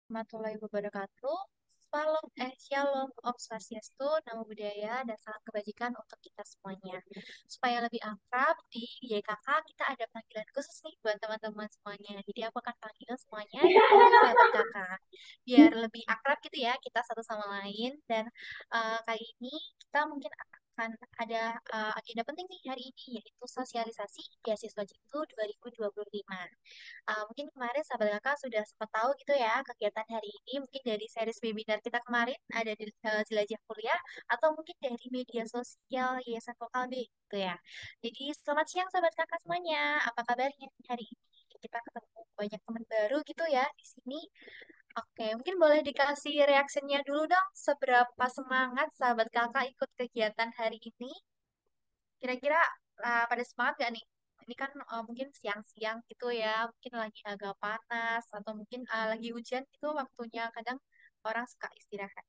Warahmatullahi wabarakatuh. Shalom, Om Swastiastu, Namo Buddhaya, dan salam kebajikan untuk kita semuanya. Supaya lebih akrab di YKK, kita ada panggilan khusus nih buat teman-teman semuanya. Jadi aku akan panggil semuanya dengan sahabat kakak. Biar lebih akrab gitu ya, kita satu sama lain. Dan kali ini kita mungkin akan ada agenda penting nih hari ini, yaitu sosialisasi beasiswa Jitu 2025. Mungkin kemarin sahabat kakak sudah sempat tahu gitu ya kegiatan hari ini, mungkin dari series webinar kita kemarin ada di Jelajah Kuliah, atau mungkin dari media sosial Yayasan Vokal B gitu ya. Jadi selamat siang sahabat kakak semuanya, apa kabarnya hari ini? Kita ketemu banyak teman baru gitu ya di sini. Oke, mungkin boleh dikasih reaksinya dulu dong, seberapa semangat sahabat kakak ikut kegiatan hari ini? Kira-kira pada semangat gak nih? Ini kan mungkin siang-siang gitu ya, mungkin lagi agak panas, atau mungkin lagi hujan itu waktunya kadang orang suka istirahat.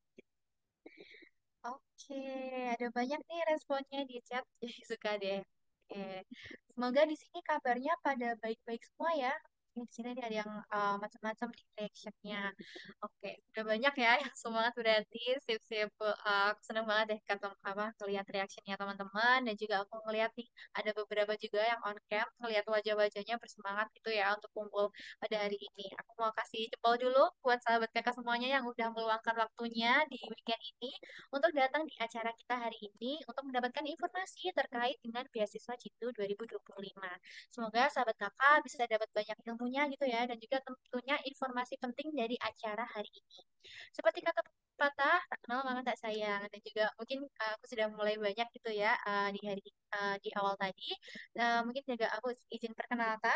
Oke, ada banyak nih responnya di chat, jadi suka deh. Oke, semoga di sini kabarnya pada baik-baik semua ya. Di sini nih ada yang macam-macam di reactionnya. Oke, udah banyak ya yang semangat berarti. Sip-sip. Aku seneng banget deh kata apa ngelihat reactionnya teman-teman, dan juga aku ngeliat nih ada beberapa juga yang on cam ngelihat wajah-wajahnya bersemangat gitu ya untuk kumpul pada hari ini. Aku mau kasih jempol dulu buat sahabat kakak semuanya yang udah meluangkan waktunya di weekend ini untuk datang di acara kita hari ini untuk mendapatkan informasi terkait dengan beasiswa Jitu 2025. Semoga sahabat kakak bisa dapat banyak ilmunya gitu ya, dan juga tentunya informasi penting dari acara hari ini. Seperti kata patah, tak kenal maka tak sayang. Dan juga mungkin aku sudah mulai banyak gitu ya di awal tadi. Mungkin juga aku izin perkenalkan.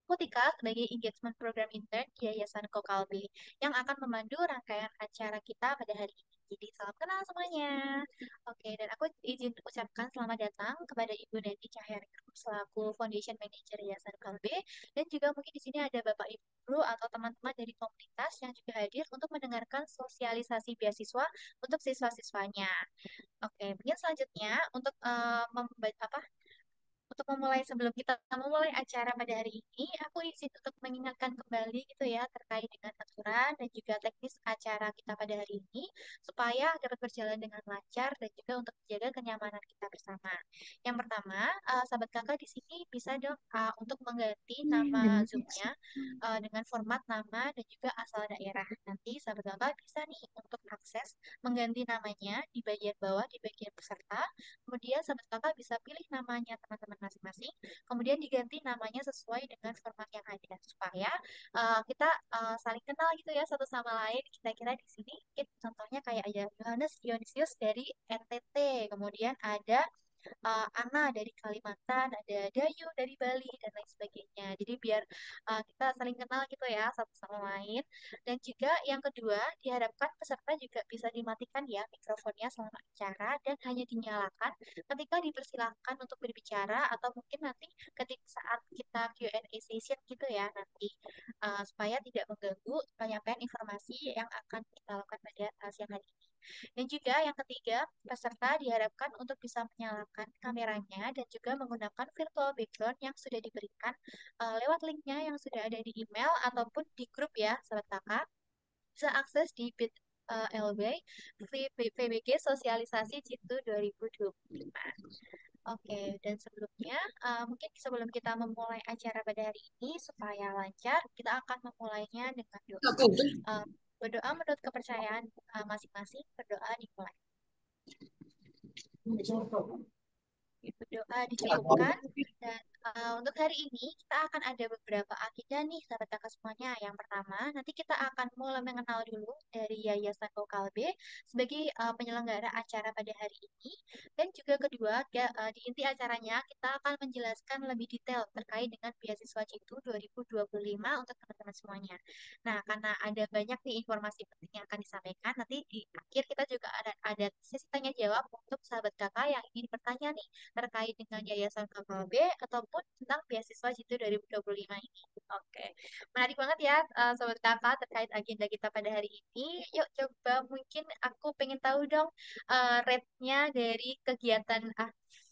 Aku Tika sebagai Engagement Program Intern di Yayasan Kokalbe yang akan memandu rangkaian acara kita pada hari ini. Jadi salam kenal semuanya. Oke, dan aku izin ucapkan selamat datang kepada Ibu Neti Cahyarikam selaku Foundation Manager Yayasan Kalbe, dan juga mungkin di sini ada Bapak Ibu guru atau teman-teman dari komunitas yang juga hadir untuk mendengarkan sosialisasi beasiswa untuk siswa-siswanya. Oke, mungkin selanjutnya untuk memulai sebelum kita memulai acara pada hari ini, aku izin untuk mengingatkan kembali gitu ya terkait dengan aturan dan juga teknis acara kita pada hari ini supaya dapat berjalan dengan lancar dan juga untuk menjaga kenyamanan kita bersama. Yang pertama, sahabat kakak di sini bisa dong untuk mengganti nama Zoom-nya dengan format nama dan juga asal daerah. Nanti sahabat kakak bisa nih untuk akses mengganti namanya di bagian bawah di bagian peserta. Kemudian sahabat kakak bisa pilih namanya teman-teman masing-masing, kemudian diganti namanya sesuai dengan format yang ada supaya kita saling kenal gitu ya satu sama lain. Kita kira di sini mungkin contohnya kayak ada Yohanes Dionisius dari NTT, kemudian ada Ana dari Kalimantan, ada Dayu dari Bali, dan lain sebagainya. Jadi biar kita saling kenal gitu ya satu sama lain. Dan juga yang kedua, diharapkan peserta juga bisa dimatikan ya mikrofonnya selama acara dan hanya dinyalakan ketika dipersilahkan untuk berbicara, atau mungkin nanti ketika saat kita Q&A session gitu ya nanti, supaya tidak mengganggu penyampaian informasi yang akan kita lakukan pada siang hari ini. Dan juga yang ketiga, peserta diharapkan untuk bisa menyalakan kameranya dan juga menggunakan virtual background yang sudah diberikan lewat linknya yang sudah ada di email ataupun di grup ya, sahabat kakak. Bisa akses di bit.ly VBG Sosialisasi Jitu 2025. Oke, dan sebelumnya, mungkin sebelum kita memulai acara pada hari ini, supaya lancar, kita akan memulainya dengan doa. Uh, Berdoa menurut kepercayaan masing-masing, berdoa dimulai. Doa dicukupkan, dan untuk hari ini kita akan ada beberapa agenda nih sahabat kakak semuanya. Yang pertama, nanti kita akan mulai mengenal dulu dari Yayasan Kokalbe sebagai penyelenggara acara pada hari ini, dan juga kedua di inti acaranya kita akan menjelaskan lebih detail terkait dengan beasiswa Jitu 2025 untuk teman-teman semuanya. Nah, karena ada banyak nih informasi penting yang akan disampaikan, nanti di akhir kita juga ada sesi tanya jawab untuk sahabat kakak yang ingin bertanya nih terkait dengan Yayasan KKB ataupun tentang beasiswa Jitu 2025 ini. Oke, menarik banget ya sobat kakak terkait agenda kita pada hari ini. Yuk coba, mungkin aku pengen tahu dong rate-nya dari kegiatan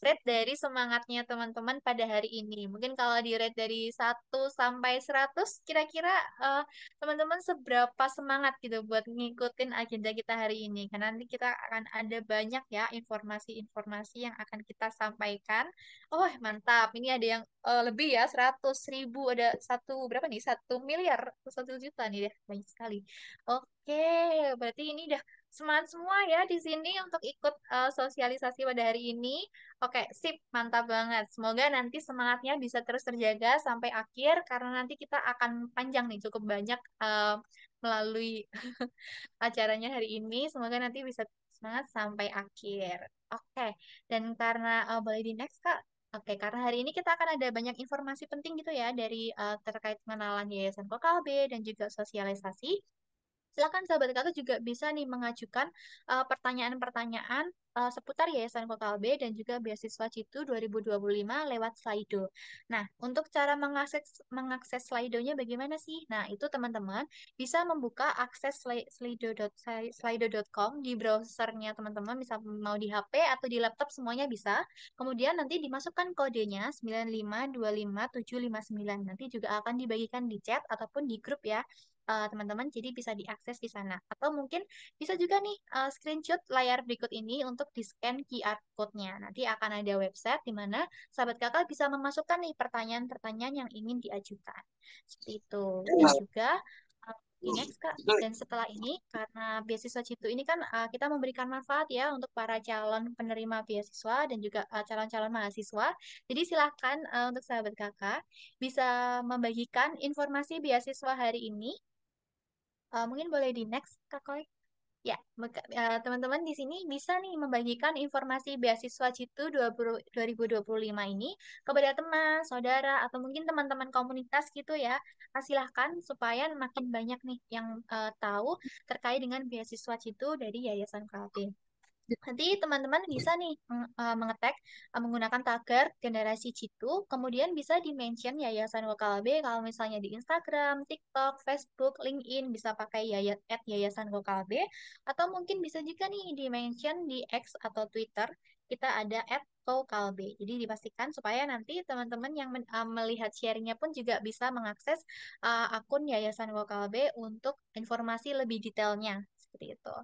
rate dari semangatnya teman-teman pada hari ini. Mungkin kalau di rate dari 1 sampai 100, kira-kira eh, teman-teman seberapa semangat gitu buat ngikutin agenda kita hari ini. Karena nanti kita akan ada banyak ya informasi-informasi yang akan kita sampaikan. Oh, mantap. Ini ada yang lebih ya, 100.000. Ada berapa nih? 1 miliar, 1 juta nih deh. Banyak sekali. Oke, berarti ini udah semangat semua ya di sini untuk ikut sosialisasi pada hari ini. Oke, sip, mantap banget. Semoga nanti semangatnya bisa terus terjaga sampai akhir karena nanti kita akan panjang nih, cukup banyak melalui acaranya hari ini. Semoga nanti bisa semangat sampai akhir. Oke, dan karena boleh di next Kak. Oke, karena hari ini kita akan ada banyak informasi penting gitu ya dari terkait pengenalan Yayasan Kokalbe dan juga sosialisasi. Silakan sahabat kakak juga bisa nih mengajukan pertanyaan-pertanyaan seputar Yayasan Kokalbe dan juga beasiswa Citu 2025 lewat Slido. Nah, untuk cara mengakses Slido-nya bagaimana sih? Nah, itu teman-teman bisa membuka akses slido.com di browsernya teman-teman, bisa mau di HP atau di laptop semuanya bisa. Kemudian nanti dimasukkan kodenya 9525759. Nanti juga akan dibagikan di chat ataupun di grup ya teman-teman, jadi bisa diakses di sana. Atau mungkin bisa juga nih screenshot layar berikut ini untuk di-scan QR code-nya. Nanti akan ada website di mana sahabat kakak bisa memasukkan nih pertanyaan-pertanyaan yang ingin diajukan. Seperti itu. Dan juga di next Kak. Dan setelah ini, karena beasiswa Citu ini kan kita memberikan manfaat ya untuk para calon penerima beasiswa dan juga calon-calon mahasiswa. Jadi silakan untuk sahabat kakak bisa membagikan informasi beasiswa hari ini. Mungkin boleh di next, Kak Koi. Ya, teman-teman di sini bisa nih membagikan informasi beasiswa Citu 2025 ini kepada teman, saudara, atau mungkin teman-teman komunitas gitu ya. Silahkan supaya makin banyak nih yang tahu terkait dengan beasiswa Citu dari Yayasan KLB. Nanti teman-teman bisa nih mengetek menggunakan tagar generasi Citu, kemudian bisa di-mention Yayasan WKLB kalau misalnya di Instagram, TikTok, Facebook, LinkedIn bisa pakai Yayasan WKLB, atau mungkin bisa juga nih di-mention di X atau Twitter, kita ada @kokalb. Jadi dipastikan supaya nanti teman-teman yang melihat sharingnya pun juga bisa mengakses akun Yayasan WKLB untuk informasi lebih detailnya seperti itu.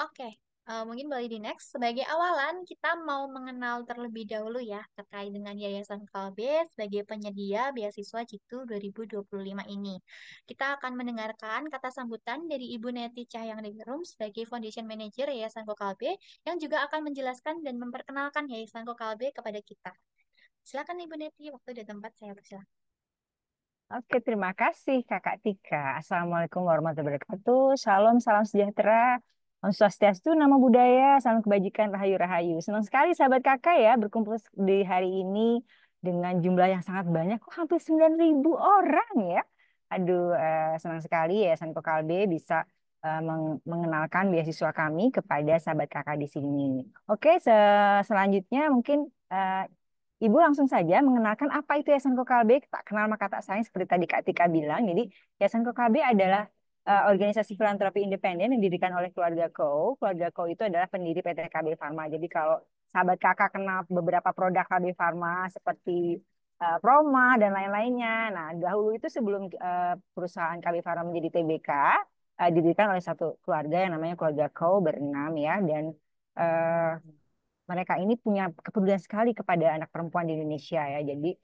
Oke. Mungkin boleh di next. Sebagai awalan, kita mau mengenal terlebih dahulu ya terkait dengan Yayasan Kalbe sebagai penyedia beasiswa Jitu 2025 ini. Kita akan mendengarkan kata sambutan dari Ibu Neti Cahyangringrum sebagai Foundation Manager Yayasan Kokalbe yang juga akan menjelaskan dan memperkenalkan Yayasan Kokalbe kepada kita. Silakan Ibu Neti, waktu dan tempat saya persilakan. Oke, terima kasih Kakak Tika. Assalamualaikum warahmatullahi wabarakatuh. Salam, salam sejahtera. Om Swastiastu, Namo Buddhaya, salam kebajikan, Rahayu Rahayu. Senang sekali sahabat kakak ya berkumpul di hari ini dengan jumlah yang sangat banyak. Kok hampir 9.000 orang ya. Aduh, senang sekali ya Sanko Kalbe bisa mengenalkan beasiswa kami kepada sahabat kakak di sini. Oke, selanjutnya mungkin Ibu langsung saja mengenalkan apa itu Yayasan Kokalbe, tak kenal maka tak sayang seperti tadi Kak Tika bilang. Jadi Yayasan Kokalbe adalah organisasi filantropi independen yang didirikan oleh keluarga Ko. Keluarga Ko itu adalah pendiri PT KB Pharma. Jadi kalau sahabat kakak kenal beberapa produk KB Pharma seperti Proma dan lain-lainnya. Nah, dahulu itu sebelum perusahaan KB Pharma menjadi TBK, didirikan oleh satu keluarga yang namanya keluarga Ko berenam ya. Dan eh, mereka ini punya kepedulian sekali kepada anak perempuan di Indonesia ya. Jadi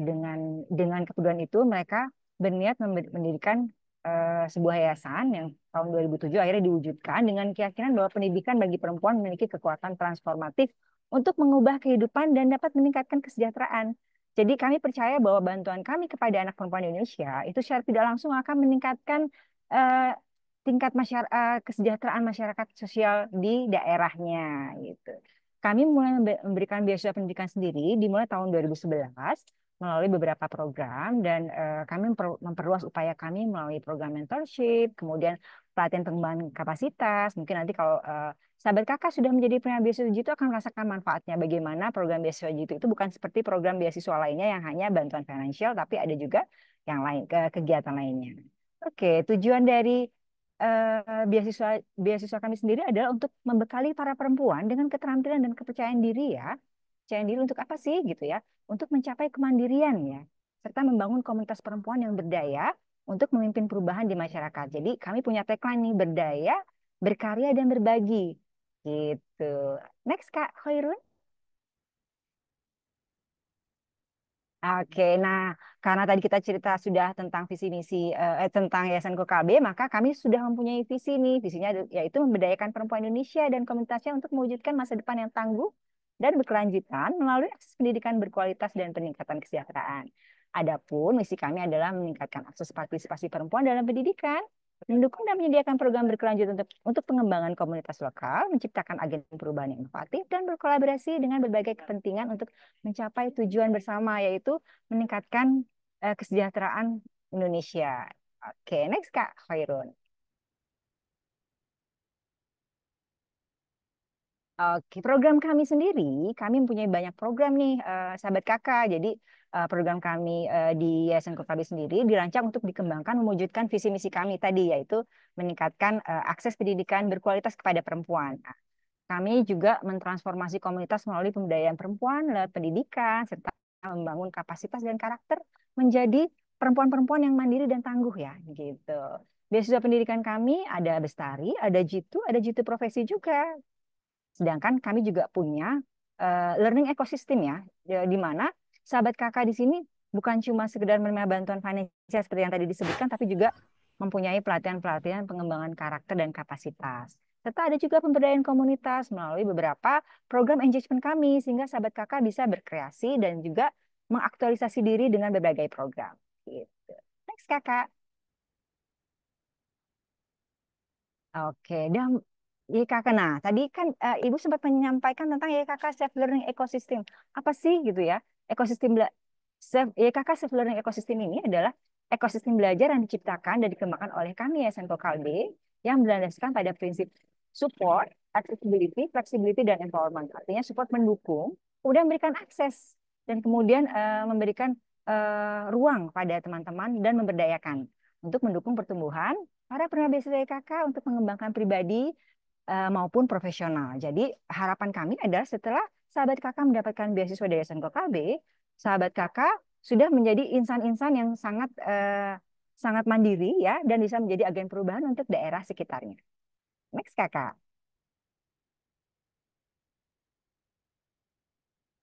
dengan kepedulian itu mereka berniat mendirikan sebuah yayasan yang tahun 2007 akhirnya diwujudkan dengan keyakinan bahwa pendidikan bagi perempuan memiliki kekuatan transformatif untuk mengubah kehidupan dan dapat meningkatkan kesejahteraan. Jadi kami percaya bahwa bantuan kami kepada anak perempuan di Indonesia itu secara tidak langsung akan meningkatkan eh, tingkat kesejahteraan masyarakat sosial di daerahnya gitu. Kami mulai memberikan beasiswa pendidikan sendiri dimulai tahun 2011 melalui beberapa program dan kami memperluas upaya kami melalui program mentorship, kemudian pelatihan pengembangan kapasitas. Mungkin nanti kalau sahabat kakak sudah menjadi penerima beasiswa Jitu akan merasakan manfaatnya bagaimana program beasiswa Jitu itu bukan seperti program beasiswa lainnya yang hanya bantuan finansial, tapi ada juga yang lain kegiatan lainnya. Oke, tujuan dari beasiswa beasiswa kami sendiri adalah untuk membekali para perempuan dengan keterampilan dan kepercayaan diri ya Percaya diri untuk apa sih gitu ya? Untuk mencapai kemandirian ya, serta membangun komunitas perempuan yang berdaya untuk memimpin perubahan di masyarakat. Jadi kami punya tagline nih, berdaya, berkarya dan berbagi. Gitu. Next Kak Khairun. Oke, nah karena tadi kita cerita sudah tentang visi misi tentang Yayasan KKB, maka kami sudah mempunyai visi nih. Visinya yaitu memberdayakan perempuan Indonesia dan komunitasnya untuk mewujudkan masa depan yang tangguh dan berkelanjutan melalui akses pendidikan berkualitas dan peningkatan kesejahteraan. Adapun misi kami adalah meningkatkan akses partisipasi perempuan dalam pendidikan, mendukung dan menyediakan program berkelanjutan untuk pengembangan komunitas lokal, menciptakan agen perubahan yang inovatif, dan berkolaborasi dengan berbagai kepentingan untuk mencapai tujuan bersama, yaitu meningkatkan kesejahteraan Indonesia. Oke, next Kak Khairun. Oke, program kami sendiri, kami mempunyai banyak program nih, sahabat kakak. Jadi program kami di Yayasan KKB sendiri dirancang untuk dikembangkan mewujudkan visi misi kami tadi, yaitu meningkatkan akses pendidikan berkualitas kepada perempuan. Kami juga mentransformasi komunitas melalui pemberdayaan perempuan lewat pendidikan, serta membangun kapasitas dan karakter menjadi perempuan-perempuan yang mandiri dan tangguh ya, gitu. Beasiswa pendidikan kami ada Bestari, ada Jitu, ada Jitu Profesi juga. Sedangkan kami juga punya learning ecosystem ya, di mana sahabat kakak di sini bukan cuma sekedar menerima bantuan finansial seperti yang tadi disebutkan, tapi juga mempunyai pelatihan-pelatihan pengembangan karakter dan kapasitas. Serta ada juga pemberdayaan komunitas melalui beberapa program engagement kami, sehingga sahabat kakak bisa berkreasi dan juga mengaktualisasi diri dengan berbagai program. Gitu. Next kakak. Oke, dan YKK. Nah, tadi kan Ibu sempat menyampaikan tentang YKK Self Learning Ecosystem. Apa sih gitu ya? Ekosistem YKK Self Learning Ecosystem ini adalah ekosistem belajar yang diciptakan dan dikembangkan oleh kami Yayasan Kalbe yang berlandaskan pada prinsip support, accessibility, flexibility, dan empowerment. Artinya support mendukung, kemudian memberikan akses, dan kemudian memberikan ruang pada teman-teman dan memberdayakan untuk mendukung pertumbuhan para penerima beasiswa YKK untuk mengembangkan pribadi maupun profesional. Jadi harapan kami adalah setelah sahabat kakak mendapatkan beasiswa dari Yayasan KKB, sahabat kakak sudah menjadi insan-insan yang sangat mandiri ya dan bisa menjadi agen perubahan untuk daerah sekitarnya. Next kakak.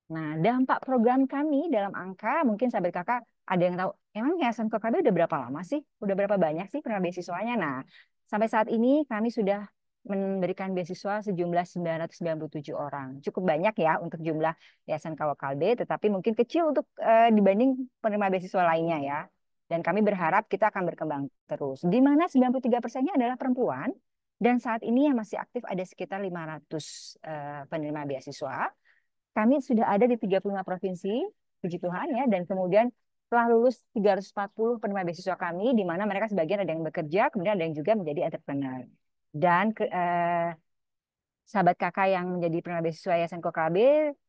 Nah, dampak program kami dalam angka, mungkin sahabat kakak ada yang tahu, emang Yayasan KKB udah berapa lama sih? Udah berapa banyak sih penerima beasiswanya? Nah, sampai saat ini kami sudah memberikan beasiswa sejumlah 997 orang. Cukup banyak ya untuk jumlah Yayasan Kalbe, tetapi mungkin kecil untuk dibanding penerima beasiswa lainnya ya. Dan kami berharap kita akan berkembang terus. Di mana 93%-nya adalah perempuan, dan saat ini yang masih aktif ada sekitar 500 penerima beasiswa. Kami sudah ada di 35 provinsi, puji Tuhan ya, dan kemudian telah lulus 340 penerima beasiswa kami, di mana mereka sebagian ada yang bekerja, kemudian ada yang juga menjadi entrepreneur. Dan sahabat kakak yang menjadi penerima beasiswa Yayasan KKB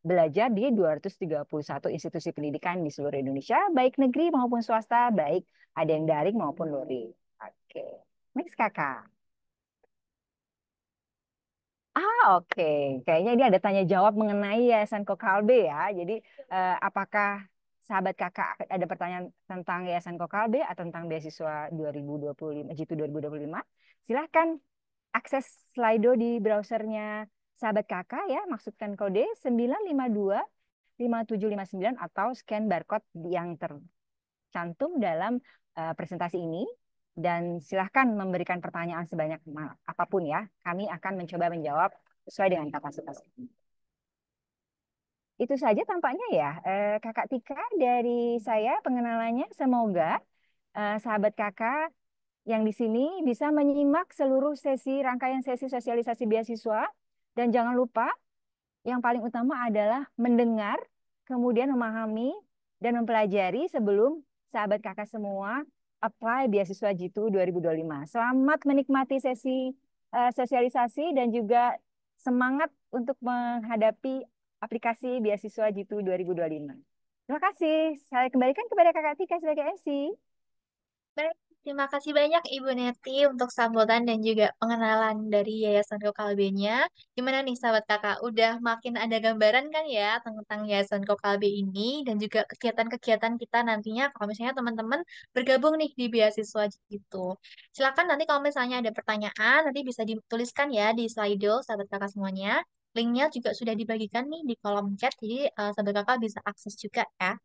belajar di 231 institusi pendidikan di seluruh Indonesia, baik negeri maupun swasta, baik ada yang daring maupun luring. Oke, next kakak. Oke. Kayaknya ini ada tanya jawab mengenai Yayasan Kokalbe ya. Jadi, apakah sahabat kakak ada pertanyaan tentang Yayasan Kokalbe atau tentang beasiswa 2025, Jitu 2025? Silahkan akses Slido di browsernya sahabat kakak ya. Masukkan kode 9525759 atau scan barcode yang tercantum dalam presentasi ini. Dan silahkan memberikan pertanyaan sebanyak apapun ya. Kami akan mencoba menjawab sesuai dengan kapasitas. Itu saja tampaknya ya, Kakak Tika dari saya pengenalannya. Semoga sahabat kakak yang di sini bisa menyimak seluruh rangkaian sesi sosialisasi beasiswa. Dan jangan lupa, yang paling utama adalah mendengar, kemudian memahami dan mempelajari sebelum sahabat kakak semua apply beasiswa Jitu 2025. Selamat menikmati sesi sosialisasi dan juga semangat untuk menghadapi aplikasi beasiswa Jitu 2025. Terima kasih. Saya kembalikan kepada Kakak Tika sebagai MC. Baik. Terima kasih banyak Ibu Neti untuk sambutan dan juga pengenalan dari Yayasan Kokalbe-nya. Gimana nih sahabat kakak? Udah makin ada gambaran kan ya tentang Yayasan Kokalbe ini dan juga kegiatan-kegiatan kita nantinya kalau misalnya teman-teman bergabung nih di beasiswa gitu. Silakan nanti kalau misalnya ada pertanyaan nanti bisa dituliskan ya di Slido sahabat kakak semuanya. Linknya juga sudah dibagikan nih di kolom chat, jadi sahabat kakak bisa akses juga ya.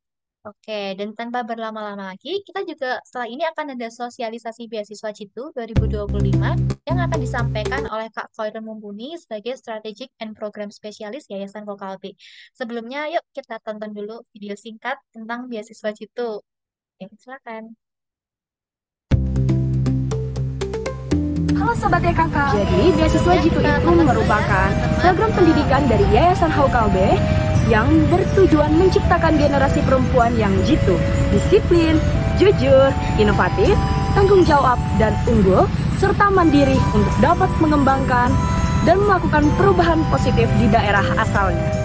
Oke, dan tanpa berlama-lama lagi, kita juga setelah ini akan ada sosialisasi beasiswa Citu 2025 yang akan disampaikan oleh Kak Khoirul Mumpuni sebagai Strategic and Program Spesialis Yayasan Vokalbi. Sebelumnya, yuk kita tonton dulu video singkat tentang beasiswa Citu. Oke, silakan. Halo Sobat YKK. Jadi, beasiswa Sebelumnya Jitu kita itu tonton dulu ya, merupakan teman-teman. program pendidikan dari Yayasan Haukalbe yang bertujuan menciptakan generasi perempuan yang jitu, disiplin, jujur, inovatif, tanggung jawab, dan unggul, serta mandiri untuk dapat mengembangkan dan melakukan perubahan positif di daerah asalnya.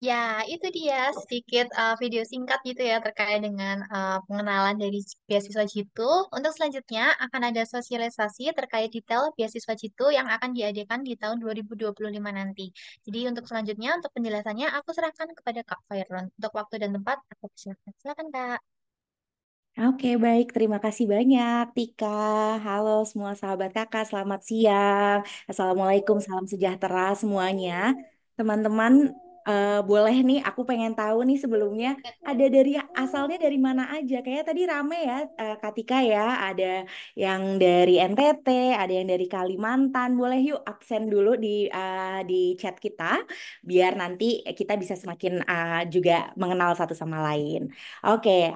Ya, itu dia sedikit video singkat gitu ya terkait dengan pengenalan dari beasiswa Jitu. Untuk selanjutnya akan ada sosialisasi terkait detail beasiswa Jitu yang akan diadakan di tahun 2025 nanti. Jadi untuk selanjutnya, untuk penjelasannya aku serahkan kepada Kak Fairon. Untuk waktu dan tempat, aku persilakan. Silakan Kak. Oke, baik. Terima kasih banyak, Tika. Halo semua sahabat kakak, selamat siang. Assalamualaikum, salam sejahtera semuanya. Teman-teman, boleh nih, aku pengen tahu nih sebelumnya, ada dari asalnya dari mana aja? Kayak tadi rame ya, Kak Tika ya. Ada yang dari NTT, ada yang dari Kalimantan. Boleh yuk absen dulu di chat kita, biar nanti kita bisa semakin juga mengenal satu sama lain. Oke,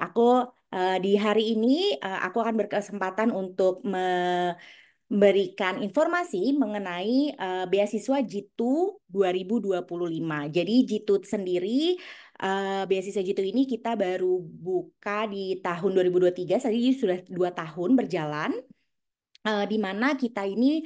di hari ini aku akan berkesempatan untuk memberikan informasi mengenai beasiswa Jitu 2025. Jadi Jitu sendiri, beasiswa Jitu ini kita baru buka di tahun 2023, jadi sudah 2 tahun berjalan. Di mana kita ini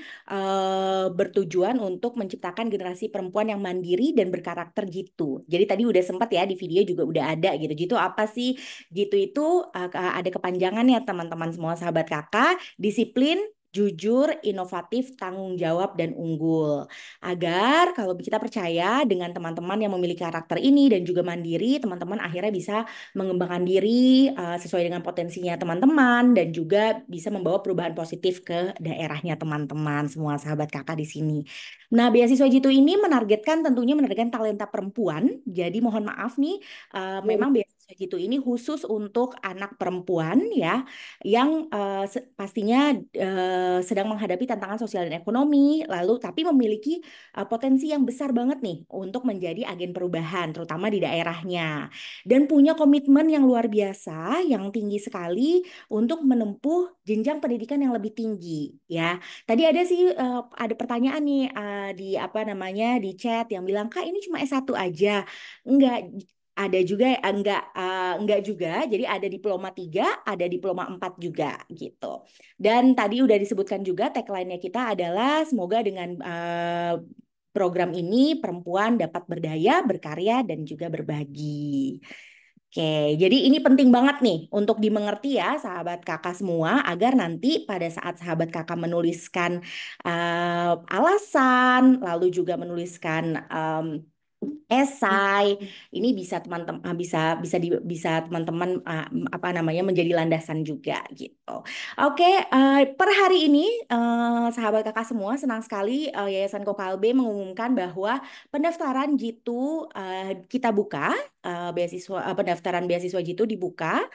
bertujuan untuk menciptakan generasi perempuan yang mandiri dan berkarakter gitu. Jadi tadi udah sempat ya di video juga udah ada gitu. Gitu apa sih? Gitu itu ada kepanjangannya teman-teman semua sahabat kakak. Disiplin, jujur, inovatif, tanggung jawab, dan unggul. Agar kalau kita percaya dengan teman-teman yang memiliki karakter ini dan juga mandiri, teman-teman akhirnya bisa mengembangkan diri sesuai dengan potensinya teman-teman dan juga bisa membawa perubahan positif ke daerahnya teman-teman semua sahabat kakak di sini. Nah, beasiswa Jitu ini tentunya menargetkan talenta perempuan. Jadi mohon maaf nih, memang beasiswa Jitu ini khusus untuk anak perempuan ya yang pastinya sedang menghadapi tantangan sosial dan ekonomi, lalu tapi memiliki potensi yang besar banget nih untuk menjadi agen perubahan, terutama di daerahnya dan punya komitmen yang luar biasa, yang tinggi sekali untuk menempuh jenjang pendidikan yang lebih tinggi ya. Tadi ada pertanyaan nih di apa namanya di chat yang bilang, "Kak, ini cuma S1 aja." Enggak, ada juga enggak juga. Jadi ada diploma 3, ada diploma 4 juga gitu. Dan tadi udah disebutkan juga tagline-nya kita adalah semoga dengan program ini perempuan dapat berdaya, berkarya, dan juga berbagi. Oke, jadi ini penting banget nih untuk dimengerti ya sahabat kakak semua agar nanti pada saat sahabat kakak menuliskan alasan, lalu juga menuliskan esai, ini bisa teman-teman bisa teman-teman apa namanya menjadi landasan juga gitu. Oke, per hari ini sahabat kakak semua senang sekali Yayasan Kokalbe mengumumkan bahwa pendaftaran Jitu kita buka, pendaftaran beasiswa Jitu dibuka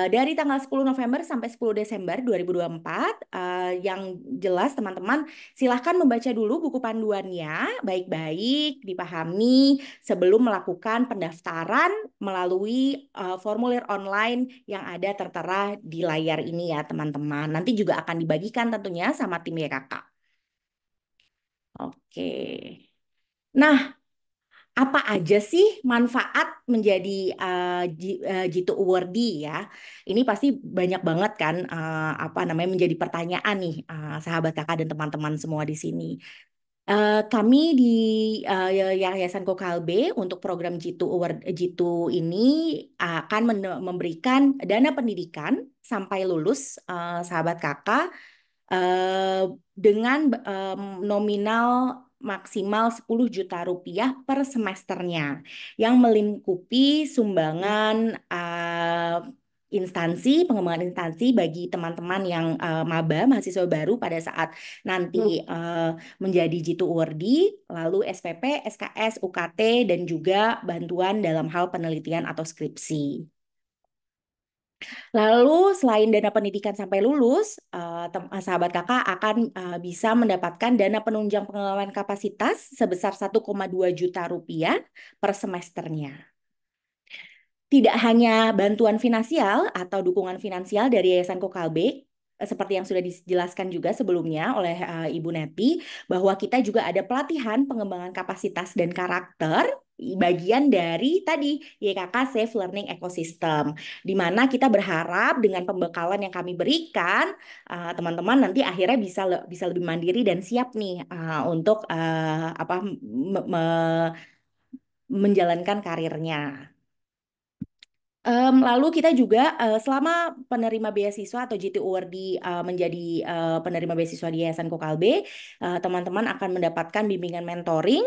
Dari tanggal 10 November sampai 10 Desember 2024, yang jelas teman-teman silahkan membaca dulu buku panduannya baik-baik, dipahami sebelum melakukan pendaftaran melalui formulir online yang ada tertera di layar ini ya teman-teman. Nanti juga akan dibagikan tentunya sama tim YKK. Oke. Nah, apa aja sih manfaat menjadi Jitu Awardee ya? Ini pasti banyak banget kan apa namanya menjadi pertanyaan nih sahabat kakak dan teman-teman semua di sini. Kami di Yayasan Kokalbe untuk program Jitu Award Jitu ini akan memberikan dana pendidikan sampai lulus sahabat kakak dengan nominal maksimal 10 juta rupiah per semesternya yang melingkupi sumbangan instansi, pengembangan instansi bagi teman-teman yang maba, mahasiswa baru pada saat nanti menjadi Jitu Awardee, lalu SPP, SKS, UKT, dan juga bantuan dalam hal penelitian atau skripsi. Lalu selain dana pendidikan sampai lulus, sahabat kakak akan bisa mendapatkan dana penunjang pengembangan kapasitas sebesar 1,2 juta rupiah per semesternya. Tidak hanya bantuan finansial atau dukungan finansial dari Yayasan Kokalbe, seperti yang sudah dijelaskan juga sebelumnya oleh Ibu Neti, bahwa kita juga ada pelatihan pengembangan kapasitas dan karakter bagian dari tadi YKK Safe Learning Ecosystem, di mana kita berharap dengan pembekalan yang kami berikan, teman-teman nanti akhirnya bisa lebih mandiri dan siap nih untuk menjalankan karirnya. Lalu kita juga selama penerima beasiswa atau JT Awardee menjadi penerima beasiswa di Yayasan Kokalbe, teman-teman akan mendapatkan bimbingan mentoring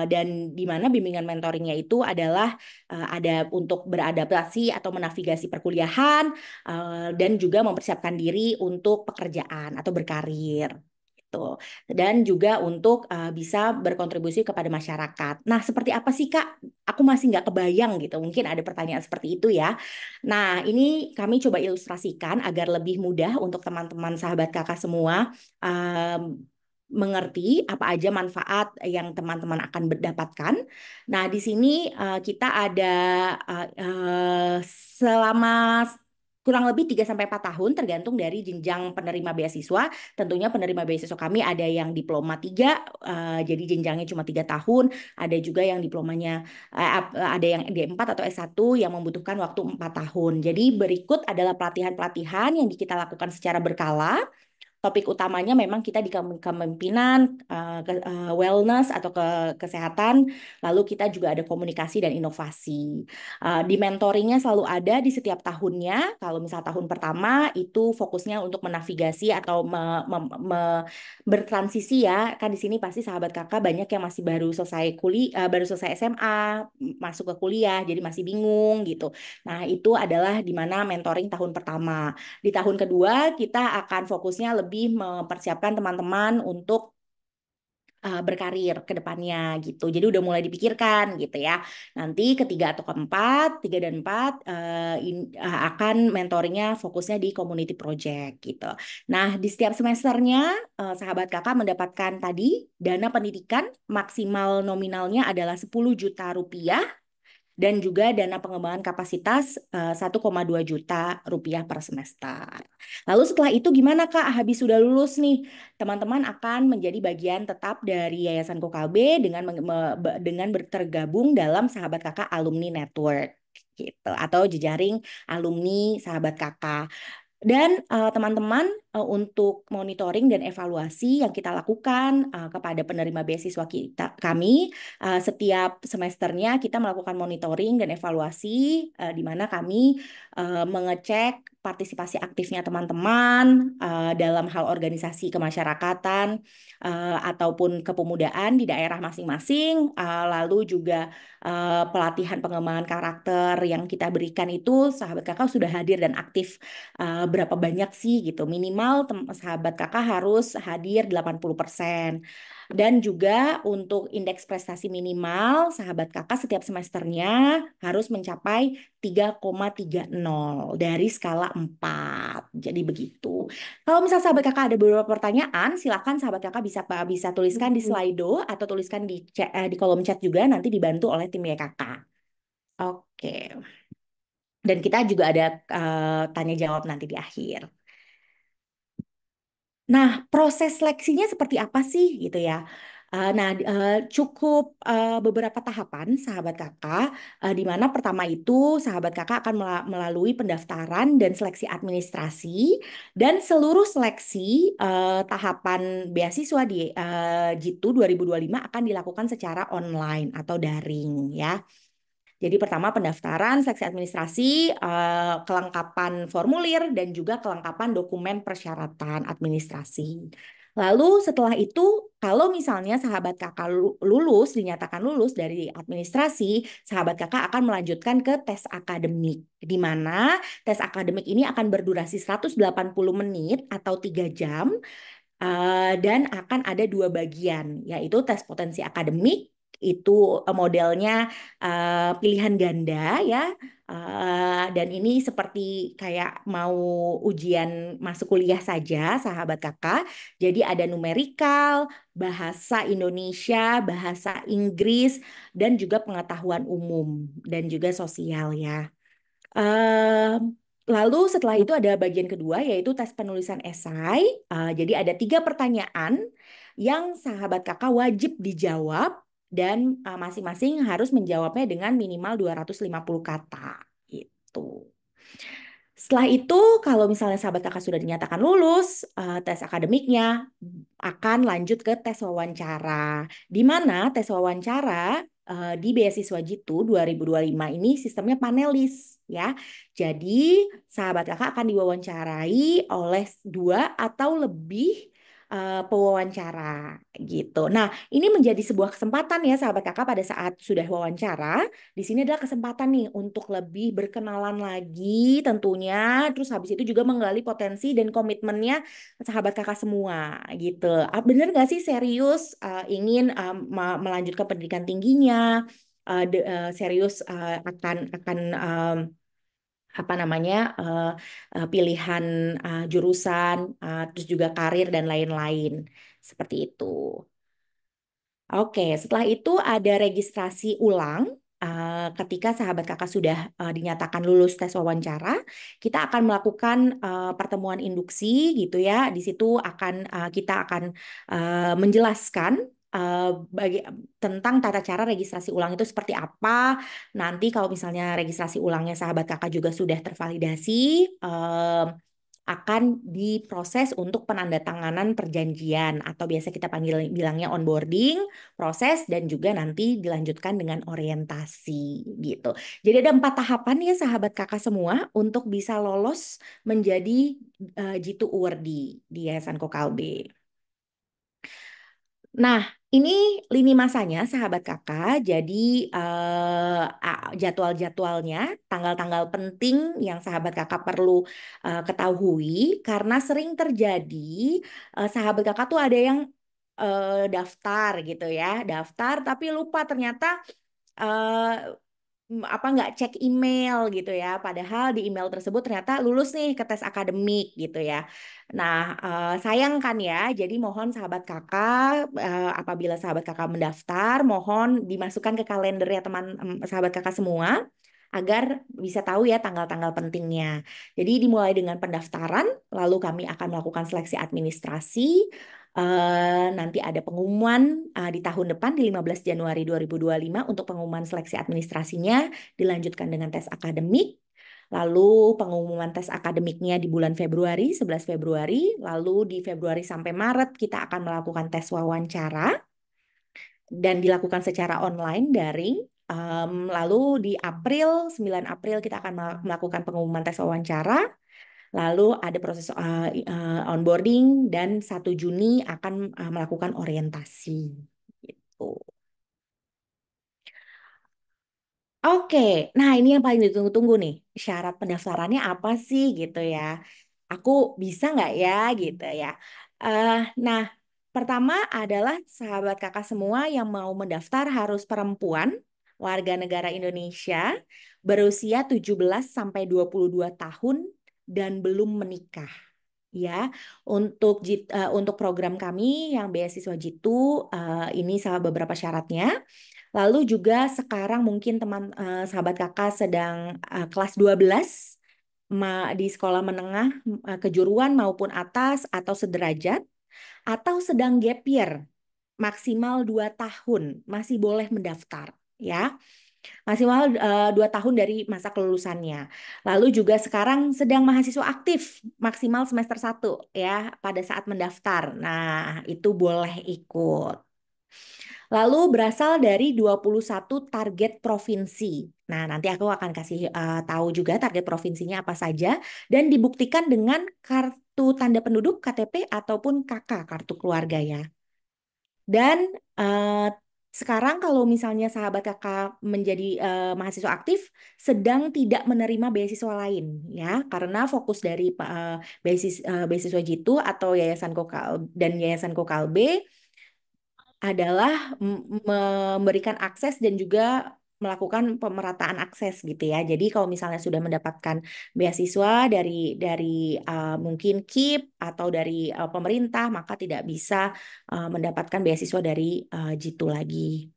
dan di mana bimbingan mentoringnya itu adalah ada untuk beradaptasi atau menavigasi perkuliahan dan juga mempersiapkan diri untuk pekerjaan atau berkarir. Dan juga untuk bisa berkontribusi kepada masyarakat. Nah, seperti apa sih Kak? Aku masih nggak kebayang gitu. Mungkin ada pertanyaan seperti itu ya. Nah, ini kami coba ilustrasikan agar lebih mudah untuk teman-teman sahabat kakak semua mengerti apa aja manfaat yang teman-teman akan mendapatkan. Nah, di sini kita ada selama kurang lebih 3 sampai 4 tahun tergantung dari jenjang penerima beasiswa. Tentunya penerima beasiswa kami ada yang diploma 3, jadi jenjangnya cuma 3 tahun. Ada juga yang diplomanya, ada yang D4 atau S1 yang membutuhkan waktu 4 tahun. Jadi berikut adalah pelatihan-pelatihan yang kita lakukan secara berkala. Topik utamanya memang kita di kepemimpinan, wellness atau kesehatan, lalu kita juga ada komunikasi dan inovasi. Di mentoringnya selalu ada di setiap tahunnya. Kalau misal tahun pertama itu fokusnya untuk menavigasi atau bertransisi ya. Kan di sini pasti sahabat kakak banyak yang masih baru selesai kuliah, baru selesai SMA, masuk ke kuliah, jadi masih bingung gitu. Nah, itu adalah di mana mentoring tahun pertama. Di tahun kedua, kita akan fokusnya lebih mempersiapkan teman-teman untuk berkarir ke depannya gitu. Jadi udah mulai dipikirkan gitu ya. Nanti ketiga atau keempat, 3 dan 4 akan mentoringnya fokusnya di community project gitu. Nah, di setiap semesternya sahabat kakak mendapatkan tadi dana pendidikan maksimal nominalnya adalah 10 juta rupiah dan juga dana pengembangan kapasitas 1,2 juta rupiah per semester. Lalu setelah itu gimana Kak? Habis sudah lulus nih, teman-teman akan menjadi bagian tetap dari Yayasan Kokalbe dengan bertergabung dalam Sahabat Kakak Alumni Network gitu atau jejaring alumni Sahabat Kakak. Dan teman-teman untuk monitoring dan evaluasi yang kita lakukan kepada penerima beasiswa kami setiap semesternya kita melakukan monitoring dan evaluasi di mana kami mengecek partisipasi aktifnya teman-teman dalam hal organisasi kemasyarakatan ataupun kepemudaan di daerah masing-masing, lalu juga pelatihan pengembangan karakter yang kita berikan itu sahabat kakak sudah hadir dan aktif berapa banyak sih gitu, minimal minimal sahabat kakak harus hadir 80%. Dan juga untuk indeks prestasi minimal, sahabat kakak setiap semesternya harus mencapai 3,30 dari skala 4. Jadi begitu. Kalau misal sahabat kakak ada beberapa pertanyaan, silakan sahabat kakak bisa tuliskan di Slido atau tuliskan di kolom chat juga, nanti dibantu oleh tim ya kakak. Oke. Dan kita juga ada tanya jawab nanti di akhir. Nah, proses seleksinya seperti apa sih gitu ya? Cukup beberapa tahapan sahabat kakak, di mana pertama itu sahabat kakak akan melalui pendaftaran dan seleksi administrasi, dan seluruh seleksi tahapan beasiswa di Jitu 2025 akan dilakukan secara online atau daring ya. Jadi pertama pendaftaran, seleksi administrasi, kelengkapan formulir, dan juga kelengkapan dokumen persyaratan administrasi. Lalu setelah itu, kalau misalnya sahabat kakak lulus, dinyatakan lulus dari administrasi, sahabat kakak akan melanjutkan ke tes akademik. Di mana tes akademik ini akan berdurasi 180 menit atau 3 jam, dan akan ada dua bagian, yaitu tes potensi akademik, itu modelnya pilihan ganda ya. Dan ini seperti kayak mau ujian masuk kuliah saja sahabat kakak. Jadi ada numerikal, bahasa Indonesia, bahasa Inggris, dan juga pengetahuan umum dan juga sosial ya. Lalu setelah itu ada bagian kedua, yaitu tes penulisan esai. Jadi ada 3 pertanyaan yang sahabat kakak wajib dijawab, dan masing-masing harus menjawabnya dengan minimal 250 kata. Gitu. Setelah itu, kalau misalnya sahabat kakak sudah dinyatakan lulus, tes akademiknya akan lanjut ke tes wawancara. Di mana tes wawancara di beasiswa Jitu 2025 ini sistemnya panelis ya. Jadi, sahabat kakak akan diwawancarai oleh 2 atau lebih pewawancara gitu. Nah, ini menjadi sebuah kesempatan ya sahabat kakak pada saat sudah wawancara. Di sini adalah kesempatan nih untuk lebih berkenalan lagi tentunya. Terus habis itu juga menggali potensi dan komitmennya sahabat kakak semua gitu. Bener nggak sih serius ingin melanjutkan pendidikan tingginya, serius akan apa namanya pilihan jurusan, terus juga karir dan lain-lain seperti itu. Oke, setelah itu ada registrasi ulang. Ketika sahabat kakak sudah dinyatakan lulus tes wawancara, kita akan melakukan pertemuan induksi gitu ya. Di situ kita akan menjelaskan tentang tata cara registrasi ulang itu seperti apa. Nanti kalau misalnya registrasi ulangnya sahabat kakak juga sudah tervalidasi, akan diproses untuk penandatanganan perjanjian atau biasa kita bilangnya onboarding, proses, dan juga nanti dilanjutkan dengan orientasi gitu. Jadi ada 4 tahapan ya sahabat kakak semua untuk bisa lolos menjadi Jitu Awardee di Yayasan Kokalbe. Nah, ini lini masanya sahabat kakak. Jadi jadwal-jadwalnya, tanggal-tanggal penting yang sahabat kakak perlu ketahui, karena sering terjadi sahabat kakak tuh ada yang daftar gitu ya, daftar tapi lupa ternyata nggak cek email gitu ya, padahal di email tersebut ternyata lulus nih ke tes akademik gitu ya. Nah, sayang kan ya, jadi mohon sahabat kakak, apabila sahabat kakak mendaftar, mohon dimasukkan ke kalender ya sahabat kakak semua, agar bisa tahu ya tanggal-tanggal pentingnya. Jadi dimulai dengan pendaftaran, lalu kami akan melakukan seleksi administrasi. Nanti ada pengumuman di tahun depan di 15 Januari 2025 untuk pengumuman seleksi administrasinya, dilanjutkan dengan tes akademik. Lalu pengumuman tes akademiknya di bulan Februari, 11 Februari. Lalu di Februari sampai Maret kita akan melakukan tes wawancara dan dilakukan secara online daring. Lalu di April, 9 April kita akan melakukan pengumuman tes wawancara. Lalu ada proses onboarding, dan 1 Juni akan melakukan orientasi. Gitu. Oke, nah ini yang paling ditunggu-tunggu nih. Syarat pendaftarannya apa sih gitu ya? aku bisa nggak ya gitu ya. Nah, pertama adalah sahabat kakak semua yang mau mendaftar harus perempuan, warga negara Indonesia, berusia 17 sampai 22 tahun dan belum menikah. Ya, untuk program kami yang beasiswa Jitu, ini salah beberapa syaratnya. Lalu juga sekarang mungkin sahabat kakak sedang kelas 12 di sekolah menengah, kejuruan maupun atas atau sederajat, atau sedang gap year maksimal 2 tahun masih boleh mendaftar ya. Maksimal 2 tahun dari masa kelulusannya. Lalu juga sekarang sedang mahasiswa aktif maksimal semester 1 ya pada saat mendaftar. Nah, itu boleh ikut. Lalu berasal dari 21 target provinsi. Nah, nanti aku akan kasih tahu juga target provinsinya apa saja dan dibuktikan dengan kartu tanda penduduk KTP ataupun KK kartu keluarga ya. Dan sekarang kalau misalnya sahabat kakak menjadi mahasiswa aktif, sedang tidak menerima beasiswa lain ya, karena fokus dari beasiswa Jitu atau Yayasan Kokal dan Yayasan Kokalbe adalah memberikan akses dan juga melakukan pemerataan akses gitu ya. Jadi kalau misalnya sudah mendapatkan beasiswa dari mungkin KIP atau dari pemerintah, maka tidak bisa mendapatkan beasiswa dari Jitu lagi.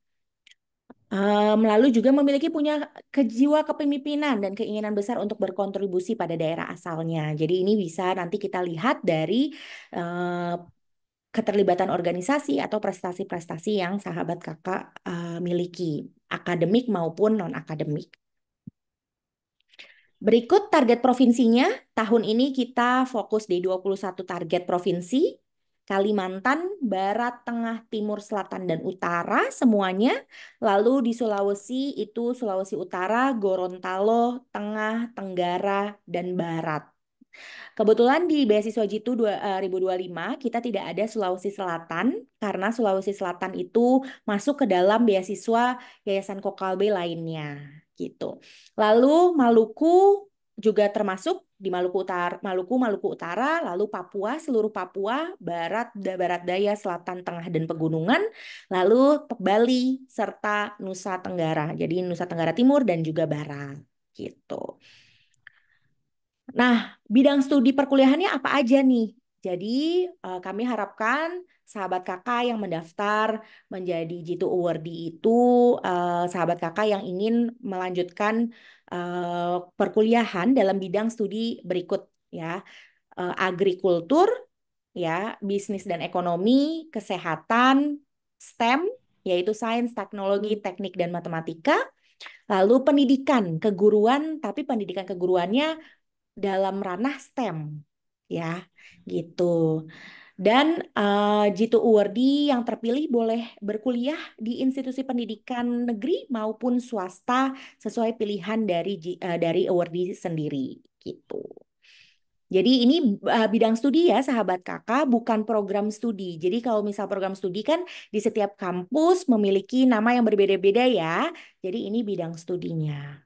Lalu juga punya jiwa kepemimpinan dan keinginan besar untuk berkontribusi pada daerah asalnya. Jadi ini bisa nanti kita lihat dari eh, keterlibatan organisasi atau prestasi-prestasi yang sahabat kakak miliki, akademik maupun non-akademik. Berikut target provinsinya. Tahun ini kita fokus di 21 target provinsi. Kalimantan, Barat, Tengah, Timur, Selatan, dan Utara semuanya. Lalu di Sulawesi itu Sulawesi Utara, Gorontalo, Tengah, Tenggara, dan Barat. Kebetulan di beasiswa Jitu 2025 kita tidak ada Sulawesi Selatan karena Sulawesi Selatan itu masuk ke dalam beasiswa Yayasan Kokalbe lainnya gitu. Lalu Maluku juga termasuk di Maluku Utara, lalu Papua, seluruh Papua, Barat Daya, Selatan, Tengah, dan Pegunungan, lalu Bali serta Nusa Tenggara. Jadi Nusa Tenggara Timur dan juga Barat gitu. Nah, bidang studi perkuliahannya apa aja nih? Jadi, kami harapkan sahabat kakak yang mendaftar menjadi Jitu Awardee itu sahabat kakak yang ingin melanjutkan perkuliahan dalam bidang studi berikut ya. Agrikultur, ya, bisnis dan ekonomi, kesehatan, STEM, yaitu sains, teknologi, teknik, dan matematika. Lalu pendidikan, keguruan, tapi pendidikan keguruannya dalam ranah STEM ya gitu. Dan Jitu Awardee yang terpilih boleh berkuliah di institusi pendidikan negeri maupun swasta sesuai pilihan dari awardee sendiri gitu. Jadi ini bidang studi ya sahabat kakak, bukan program studi. Jadi kalau misal program studi kan di setiap kampus memiliki nama yang berbeda-beda ya. Jadi ini bidang studinya.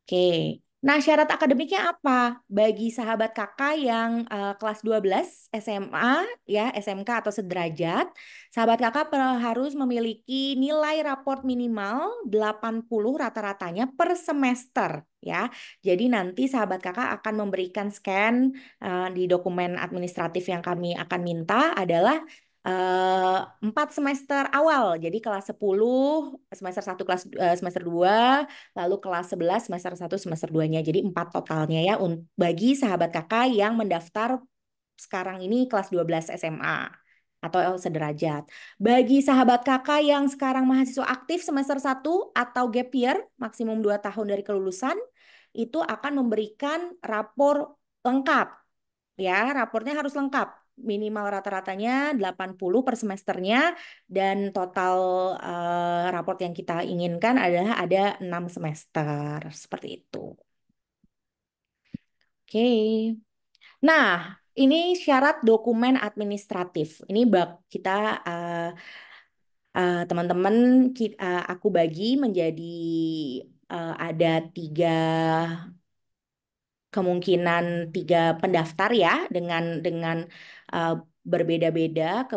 Oke. Nah, syarat akademiknya apa? Bagi sahabat kakak yang kelas 12 SMA, ya, SMK atau sederajat, sahabat kakak harus memiliki nilai raport minimal 80 rata-ratanya per semester, ya. Jadi nanti sahabat kakak akan memberikan scan di dokumen administratif yang kami akan minta adalah 4 semester awal. Jadi kelas 10, semester 1, semester 2, lalu kelas 11 semester 1 semester 2-nya. Jadi 4 totalnya ya bagi sahabat kakak yang mendaftar sekarang ini kelas 12 SMA atau sederajat. Bagi sahabat kakak yang sekarang mahasiswa aktif semester 1 atau gap year maksimum 2 tahun dari kelulusan itu akan memberikan rapor lengkap. Ya, rapornya harus lengkap. Minimal rata-ratanya 80 per semesternya dan total raport yang kita inginkan adalah ada 6 semester. Seperti itu. Oke. Nah, ini syarat dokumen administratif. Ini kita teman-teman aku bagi menjadi ada 3 kemungkinan 3 pendaftar ya dengan berbeda-beda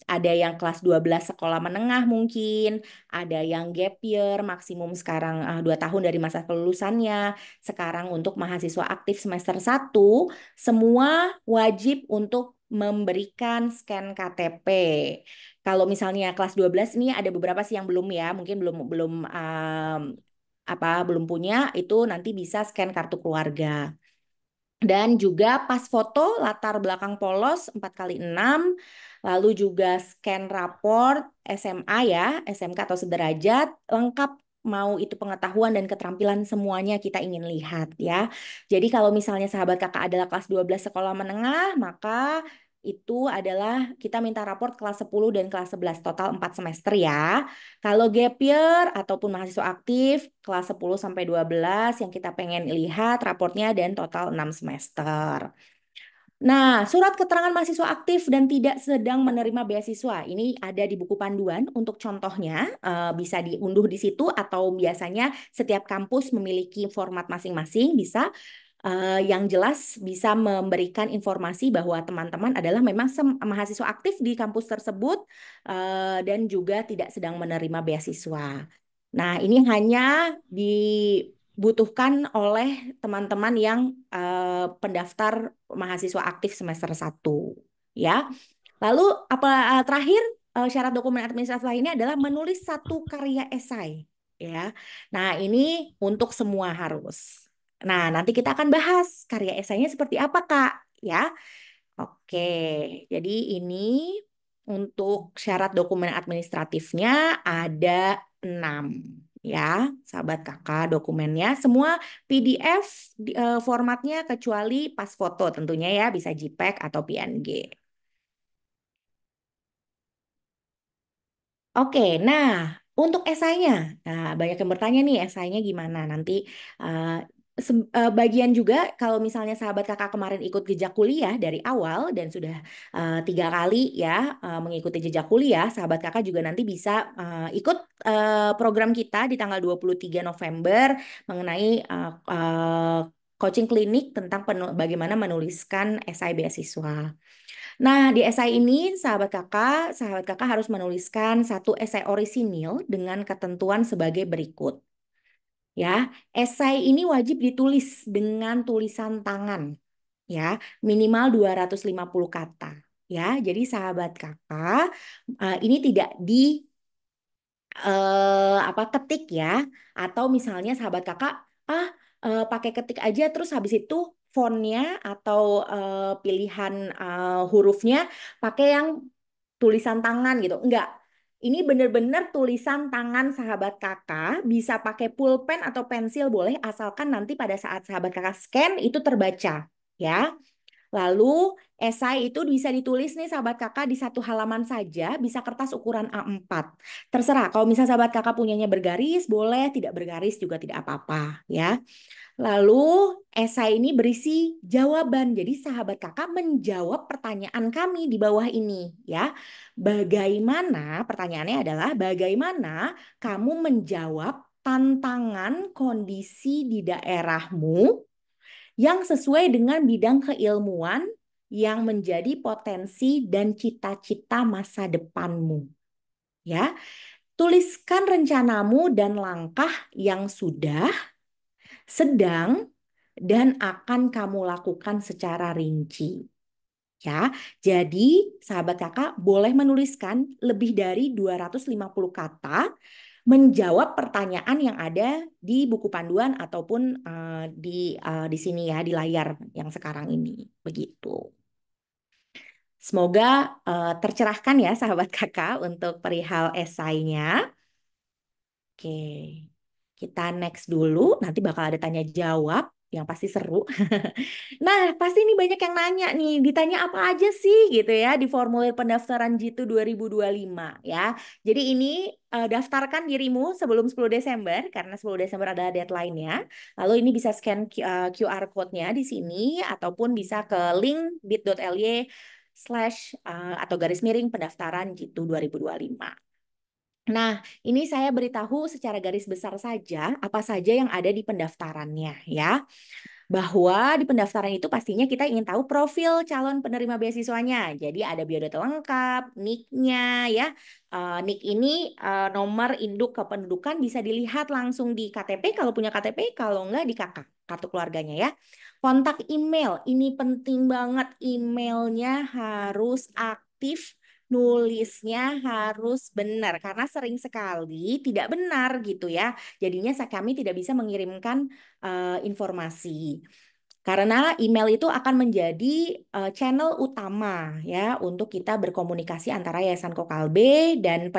ada yang kelas 12 sekolah menengah mungkin, ada yang gap year maksimum sekarang 2 tahun dari masa kelulusannya. Sekarang untuk mahasiswa aktif semester 1 semua wajib untuk memberikan scan KTP. Kalau misalnya kelas 12 ini ada beberapa sih yang belum ya, mungkin belum belum belum punya, itu nanti bisa scan kartu keluarga. Dan juga pas foto latar belakang polos 4x6, lalu juga scan raport SMA ya, SMK atau sederajat, lengkap mau itu pengetahuan dan keterampilan semuanya kita ingin lihat ya. Jadi kalau misalnya sahabat kakak adalah kelas 12 sekolah menengah, maka itu adalah kita minta raport kelas 10 dan kelas 11, total 4 semester ya. Kalau gap year ataupun mahasiswa aktif kelas 10 sampai 12 yang kita pengen lihat raportnya dan total 6 semester. Nah, surat keterangan mahasiswa aktif dan tidak sedang menerima beasiswa. Ini ada di buku panduan untuk contohnya, bisa diunduh di situ atau biasanya setiap kampus memiliki format masing-masing, bisa. Yang jelas bisa memberikan informasi bahwa teman-teman adalah memang mahasiswa aktif di kampus tersebut dan juga tidak sedang menerima beasiswa. Nah, ini hanya dibutuhkan oleh teman-teman yang pendaftar mahasiswa aktif semester 1 ya. Lalu terakhir syarat dokumen administratif lainnya adalah menulis 1 karya esai ya. Nah, ini untuk semua harus. Nah, nanti kita akan bahas karya esainya seperti apa, Kak, ya. Oke, jadi ini untuk syarat dokumen administratifnya ada 6 ya, sahabat kakak dokumennya. Semua PDF formatnya kecuali pas foto tentunya ya, bisa JPEG atau PNG. Oke, nah untuk esainya, nah, banyak yang bertanya nih esainya gimana nanti uh, bagian juga kalau misalnya sahabat kakak kemarin ikut jejak kuliah dari awal dan sudah 3 kali ya mengikuti jejak kuliah, sahabat kakak juga nanti bisa ikut program kita di tanggal 23 November mengenai coaching klinik tentang bagaimana menuliskan esai beasiswa. Nah, di esai ini sahabat kakak harus menuliskan 1 esai orisinil dengan ketentuan sebagai berikut. Ya, esai ini wajib ditulis dengan tulisan tangan, ya, minimal 250 kata. Ya, jadi sahabat kakak ini tidak di ketik ya, atau misalnya sahabat kakak pakai ketik aja terus habis itu fontnya atau pilihan hurufnya pakai yang tulisan tangan gitu. Enggak. Ini benar-benar tulisan tangan sahabat kakak, bisa pakai pulpen atau pensil boleh asalkan nanti pada saat sahabat kakak scan itu terbaca ya. Lalu esai itu bisa ditulis nih sahabat kakak di 1 halaman saja, bisa kertas ukuran A4. Terserah, kalau misalnya sahabat kakak punyanya bergaris, boleh, tidak bergaris juga tidak apa-apa ya. Lalu esai ini berisi jawaban. Jadi sahabat kakak menjawab pertanyaan kami di bawah ini ya. Bagaimana, pertanyaannya adalah bagaimana kamu menjawab tantangan kondisi di daerahmu yang sesuai dengan bidang keilmuan yang menjadi potensi dan cita-cita masa depanmu. Ya, tuliskan rencanamu dan langkah yang sudah, sedang, dan akan kamu lakukan secara rinci. Ya, jadi sahabat kakak boleh menuliskan lebih dari 250 kata menjawab pertanyaan yang ada di buku panduan ataupun di sini ya di layar yang sekarang ini begitu. Semoga tercerahkan ya sahabat kakak untuk perihal esainya. Oke, kita next dulu. Nanti bakal ada tanya jawab yang pasti seru. Nah, pasti ini banyak yang nanya nih, ditanya apa aja sih gitu ya di formulir pendaftaran Jitu 2025 ya. Jadi ini daftarkan dirimu sebelum 10 Desember karena 10 Desember adalah deadline-nya. Lalu ini bisa scan QR code-nya di sini ataupun bisa ke link bit.ly/ atau garis miring pendaftaran Jitu 2025. Nah, ini saya beritahu secara garis besar saja apa saja yang ada di pendaftarannya ya. Bahwa di pendaftaran itu pastinya kita ingin tahu profil calon penerima beasiswanya. Jadi ada biodata lengkap, NIK-nya ya. NIK ini nomor induk kependudukan bisa dilihat langsung di KTP kalau punya KTP, kalau enggak di KK, kartu keluarganya ya. Kontak email, ini penting banget, emailnya harus aktif, nulisnya harus benar karena sering sekali tidak benar gitu ya. Jadinya kami tidak bisa mengirimkan informasi. Karena email itu akan menjadi channel utama ya untuk kita berkomunikasi antara Yayasan Kokalbe dan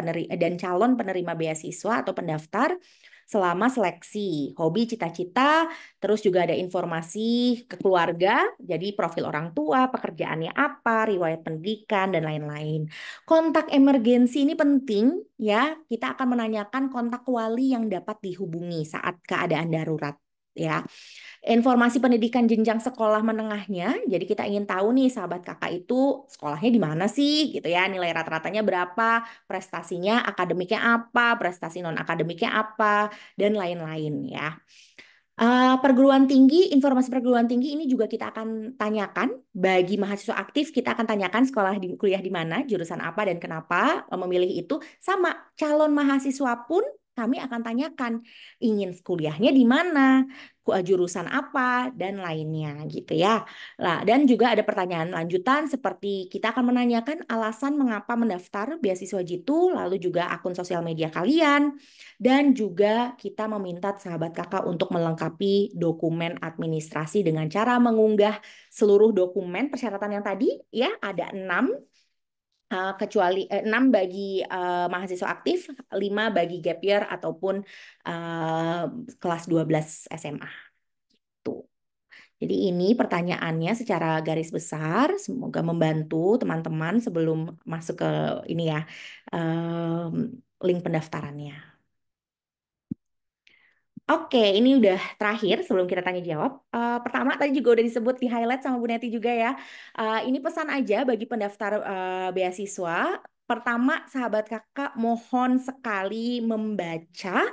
calon penerima beasiswa atau pendaftar selama seleksi, hobi, cita-cita, terus juga ada informasi ke keluarga, jadi profil orang tua, pekerjaannya apa, riwayat pendidikan dan lain-lain. Kontak emergensi ini penting ya, kita akan menanyakan kontak wali yang dapat dihubungi saat keadaan darurat ya. Informasi pendidikan jenjang sekolah menengahnya. Jadi kita ingin tahu nih sahabat kakak itu sekolahnya di mana sih gitu ya. Nilai rata-ratanya berapa, prestasinya akademiknya apa, prestasi non akademiknya apa dan lain-lain ya. Perguruan tinggi, informasi perguruan tinggi ini juga kita akan tanyakan bagi mahasiswa aktif, kita akan tanyakan sekolah di kuliah di mana, jurusan apa dan kenapa memilih itu. Sama calon mahasiswa pun kami akan tanyakan ingin kuliahnya di mana, jurusan apa dan lainnya gitu ya. Lah, dan juga ada pertanyaan lanjutan seperti kita akan menanyakan alasan mengapa mendaftar beasiswa Jitu, lalu juga akun sosial media kalian, dan juga kita meminta sahabat kakak untuk melengkapi dokumen administrasi dengan cara mengunggah seluruh dokumen persyaratan yang tadi ya, ada 6 kecuali 6 bagi mahasiswa aktif, 5 bagi gap year ataupun kelas 12 SMA. Tuh. Jadi ini pertanyaannya secara garis besar, semoga membantu teman-teman sebelum masuk ke ini ya, link pendaftarannya. Oke, ini udah terakhir sebelum kita tanya jawab. Pertama tadi juga udah disebut di highlight sama Bu Neti juga ya. Ini pesan aja bagi pendaftar beasiswa. Pertama, sahabat kakak mohon sekali membaca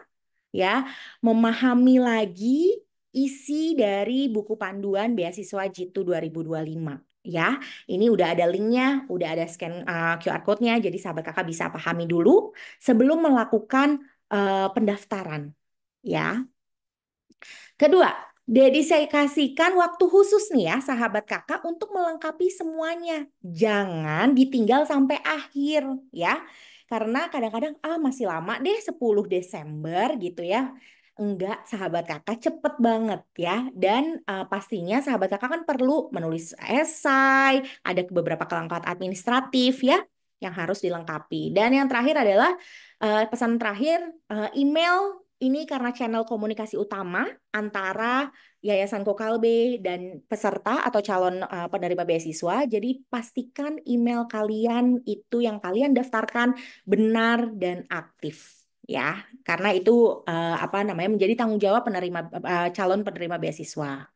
ya, memahami lagi isi dari buku panduan beasiswa Jitu 2025. Ya, ini udah ada linknya, udah ada scan QR code-nya, jadi sahabat kakak bisa pahami dulu sebelum melakukan pendaftaran. Ya, kedua, dedikasikan waktu khusus nih ya sahabat kakak untuk melengkapi semuanya. Jangan ditinggal sampai akhir ya. Karena kadang-kadang masih lama deh 10 Desember gitu ya. Enggak, sahabat kakak cepet banget ya. Dan pastinya sahabat kakak kan perlu menulis esai, ada beberapa kelengkapan administratif ya yang harus dilengkapi. Dan yang terakhir adalah pesan terakhir, email ini karena channel komunikasi utama antara Yayasan Kokalbe dan peserta atau calon penerima beasiswa. Jadi pastikan email kalian itu yang kalian daftarkan benar dan aktif ya. Karena itu apa namanya menjadi tanggung jawab penerima calon penerima beasiswa.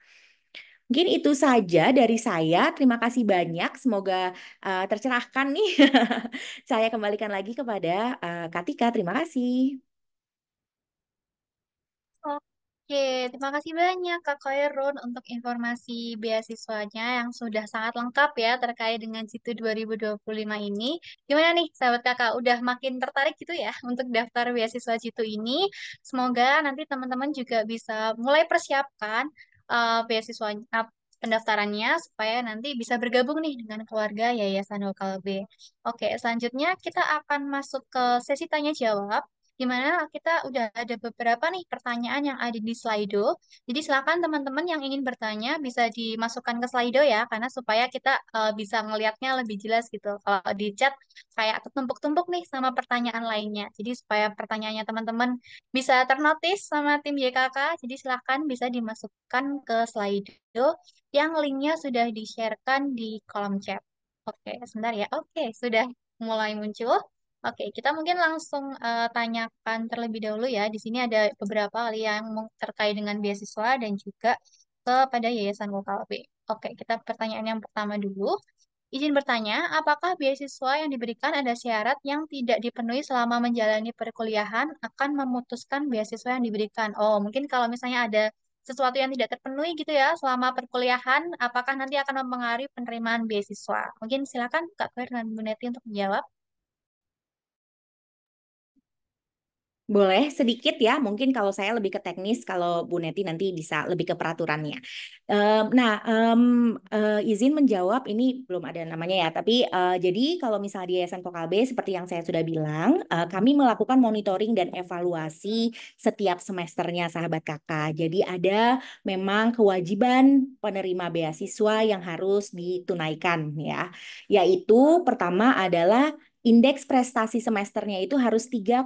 Mungkin itu saja dari saya. Terima kasih banyak. Semoga tercerahkan nih. Saya kembalikan lagi kepada Kak Tika. Terima kasih. Oke, terima kasih banyak Kak Khairun untuk informasi beasiswanya yang sudah sangat lengkap ya terkait dengan Situ 2025 ini. Gimana nih sahabat kakak, udah makin tertarik gitu ya untuk daftar beasiswa Situ ini? Semoga nanti teman-teman juga bisa mulai persiapkan beasiswanya, pendaftarannya supaya nanti bisa bergabung nih dengan keluarga Yayasan Lokal B. Oke, selanjutnya kita akan masuk ke sesi tanya jawab di mana kita udah ada beberapa nih pertanyaan yang ada di Slido. Jadi silakan teman-teman yang ingin bertanya bisa dimasukkan ke Slido ya, karena supaya kita bisa ngelihatnya lebih jelas gitu. Kalau di chat kayak tertumpuk-tumpuk nih sama pertanyaan lainnya. Jadi supaya pertanyaannya teman-teman bisa ternotis sama tim YKK, jadi silakan bisa dimasukkan ke Slido yang linknya sudah di-sharekan di kolom chat. Oke, sebentar ya. Oke, sudah mulai muncul. Oke, kita mungkin langsung tanyakan terlebih dahulu ya. Di sini ada beberapa hal yang terkait dengan beasiswa dan juga kepada Yayasan Lokal B. Oke, kita pertanyaan yang pertama dulu. Izin bertanya, apakah beasiswa yang diberikan ada syarat yang tidak dipenuhi selama menjalani perkuliahan akan memutuskan beasiswa yang diberikan? Oh, mungkin kalau misalnya ada sesuatu yang tidak terpenuhi gitu ya selama perkuliahan, apakah nanti akan mempengaruhi penerimaan beasiswa? Mungkin silakan Kak Claire dan Bu Neti untuk menjawab. Boleh sedikit ya, mungkin kalau saya lebih ke teknis, kalau Bu Neti nanti bisa lebih ke peraturannya. Izin menjawab ini belum ada namanya ya, tapi jadi kalau misalnya di Yayasan Kokalbe seperti yang saya sudah bilang, kami melakukan monitoring dan evaluasi setiap semesternya sahabat kakak. Jadi ada memang kewajiban penerima beasiswa yang harus ditunaikan ya, yaitu pertama adalah indeks prestasi semesternya itu harus 3,30,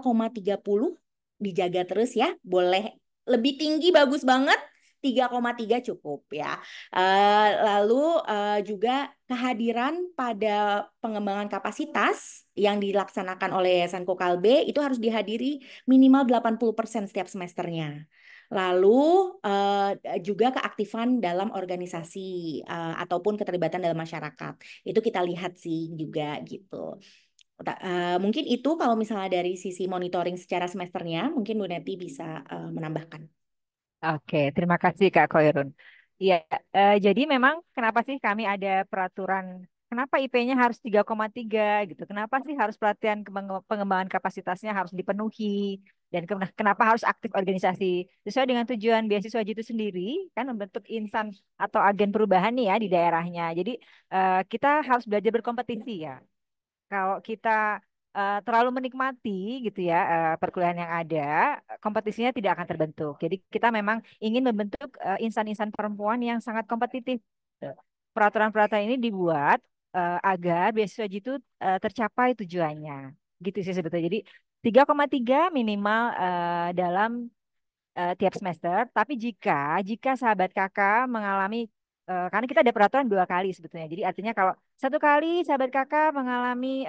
dijaga terus ya. Boleh lebih tinggi bagus banget, 3,3 cukup ya. Lalu juga kehadiran pada pengembangan kapasitas yang dilaksanakan oleh Yayasan Kokalbe itu harus dihadiri minimal 80% setiap semesternya. Lalu juga keaktifan dalam organisasi ataupun keterlibatan dalam masyarakat. Itu kita lihat sih juga gitu. Mungkin itu kalau misalnya dari sisi monitoring secara semesternya, mungkin Bu Neti bisa menambahkan. Oke, terima kasih Kak Koirun. Iya, jadi memang kenapa sih kami ada peraturan, kenapa IP-nya harus 3,3 gitu? Kenapa sih harus pelatihan pengembangan kapasitasnya harus dipenuhi? Dan kenapa harus aktif organisasi? Sesuai dengan tujuan beasiswa itu sendiri, kan membentuk insan atau agen perubahan nih ya di daerahnya. Jadi kita harus belajar berkompetisi ya. Kalau kita terlalu menikmati gitu ya perkuliahan yang ada, kompetisinya tidak akan terbentuk. Jadi kita memang ingin membentuk insan-insan perempuan yang sangat kompetitif. Tuh. Peraturan-peraturan ini dibuat agar beasiswa itu tercapai tujuannya. Gitu sih sebetulnya. Jadi 3,3 minimal dalam tiap semester. Tapi jika sahabat kakak mengalami karena kita ada peraturan 2 kali sebetulnya. Jadi artinya kalau satu kali sahabat kakak mengalami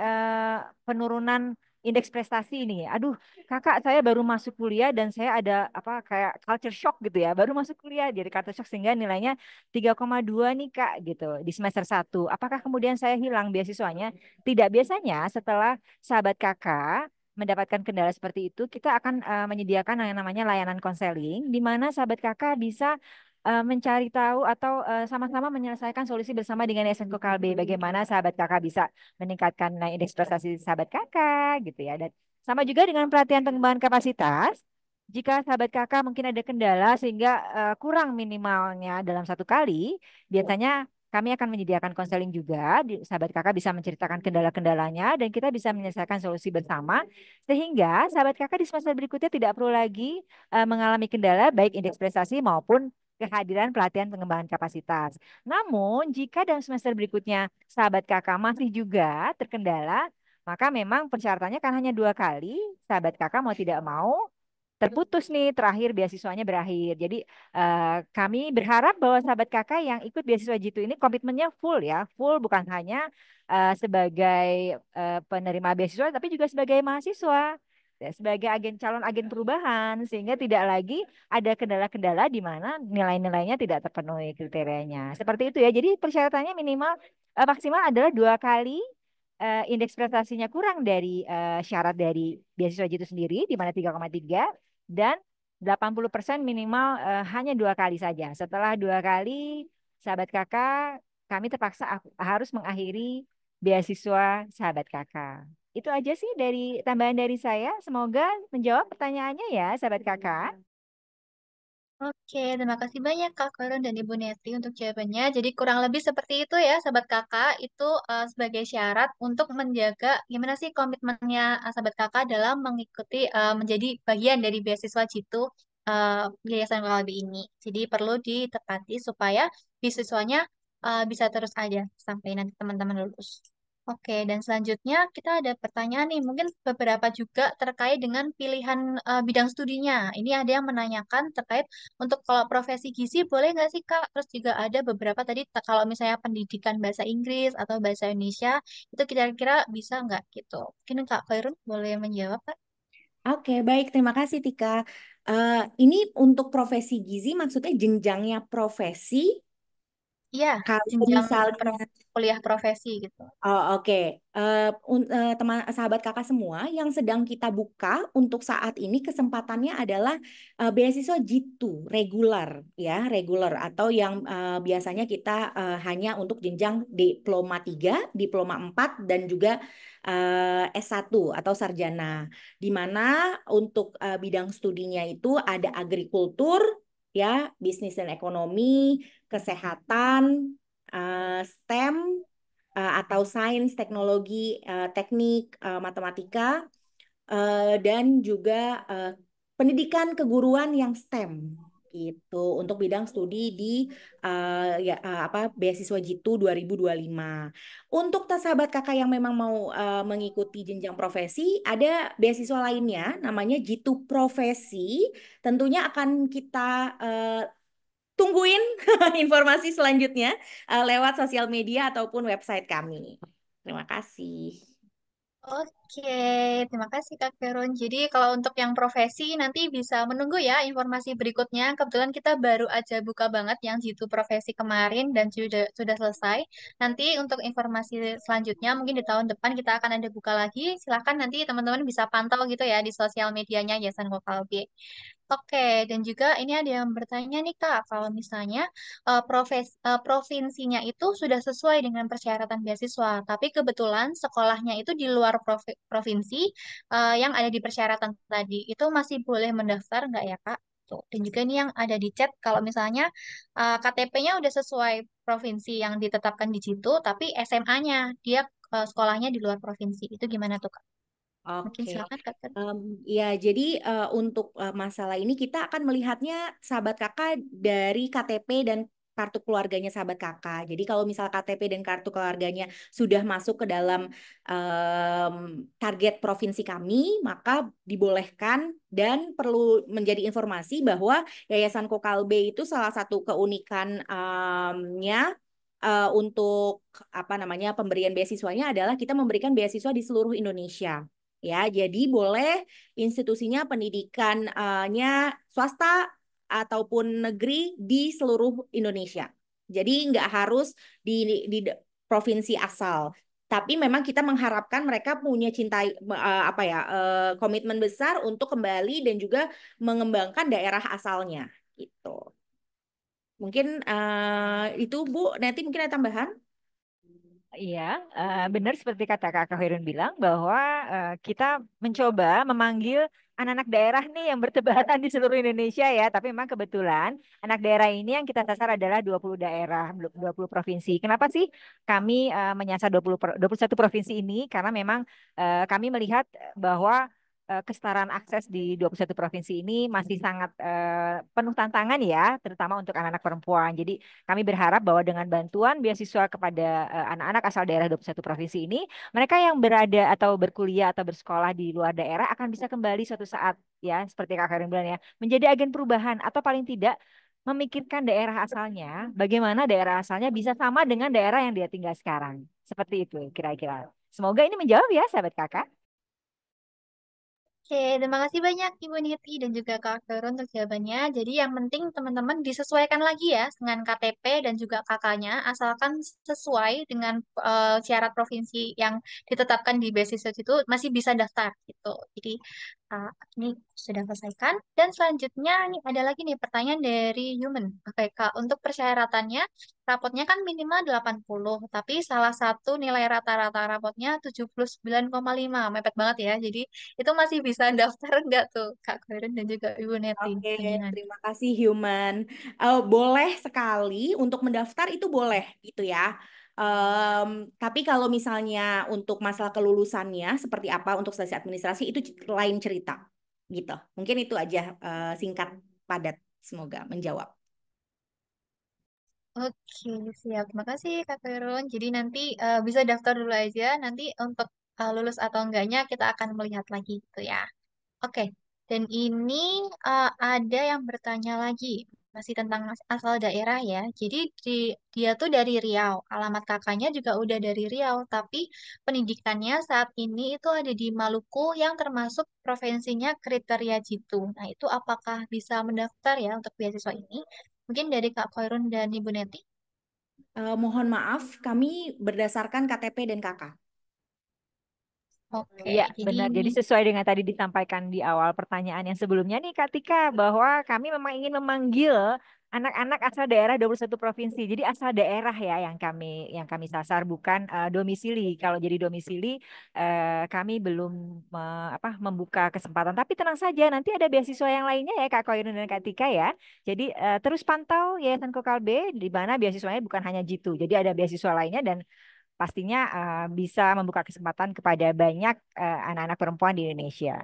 penurunan indeks prestasi ini, aduh kakak saya baru masuk kuliah dan saya ada apa kayak culture shock gitu ya, baru masuk kuliah jadi culture shock sehingga nilainya 3,2 nih kak gitu di semester 1. Apakah kemudian saya hilang beasiswanya? Tidak, biasanya setelah sahabat kakak mendapatkan kendala seperti itu, kita akan menyediakan yang namanya layanan konseling, di mana sahabat kakak bisa mencari tahu atau sama-sama menyelesaikan solusi bersama dengan Yayasan Kokalbe. Bagaimana sahabat kakak bisa meningkatkan indeks prestasi sahabat kakak, gitu ya. Dan sama juga dengan pelatihan pengembangan kapasitas. Jika sahabat kakak mungkin ada kendala sehingga kurang minimalnya dalam 1 kali, biasanya kami akan menyediakan konseling juga. Sahabat kakak bisa menceritakan kendala-kendalanya dan kita bisa menyelesaikan solusi bersama sehingga sahabat kakak di semester berikutnya tidak perlu lagi mengalami kendala baik indeks prestasi maupun kehadiran pelatihan pengembangan kapasitas. Namun, jika dalam semester berikutnya sahabat kakak masih juga terkendala, maka memang persyaratannya kan hanya 2 kali. Sahabat kakak mau tidak mau terputus nih terakhir beasiswanya berakhir. Jadi kami berharap bahwa sahabat kakak yang ikut beasiswa Jitu ini komitmennya full ya, full bukan hanya sebagai penerima beasiswa tapi juga sebagai mahasiswa. Ya, sebagai calon agen perubahan sehingga tidak lagi ada kendala-kendala di mana nilai-nilainya tidak terpenuhi kriterianya. Seperti itu ya. Jadi persyaratannya minimal maksimal adalah 2 kali indeks prestasinya kurang dari syarat dari beasiswa itu sendiri di mana 3,3 dan 80% minimal hanya 2 kali saja. Setelah 2 kali, sahabat kakak, kami terpaksa harus mengakhiri beasiswa sahabat kakak. Itu aja sih dari tambahan dari saya. Semoga menjawab pertanyaannya ya, sahabat kakak. Oke, terima kasih banyak Kak Koron dan Ibu Neti untuk jawabannya. Jadi kurang lebih seperti itu ya, sahabat kakak. Itu sebagai syarat untuk menjaga gimana sih komitmennya sahabat kakak dalam mengikuti menjadi bagian dari beasiswa Jitu Yayasan Kalbi ini. Jadi perlu ditepati supaya beasiswanya bisa terus aja sampai nanti teman-teman lulus. Oke, dan selanjutnya kita ada pertanyaan nih, mungkin beberapa juga terkait dengan pilihan bidang studinya. Ini ada yang menanyakan terkait untuk kalau profesi gizi boleh nggak sih Kak? Terus juga ada beberapa tadi kalau misalnya pendidikan bahasa Inggris atau bahasa Indonesia itu kira-kira bisa nggak gitu? Mungkin Kak Khairun boleh menjawab Kak? Oke, baik. Terima kasih, Tika. Ini untuk profesi gizi maksudnya jenjangnya profesi Iya, Kalau jenjang misalnya kuliah profesi gitu. Oh, oke. Teman sahabat kakak semua yang sedang kita buka untuk saat ini kesempatannya adalah beasiswa Jitu reguler ya, reguler atau yang biasanya kita hanya untuk jenjang diploma 3, diploma 4 dan juga S1 atau sarjana. Di mana untuk bidang studinya itu ada agrikultur ya, bisnis dan ekonomi, kesehatan, STEM atau sains, teknologi, teknik, matematika, dan juga pendidikan keguruan yang STEM gitu untuk bidang studi di beasiswa Jitu 2025. Untuk sahabat kakak yang memang mau mengikuti jenjang profesi, ada beasiswa lainnya namanya Jitu Profesi. Tentunya akan kita tungguin informasi selanjutnya lewat sosial media ataupun website kami. Terima kasih. Oke, terima kasih Kak Veron. Jadi kalau untuk yang profesi nanti bisa menunggu ya informasi berikutnya. Kebetulan kita baru aja buka banget yang jitu profesi kemarin dan sudah selesai. Nanti untuk informasi selanjutnya mungkin di tahun depan kita akan ada buka lagi. Silahkan nanti teman-teman bisa pantau gitu ya di sosial medianya Yayasan Vokal B. Oke, dan juga ini ada yang bertanya nih Kak, kalau misalnya provinsinya itu sudah sesuai dengan persyaratan beasiswa, tapi kebetulan sekolahnya itu di luar provinsi yang ada di persyaratan tadi, itu masih boleh mendaftar nggak ya Kak? Tuh. Dan juga ini yang ada di chat, kalau misalnya KTP-nya udah sesuai provinsi yang ditetapkan di situ, tapi SMA-nya dia sekolahnya di luar provinsi, itu gimana tuh Kak? Mungkin Oke, silakan Kak. ya jadi untuk masalah ini kita akan melihatnya sahabat kakak dari KTP dan kartu keluarganya sahabat kakak. Jadi kalau misal KTP dan kartu keluarganya sudah masuk ke dalam em, target provinsi kami, maka dibolehkan dan perlu menjadi informasi bahwa Yayasan Kokalbe itu salah satu keunikannya untuk apa namanya pemberian beasiswanya adalah kita memberikan beasiswa di seluruh Indonesia. Ya, jadi boleh institusinya pendidikannya swasta ataupun negeri di seluruh Indonesia. Jadi nggak harus di provinsi asal. Tapi memang kita mengharapkan mereka punya cinta komitmen besar untuk kembali dan juga mengembangkan daerah asalnya gitu. Mungkin itu Bu, nanti mungkin ada tambahan. Iya, benar seperti kata Kak Khairun bilang bahwa kita mencoba memanggil anak-anak daerah nih yang bertebaran di seluruh Indonesia ya. Tapi memang kebetulan anak daerah ini yang kita sasar adalah 20 daerah, 20 provinsi. Kenapa sih kami menyasar 21 provinsi ini? Karena memang kami melihat bahwa kesetaraan akses di 21 provinsi ini masih sangat penuh tantangan ya, terutama untuk anak-anak perempuan. Jadi kami berharap bahwa dengan bantuan beasiswa kepada anak-anak asal daerah 21 provinsi ini, mereka yang berada atau berkuliah atau bersekolah di luar daerah akan bisa kembali suatu saat ya, seperti Kak Karin bilang ya, menjadi agen perubahan atau paling tidak memikirkan daerah asalnya, bagaimana daerah asalnya bisa sama dengan daerah yang dia tinggal sekarang. Seperti itu kira-kira. Semoga ini menjawab ya, sahabat kakak. Oke, terima kasih banyak Ibu Niti dan juga Kak Vero untuk jawabannya. Jadi yang penting teman-teman disesuaikan lagi ya dengan KTP dan juga kakaknya, asalkan sesuai dengan syarat provinsi yang ditetapkan di beasiswa itu masih bisa daftar gitu. Jadi uh, ini sudah selesaikan. Dan selanjutnya ini ada lagi nih pertanyaan dari Human. Oke Kak, untuk persyaratannya rapotnya kan minimal 80, tapi salah satu nilai rata-rata rapotnya 79,5, mepet banget ya. Jadi itu masih bisa daftar nggak tuh Kak Karen dan juga Ibu Neti? Oke, Gimana? terima kasih Human. Boleh sekali untuk mendaftar itu boleh gitu ya. Tapi kalau misalnya untuk masalah kelulusannya seperti apa untuk seleksi administrasi itu lain cerita gitu. Mungkin itu aja singkat padat. Semoga menjawab. Oke, siap. Terima kasih Kak Karen. Jadi nanti bisa daftar dulu aja. Nanti untuk lulus atau enggaknya kita akan melihat lagi gitu ya. Oke, dan ini ada yang bertanya lagi, masih tentang asal daerah ya. Jadi dia tuh dari Riau, alamat kakaknya juga udah dari Riau, tapi pendidikannya saat ini itu ada di Maluku yang termasuk provinsinya kriteria Jitu. Nah, itu apakah bisa mendaftar ya untuk beasiswa ini? Mungkin dari Kak Koirun dan Ibu Neti. Mohon maaf, kami berdasarkan KTP dan KK. Oke, Iya, jadi benar. Jadi sesuai dengan tadi disampaikan di awal pertanyaan yang sebelumnya nih, Kak Tika, bahwa kami memang ingin memanggil anak-anak asal daerah 21 provinsi. Jadi asal daerah ya yang kami sasar, bukan domisili. Kalau jadi domisili kami belum membuka kesempatan. Tapi tenang saja, nanti ada beasiswa yang lainnya ya Kak Koirun dan Kak Tika ya. Jadi terus pantau Yayasan Kokalbe di mana beasiswanya bukan hanya jitu. Jadi ada beasiswa lainnya dan pastinya bisa membuka kesempatan kepada banyak anak-anak perempuan di Indonesia.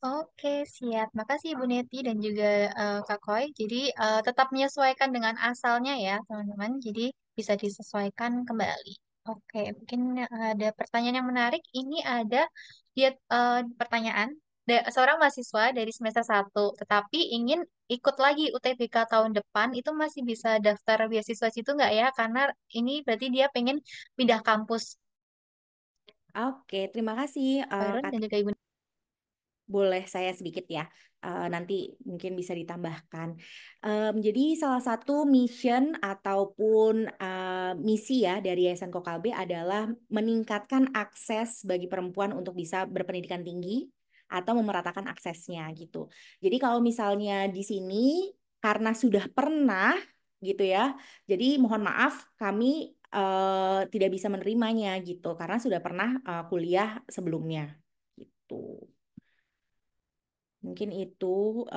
oke, siap. Makasih Ibu Neti dan juga Kak Koi. Jadi tetap menyesuaikan dengan asalnya ya, teman-teman. Jadi bisa disesuaikan kembali. Oke, mungkin ada pertanyaan yang menarik. Ini ada dia pertanyaan seorang mahasiswa dari semester 1, tetapi ingin ikut lagi UTBK tahun depan, itu masih bisa daftar beasiswa situ nggak ya? Karena ini berarti dia pengen pindah kampus. Oke, terima kasih Kak Kak. dan juga Ibu. Boleh saya sedikit ya, nanti mungkin bisa ditambahkan. Jadi salah satu mission ataupun misi ya dari Yayasan Kokalbe adalah meningkatkan akses bagi perempuan untuk bisa berpendidikan tinggi atau memeratakan aksesnya gitu. Jadi kalau misalnya di sini karena sudah pernah gitu ya, jadi mohon maaf kami tidak bisa menerimanya gitu karena sudah pernah kuliah sebelumnya gitu. Mungkin itu,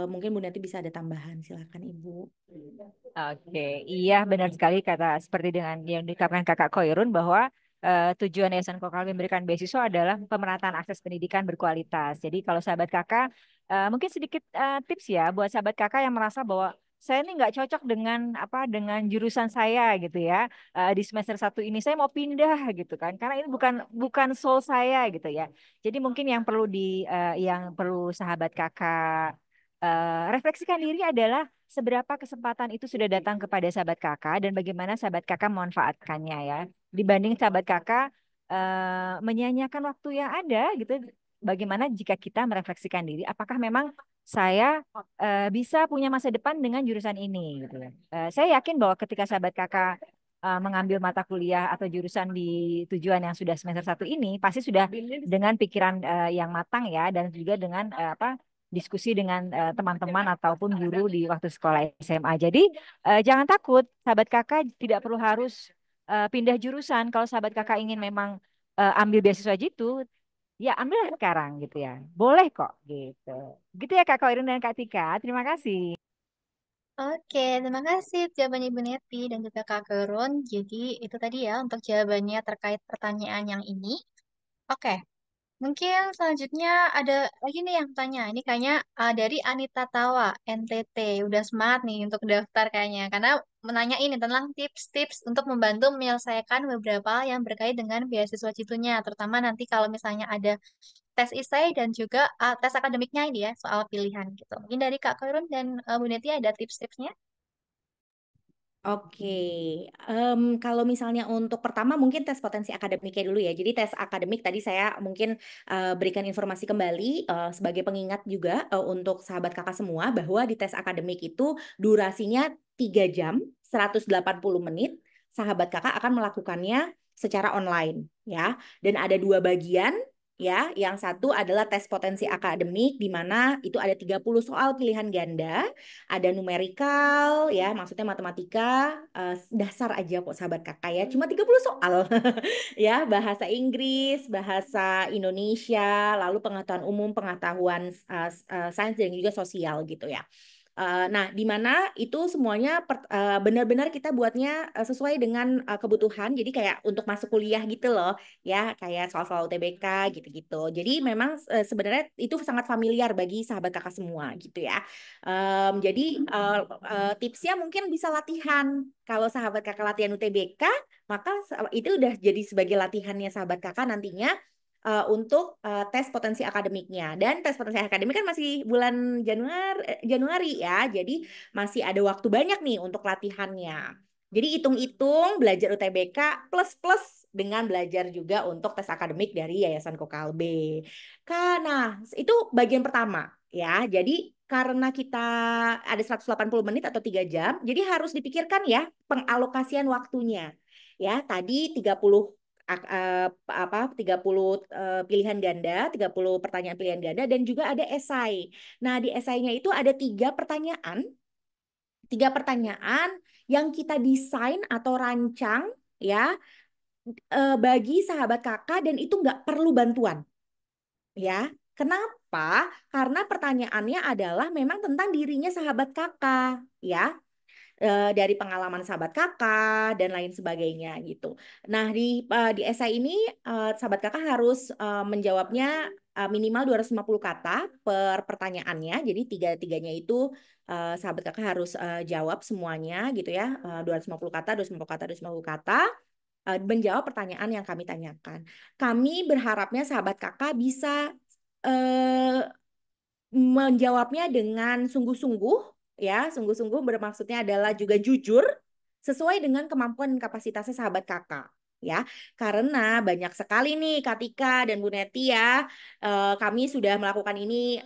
mungkin Bu Neti bisa ada tambahan. Silakan Ibu. Oke, iya benar sekali kata seperti dengan yang dikatakan Kakak Koirun bahwa tujuan Yayasan Kokal memberikan beasiswa adalah pemerataan akses pendidikan berkualitas. Jadi kalau sahabat kakak, mungkin sedikit tips ya buat sahabat kakak yang merasa bahwa saya ini nggak cocok dengan jurusan saya gitu ya. Di semester 1 ini saya mau pindah gitu kan, karena ini bukan bukan soul saya gitu ya. Jadi mungkin yang perlu sahabat kakak refleksikan diri adalah seberapa kesempatan itu sudah datang kepada sahabat kakak dan bagaimana sahabat kakak memanfaatkannya ya. Dibanding sahabat kakak menyia-nyiakan waktu yang ada gitu. Bagaimana jika kita merefleksikan diri, apakah memang saya bisa punya masa depan dengan jurusan ini gitu ya. Saya yakin bahwa ketika sahabat kakak mengambil mata kuliah atau jurusan di tujuan yang sudah semester 1 ini pasti sudah dengan pikiran yang matang ya dan juga dengan diskusi dengan teman-teman ataupun guru di waktu sekolah SMA. Jadi jangan takut, sahabat kakak tidak perlu harus pindah jurusan. Kalau sahabat kakak ingin memang ambil beasiswa gitu, ya ambillah sekarang gitu ya. Boleh kok gitu. Gitu ya Kak Koirun dan Kak Tika. Terima kasih. Oke, terima kasih jawabannya Ibu Neti dan juga Kak Gerun. Jadi itu tadi ya untuk jawabannya terkait pertanyaan yang ini. Oke, mungkin selanjutnya ada lagi nih yang tanya. Ini kayaknya dari Anita Tawa, NTT. Udah semangat nih untuk daftar kayaknya. Karena menanya ini tentang tips-tips untuk membantu menyelesaikan beberapa hal yang berkait dengan beasiswa citunya. Terutama nanti kalau misalnya ada tes isai dan juga tes akademiknya ini ya, soal pilihan gitu. Mungkin dari Kak Koirun dan Bu Neti ada tips-tipsnya? Oke, kalau misalnya untuk pertama mungkin tes potensi akademiknya dulu ya. Jadi tes akademik tadi saya mungkin berikan informasi kembali sebagai pengingat juga untuk sahabat kakak semua bahwa di tes akademik itu durasinya 3 jam 180 menit. Sahabat kakak akan melakukannya secara online ya. Dan ada dua bagian ya. Yang satu adalah tes potensi akademik di mana itu ada 30 soal pilihan ganda, ada numerikal ya, maksudnya matematika dasar aja kok sahabat kakak ya, cuma 30 soal ya, bahasa Inggris, bahasa Indonesia, lalu pengetahuan umum, pengetahuan sains dan juga sosial gitu ya. Nah, di mana itu semuanya benar-benar kita buatnya sesuai dengan kebutuhan. Jadi kayak untuk masuk kuliah gitu loh, ya kayak soal-soal UTBK gitu-gitu. Jadi memang sebenarnya itu sangat familiar bagi sahabat kakak semua gitu ya. Jadi tipsnya mungkin bisa latihan. Kalau sahabat kakak latihan UTBK, maka itu udah jadi sebagai latihannya sahabat kakak nantinya untuk tes potensi akademiknya. Dan tes potensi akademik kan masih bulan Januari ya, jadi masih ada waktu banyak nih untuk latihannya. Jadi hitung-hitung belajar UTBK plus-plus dengan belajar juga untuk tes akademik dari Yayasan Kokalbe. Nah, itu bagian pertama ya. Jadi karena kita ada 180 menit atau 3 jam, jadi harus dipikirkan ya pengalokasian waktunya. Ya, tadi 30 apa 30 pilihan ganda, 30 pertanyaan pilihan ganda dan juga ada esai. Nah, di esainya itu ada tiga pertanyaan yang kita desain atau rancang ya bagi sahabat kakak dan itu nggak perlu bantuan ya. Kenapa? Karena pertanyaannya adalah memang tentang dirinya sahabat kakak ya. Dari pengalaman sahabat kakak dan lain sebagainya gitu. Nah, di esai ini sahabat kakak harus menjawabnya minimal 250 kata per pertanyaannya. Jadi tiga-tiganya itu sahabat kakak harus jawab semuanya gitu ya. 250 kata, 250 kata, 250 kata menjawab pertanyaan yang kami tanyakan. Kami berharapnya sahabat kakak bisa eh, menjawabnya dengan sungguh-sungguh ya, sungguh-sungguh bermaksudnya adalah juga jujur sesuai dengan kemampuan dan kapasitasnya sahabat kakak ya. Karena banyak sekali nih Kak Tika dan Bu Neti ya, kami sudah melakukan ini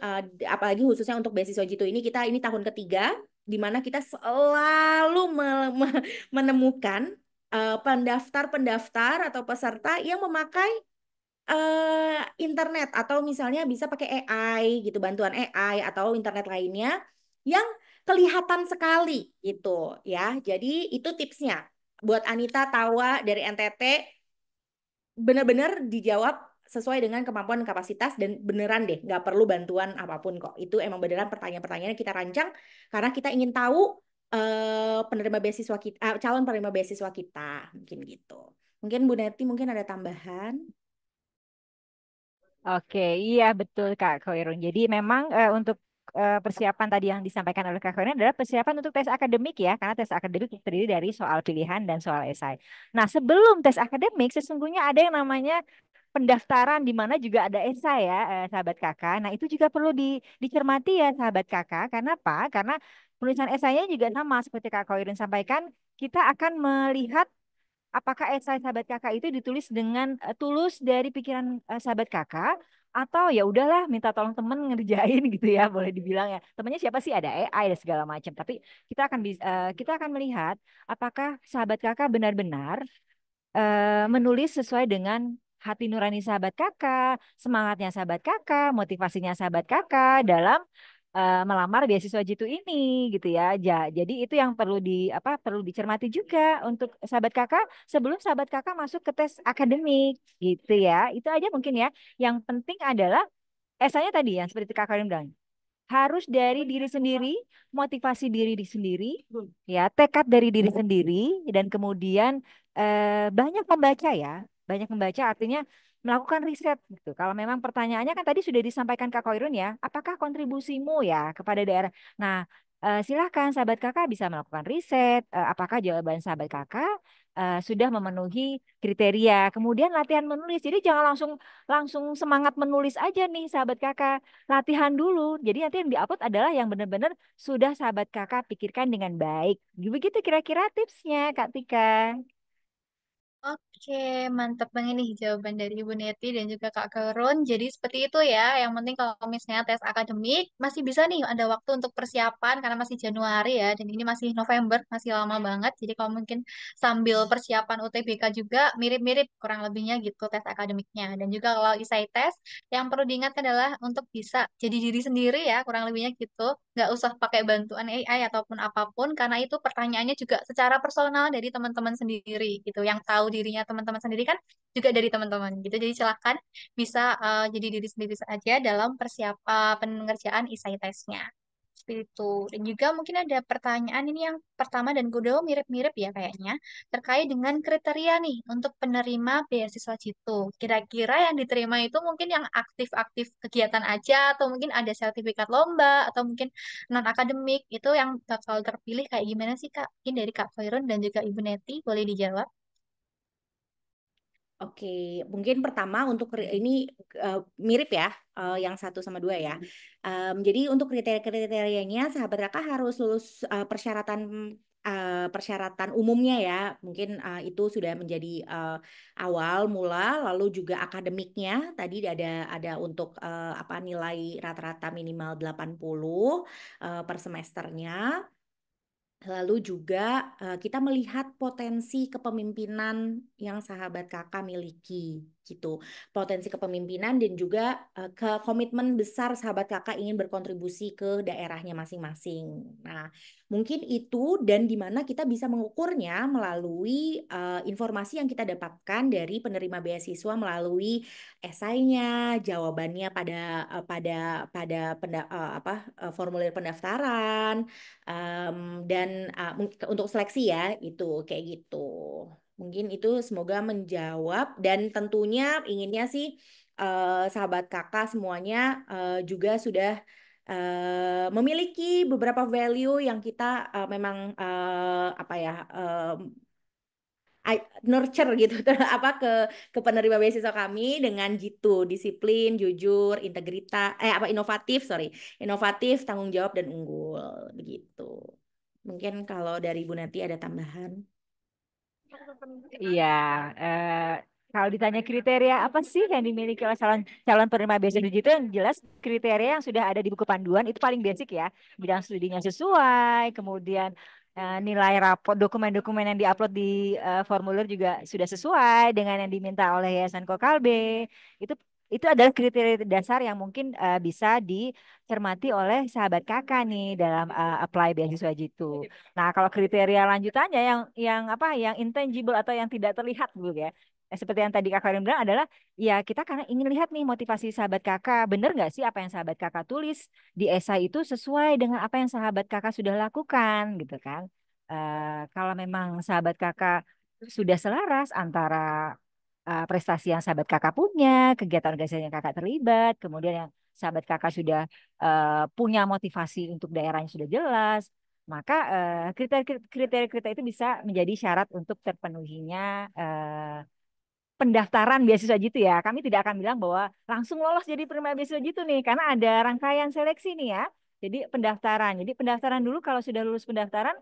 apalagi khususnya untuk beasiswa Jitu ini kita ini tahun ketiga di mana kita selalu menemukan pendaftar-pendaftar atau peserta yang memakai internet atau misalnya bisa pakai AI gitu, bantuan AI atau internet lainnya yang kelihatan sekali gitu ya. Jadi itu tipsnya buat Anita Tawa dari NTT benar-benar dijawab sesuai dengan kemampuan kapasitas dan beneran deh nggak perlu bantuan apapun kok. Itu emang beneran pertanyaan-pertanyaan yang kita rancang karena kita ingin tahu penerima beasiswa kita, calon penerima beasiswa kita mungkin gitu. Mungkin Bu Neti mungkin ada tambahan. Oke, iya betul Kak Koirun. Jadi memang untuk persiapan tadi yang disampaikan oleh Kak Koirun adalah persiapan untuk tes akademik ya, karena tes akademik terdiri dari soal pilihan dan soal esai. Nah, sebelum tes akademik sesungguhnya ada yang namanya pendaftaran di mana juga ada esai ya, sahabat Kakak. Nah, itu juga perlu dicermati ya sahabat Kakak. Karena apa? Karena penulisan esainya juga sama seperti Kak Koirun sampaikan, kita akan melihat apakah esai sahabat kakak itu ditulis dengan tulus dari pikiran sahabat kakak atau ya udahlah minta tolong temen ngerjain gitu ya boleh dibilang ya temennya siapa sih ada AI dan segala macam tapi kita akan melihat apakah sahabat kakak benar-benar menulis sesuai dengan hati nurani sahabat kakak, semangatnya sahabat kakak, motivasinya sahabat kakak dalam melamar beasiswa Jitu ini gitu ya. Jadi itu yang perlu dicermati juga untuk sahabat kakak sebelum sahabat kakak masuk ke tes akademik gitu ya. Itu aja mungkin ya. Yang penting adalah esanya tadi yang seperti kakak bilang harus dari diri sendiri, motivasi diri sendiri, ya, tekad dari diri sendiri, dan kemudian banyak membaca ya, banyak membaca artinya melakukan riset gitu. Kalau memang pertanyaannya kan tadi sudah disampaikan Kak Koirun ya, apakah kontribusimu ya kepada daerah? Nah, silahkan sahabat kakak bisa melakukan riset, apakah jawaban sahabat kakak sudah memenuhi kriteria. Kemudian latihan menulis. Jadi jangan langsung langsung semangat menulis aja nih sahabat kakak latihan dulu. Jadi nanti yang diupload adalah yang benar-benar sudah sahabat kakak pikirkan dengan baik. Begitu kira-kira tipsnya, Kak Tika. Oke, mantap banget nih jawaban dari Ibu Neti dan juga Kak Karun. Jadi seperti itu ya. Yang penting kalau misalnya tes akademik masih bisa nih ada waktu untuk persiapan karena masih Januari ya dan ini masih November, masih lama banget. Jadi kalau mungkin sambil persiapan UTBK juga mirip-mirip kurang lebihnya gitu tes akademiknya. Dan juga kalau isai tes yang perlu diingat adalah untuk bisa jadi diri sendiri ya kurang lebihnya gitu. Nggak usah pakai bantuan AI ataupun apapun karena itu pertanyaannya juga secara personal dari teman-teman sendiri gitu yang tahu dirinya teman-teman sendiri kan juga dari teman-teman gitu jadi silakan bisa jadi diri sendiri saja dalam persiapan pengerjaan esai tesnya seperti itu. Dan juga mungkin ada pertanyaan ini yang pertama dan kedua mirip-mirip ya kayaknya terkait dengan kriteria nih untuk penerima beasiswa Jitu. Kira-kira yang diterima itu mungkin yang aktif-aktif kegiatan aja atau mungkin ada sertifikat lomba atau mungkin non-akademik itu yang bakal terpilih kayak gimana sih Kak? Mungkin dari Kak Khairun dan juga Ibu Neti boleh dijawab. Oke, mungkin pertama untuk ini eh, mirip ya, yang satu sama dua ya. Jadi untuk kriteria-kriterianya, sahabat kakak harus lulus persyaratan persyaratan umumnya ya, mungkin itu sudah menjadi awal mula, lalu juga akademiknya tadi ada untuk apa nilai rata-rata minimal 80 per semesternya. Lalu juga kita melihat potensi kepemimpinan yang sahabat kakak miliki gitu. Potensi kepemimpinan dan juga ke komitmen besar sahabat kakak ingin berkontribusi ke daerahnya masing-masing. Nah, mungkin itu dan di mana kita bisa mengukurnya melalui informasi yang kita dapatkan dari penerima beasiswa melalui esainya, jawabannya pada formulir pendaftaran. Dan untuk seleksi ya itu kayak gitu. Mungkin itu semoga menjawab dan tentunya inginnya sih sahabat kakak semuanya juga sudah memiliki beberapa value yang kita memang apa ya nurture gitu apa ke penerima beasiswa kami dengan gitu disiplin, jujur, integritas apa inovatif, tanggung jawab dan unggul begitu. Mungkin kalau dari Bu Neti ada tambahan. Iya, eh, kalau ditanya kriteria apa sih yang dimiliki oleh calon calon penerima beasiswa itu yang jelas kriteria yang sudah ada di buku panduan itu paling basic ya. Bidang studinya sesuai, kemudian nilai rapor, dokumen-dokumen yang diupload di formulir juga sudah sesuai dengan yang diminta oleh Yayasan Kokalbe. Itu itu adalah kriteria dasar yang mungkin bisa dicermati oleh sahabat kakak nih dalam apply beasiswa gitu. Nah, kalau kriteria lanjutannya yang apa yang intangible atau yang tidak terlihat dulu ya. Seperti yang tadi Kak Karin bilang adalah ya kita karena ingin lihat nih motivasi sahabat kakak. Bener nggak sih apa yang sahabat kakak tulis di esai itu sesuai dengan apa yang sahabat kakak sudah lakukan gitu kan. Kalau memang sahabat kakak sudah selaras antara prestasi yang sahabat kakak punya, kegiatan organisasi yang kakak terlibat, kemudian yang sahabat kakak sudah punya motivasi untuk daerahnya sudah jelas, maka kriteria-kriteria itu bisa menjadi syarat untuk terpenuhinya pendaftaran beasiswa gitu ya. Kami tidak akan bilang bahwa langsung lolos jadi penerima beasiswa gitu nih, karena ada rangkaian seleksi nih ya. Jadi pendaftaran. Jadi pendaftaran dulu kalau sudah lulus pendaftaran,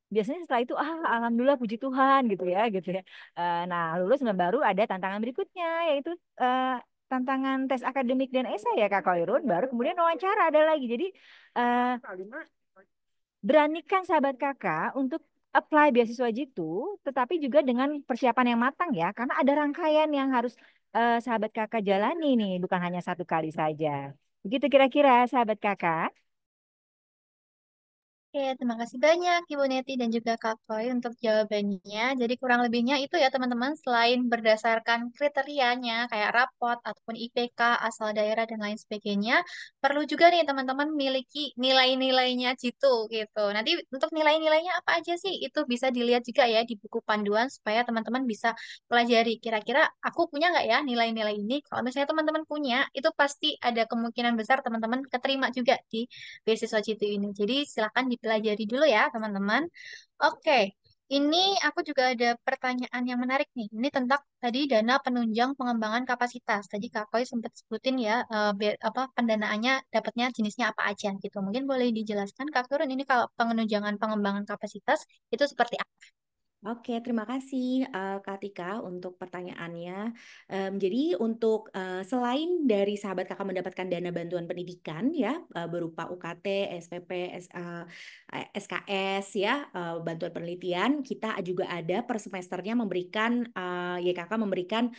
biasanya setelah itu alhamdulillah puji Tuhan gitu ya. Nah lulus baru ada tantangan berikutnya yaitu tantangan tes akademik dan esai ya Kak Koirun. Baru kemudian wawancara ada lagi. Jadi eh, beranikan sahabat kakak untuk apply beasiswa Jitu, tetapi juga dengan persiapan yang matang ya, karena ada rangkaian yang harus sahabat kakak jalani nih, bukan hanya satu kali saja. Begitu kira-kira sahabat kakak. Oke, terima kasih banyak Ibu Neti dan juga Kak Koi untuk jawabannya. Jadi kurang lebihnya itu ya teman-teman, selain berdasarkan kriterianya kayak rapot ataupun IPK, asal daerah dan lain sebagainya, perlu juga nih teman-teman miliki nilai-nilainya gitu gitu. Nanti untuk nilai-nilainya apa aja sih? Itu bisa dilihat juga ya di buku panduan supaya teman-teman bisa pelajari. Kira-kira aku punya nggak ya nilai-nilai ini? Kalau misalnya teman-teman punya, itu pasti ada kemungkinan besar teman-teman keterima juga di beasiswa Citu ini. Jadi silakan dipelajari dulu ya, teman-teman. Oke, ini aku juga ada pertanyaan yang menarik nih. Ini tentang tadi dana penunjang pengembangan kapasitas. Tadi Kak Koi sempat sebutin ya, apa pendanaannya dapatnya jenisnya apa aja gitu. Mungkin boleh dijelaskan Kak Turun ini kalau penunjangan pengembangan kapasitas itu seperti apa? Oke, terima kasih Kak Tika untuk pertanyaannya. Jadi untuk selain dari sahabat kakak mendapatkan dana bantuan pendidikan ya berupa UKT, SPP, SKS ya bantuan penelitian, kita juga ada per semesternya memberikan YKK memberikan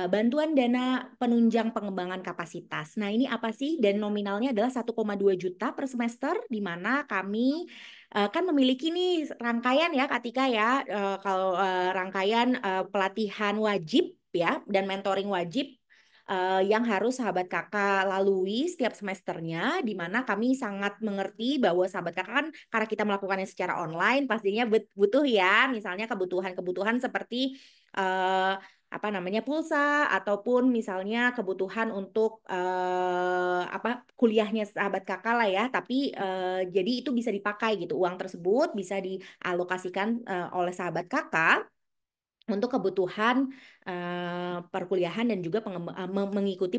bantuan dana penunjang pengembangan kapasitas. Nah ini apa sih? Dan nominalnya adalah 1,2 juta per semester, di mana kami kan memiliki nih rangkaian ya Katika ya kalau rangkaian pelatihan wajib ya dan mentoring wajib yang harus sahabat kakak lalui setiap semesternya, di mana kami sangat mengerti bahwa sahabat kakak kan karena kita melakukannya secara online pastinya butuh ya misalnya kebutuhan-kebutuhan seperti eh, apa namanya pulsa ataupun misalnya kebutuhan untuk apa kuliahnya sahabat kakak lah ya, tapi jadi itu bisa dipakai gitu, uang tersebut bisa dialokasikan oleh sahabat kakak untuk kebutuhan perkuliahan dan juga mengikuti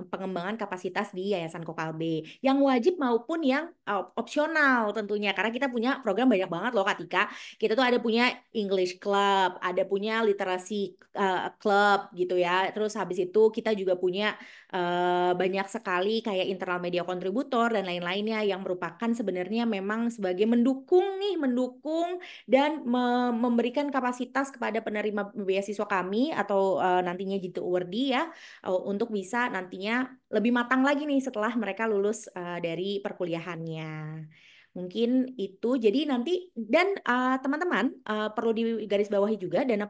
pengembangan kapasitas di Yayasan Kokalbe, yang wajib maupun yang opsional tentunya, karena kita punya program banyak banget loh Kak Tika. Kita tuh ada punya English Club, ada punya literasi club gitu ya. Terus habis itu kita juga punya banyak sekali kayak internal media kontributor dan lain-lainnya yang merupakan sebenarnya memang sebagai mendukung dan memberikan kapasitas kepada penerima beasiswa kami atau nantinya Jitu Awardee ya, untuk bisa nantinya lebih matang lagi nih setelah mereka lulus dari perkuliahannya. Mungkin itu. Jadi nanti dan teman-teman perlu digarisbawahi juga dana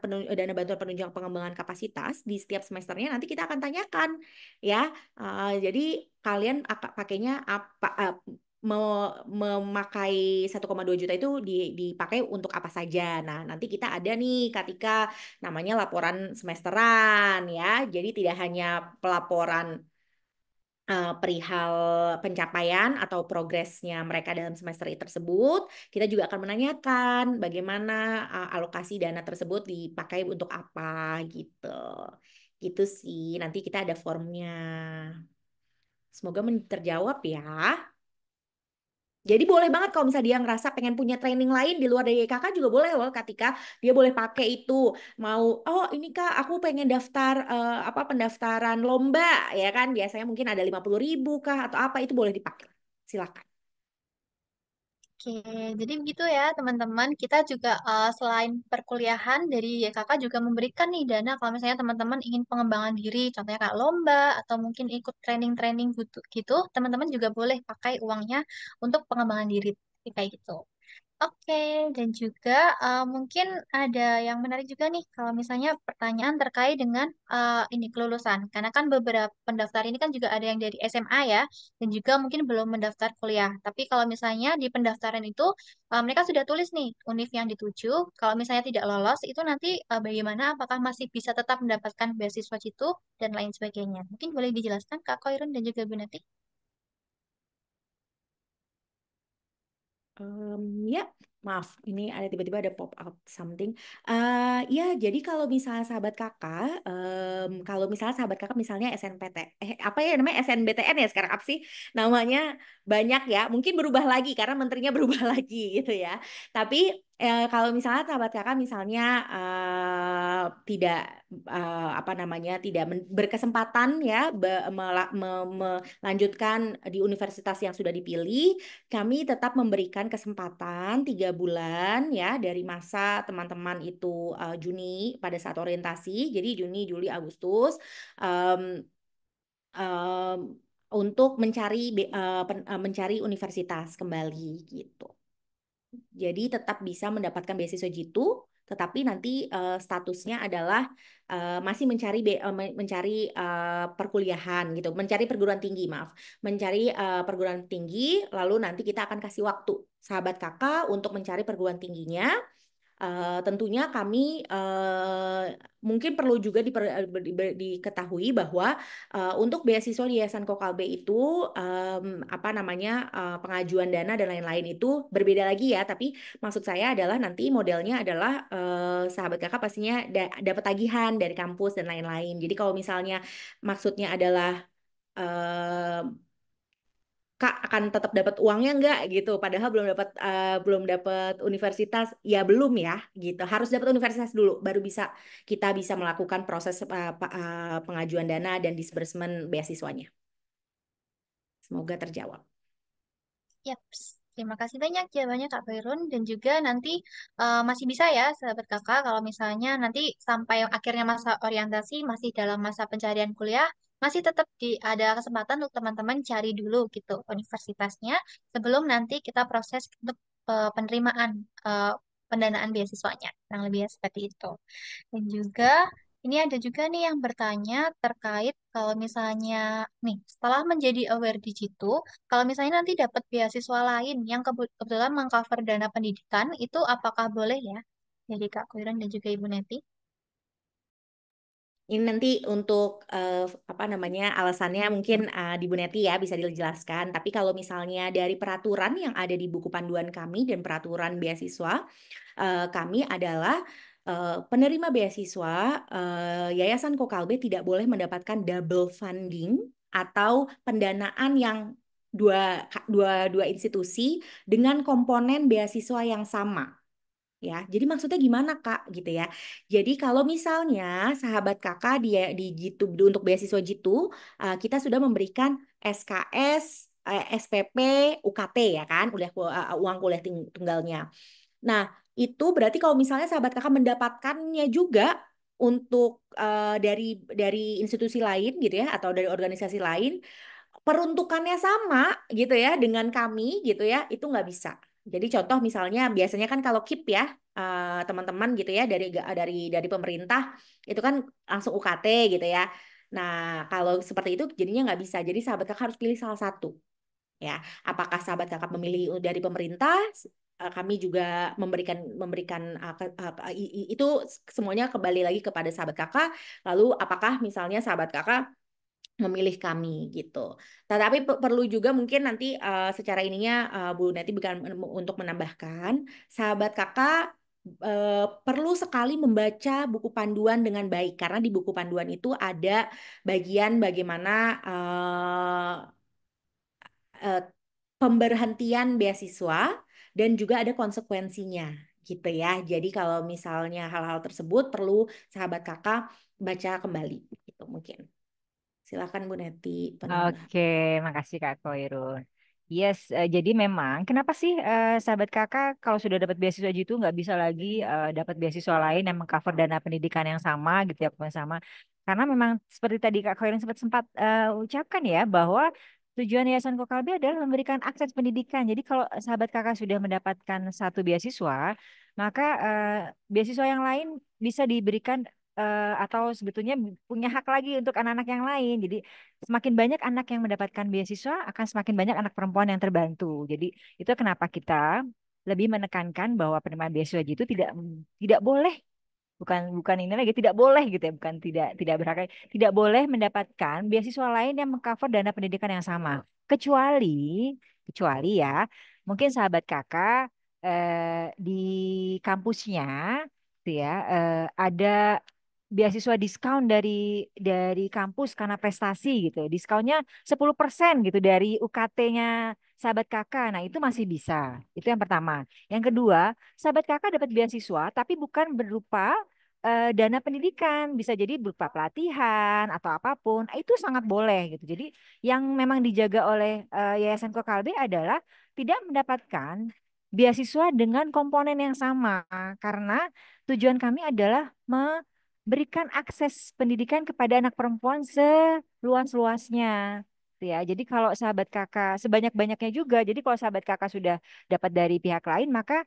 bantuan penunjang pengembangan kapasitas di setiap semesternya nanti kita akan tanyakan ya. Jadi kalian pakainya apa, memakai 1,2 juta itu dipakai untuk apa saja. Nah, nanti kita ada nih ketika namanya laporan semesteran ya. Jadi tidak hanya pelaporan perihal pencapaian atau progresnya mereka dalam semester tersebut, kita juga akan menanyakan bagaimana alokasi dana tersebut dipakai untuk apa gitu. Gitu sih, nanti kita ada formnya. Semoga terjawab ya. Jadi boleh banget kalau misalnya dia ngerasa pengen punya training lain di luar dari kakak juga boleh loh ketika dia boleh pakai itu. Mau, oh ini Kak aku pengen daftar pendaftaran lomba ya kan, biasanya mungkin ada 50.000 kah atau apa, itu boleh dipakai. Silakan. Oke, jadi begitu ya teman-teman. Kita juga selain perkuliahan dari YKK juga memberikan nih dana kalau misalnya teman-teman ingin pengembangan diri, contohnya kayak lomba atau mungkin ikut training-training gitu, teman-teman juga boleh pakai uangnya untuk pengembangan diri kayak gitu. Oke, dan juga mungkin ada yang menarik juga nih kalau misalnya pertanyaan terkait dengan ini kelulusan. Karena kan beberapa pendaftar ini kan juga ada yang dari SMA ya, dan juga mungkin belum mendaftar kuliah. Tapi kalau misalnya di pendaftaran itu mereka sudah tulis nih univ yang dituju. Kalau misalnya tidak lolos, itu nanti bagaimana? Apakah masih bisa tetap mendapatkan beasiswa itu dan lain sebagainya. Mungkin boleh dijelaskan Kak Koirun dan juga Bu Neti. Ya, maaf, ini ada tiba-tiba ada pop up something. Ya, jadi kalau misalnya sahabat kakak, kalau misalnya sahabat kakak misalnya SNPT, apa ya namanya SNBTN ya sekarang apa sih namanya, banyak ya, mungkin berubah lagi karena menterinya berubah lagi gitu ya. Tapi kalau misalnya sahabat kakak misalnya tidak apa namanya tidak berkesempatan ya melanjutkan di universitas yang sudah dipilih, kami tetap memberikan kesempatan 3 bulan ya dari masa teman-teman itu Juni pada saat orientasi. Jadi Juni, Juli, Agustus um, um, untuk mencari universitas kembali gitu. Jadi tetap bisa mendapatkan beasiswa Jitu, tetapi nanti statusnya adalah masih mencari perkuliahan gitu, mencari perguruan tinggi, maaf, mencari perguruan tinggi, lalu nanti kita akan kasih waktu sahabat kakak untuk mencari perguruan tingginya. Tentunya kami mungkin perlu juga diketahui bahwa untuk beasiswa di Yayasan Kokalbe itu apa namanya pengajuan dana dan lain-lain itu berbeda lagi ya. Tapi maksud saya adalah nanti modelnya adalah sahabat kakak pastinya dapat tagihan dari kampus dan lain-lain. Jadi kalau misalnya maksudnya adalah Kak akan tetap dapat uangnya enggak gitu. Padahal belum dapat universitas, ya belum ya gitu. Harus dapat universitas dulu baru kita bisa melakukan proses pengajuan dana dan disbursement beasiswanya. Semoga terjawab. Yaps. Terima kasih banyak jawabannya Kak Khairun dan juga nanti masih bisa ya sahabat kakak kalau misalnya nanti sampai akhirnya masa orientasi masih dalam masa pencarian kuliah masih tetap ada kesempatan untuk teman-teman cari dulu gitu universitasnya sebelum nanti kita proses untuk penerimaan eh, pendanaan beasiswanya yang lebih seperti itu. Dan juga ini ada juga nih yang bertanya terkait kalau misalnya nih setelah menjadi aware di situ, kalau misalnya nanti dapat beasiswa lain yang kebetulan mengcover dana pendidikan, itu apakah boleh ya? Jadi Kak Kuiran dan juga Ibu Neti. Ini nanti untuk apa namanya alasannya mungkin di Bu Neti ya bisa dijelaskan. Tapi kalau misalnya dari peraturan yang ada di buku panduan kami dan peraturan beasiswa kami adalah Penerima beasiswa, Yayasan Kokalbe tidak boleh mendapatkan double funding atau pendanaan yang dua institusi dengan komponen beasiswa yang sama. Ya, jadi maksudnya gimana Kak gitu ya. Jadi kalau misalnya sahabat Kakak di Jitu untuk beasiswa Jitu, kita sudah memberikan SKS, SPP, UKT ya kan, uang kuliah tunggalnya. Nah, itu berarti kalau misalnya sahabat Kakak mendapatkannya juga untuk dari institusi lain gitu ya atau dari organisasi lain, peruntukannya sama gitu ya dengan kami gitu ya, itu nggak bisa. Jadi contoh misalnya biasanya kan kalau KIP ya teman-teman gitu ya dari pemerintah itu kan langsung UKT gitu ya. Nah kalau seperti itu jadinya nggak bisa. Jadi sahabat kakak harus pilih salah satu ya. Apakah sahabat kakak memilih dari pemerintah? Kami juga memberikan itu semuanya kembali lagi kepada sahabat kakak. Lalu apakah misalnya sahabat kakak memilih kami gitu. Tetapi perlu juga mungkin nanti secara ininya Bu Neti bukan untuk menambahkan, sahabat kakak perlu sekali membaca buku panduan dengan baik karena di buku panduan itu ada bagian bagaimana eh, pemberhentian beasiswa dan juga ada konsekuensinya gitu ya. Jadi kalau misalnya hal-hal tersebut perlu sahabat kakak baca kembali gitu mungkin. Silakan Bu Neti penambah. Oke, makasih Kak Koirun. Yes, jadi memang kenapa sih sahabat kakak kalau sudah dapat beasiswa gitu nggak bisa lagi dapat beasiswa lain yang mengcover dana pendidikan yang sama gitu ya, yang sama? Karena memang seperti tadi Kak Koirun sempat sempat ucapkan ya bahwa tujuan Yayasan Kokalbe adalah memberikan akses pendidikan. Jadi kalau sahabat kakak sudah mendapatkan satu beasiswa, maka beasiswa yang lain bisa diberikan atau sebetulnya punya hak lagi untuk anak-anak yang lain. Jadi semakin banyak anak yang mendapatkan beasiswa, akan semakin banyak anak perempuan yang terbantu. Jadi itu kenapa kita lebih menekankan bahwa penerimaan beasiswa itu tidak boleh, bukan bukan ini lagi, tidak boleh gitu ya, bukan tidak berhak, tidak boleh mendapatkan beasiswa lain yang mengcover dana pendidikan yang sama, kecuali kecuali ya mungkin sahabat kakak di kampusnya gitu ya, ada beasiswa diskon dari kampus karena prestasi gitu. Diskonnya 10% gitu dari UKT-nya sahabat kakak. Nah, itu masih bisa. Itu yang pertama. Yang kedua, sahabat kakak dapat beasiswa tapi bukan berupa dana pendidikan, bisa jadi berupa pelatihan atau apapun. Itu sangat boleh gitu. Jadi yang memang dijaga oleh Yayasan Kokalbe adalah tidak mendapatkan beasiswa dengan komponen yang sama karena tujuan kami adalah berikan akses pendidikan kepada anak perempuan seluas-luasnya. Gitu ya. Jadi kalau sahabat kakak sebanyak-banyaknya juga, jadi kalau sahabat kakak sudah dapat dari pihak lain, maka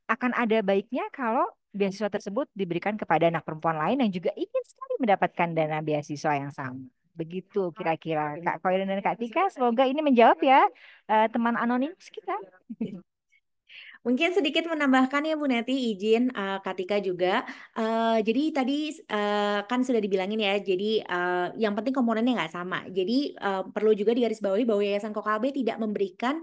akan ada baiknya kalau beasiswa tersebut diberikan kepada anak perempuan lain yang juga ingin sekali mendapatkan dana beasiswa yang sama. Begitu kira-kira Kak Koirin dan Kak Tika. Semoga ini menjawab ya teman anonimus kita. Mungkin sedikit menambahkan ya Bu Neti, izin Katika juga. Jadi tadi kan sudah dibilangin ya, jadi yang penting komponennya nggak sama. Jadi perlu juga digarisbawahi bahwa Yayasan Kokalbe tidak memberikan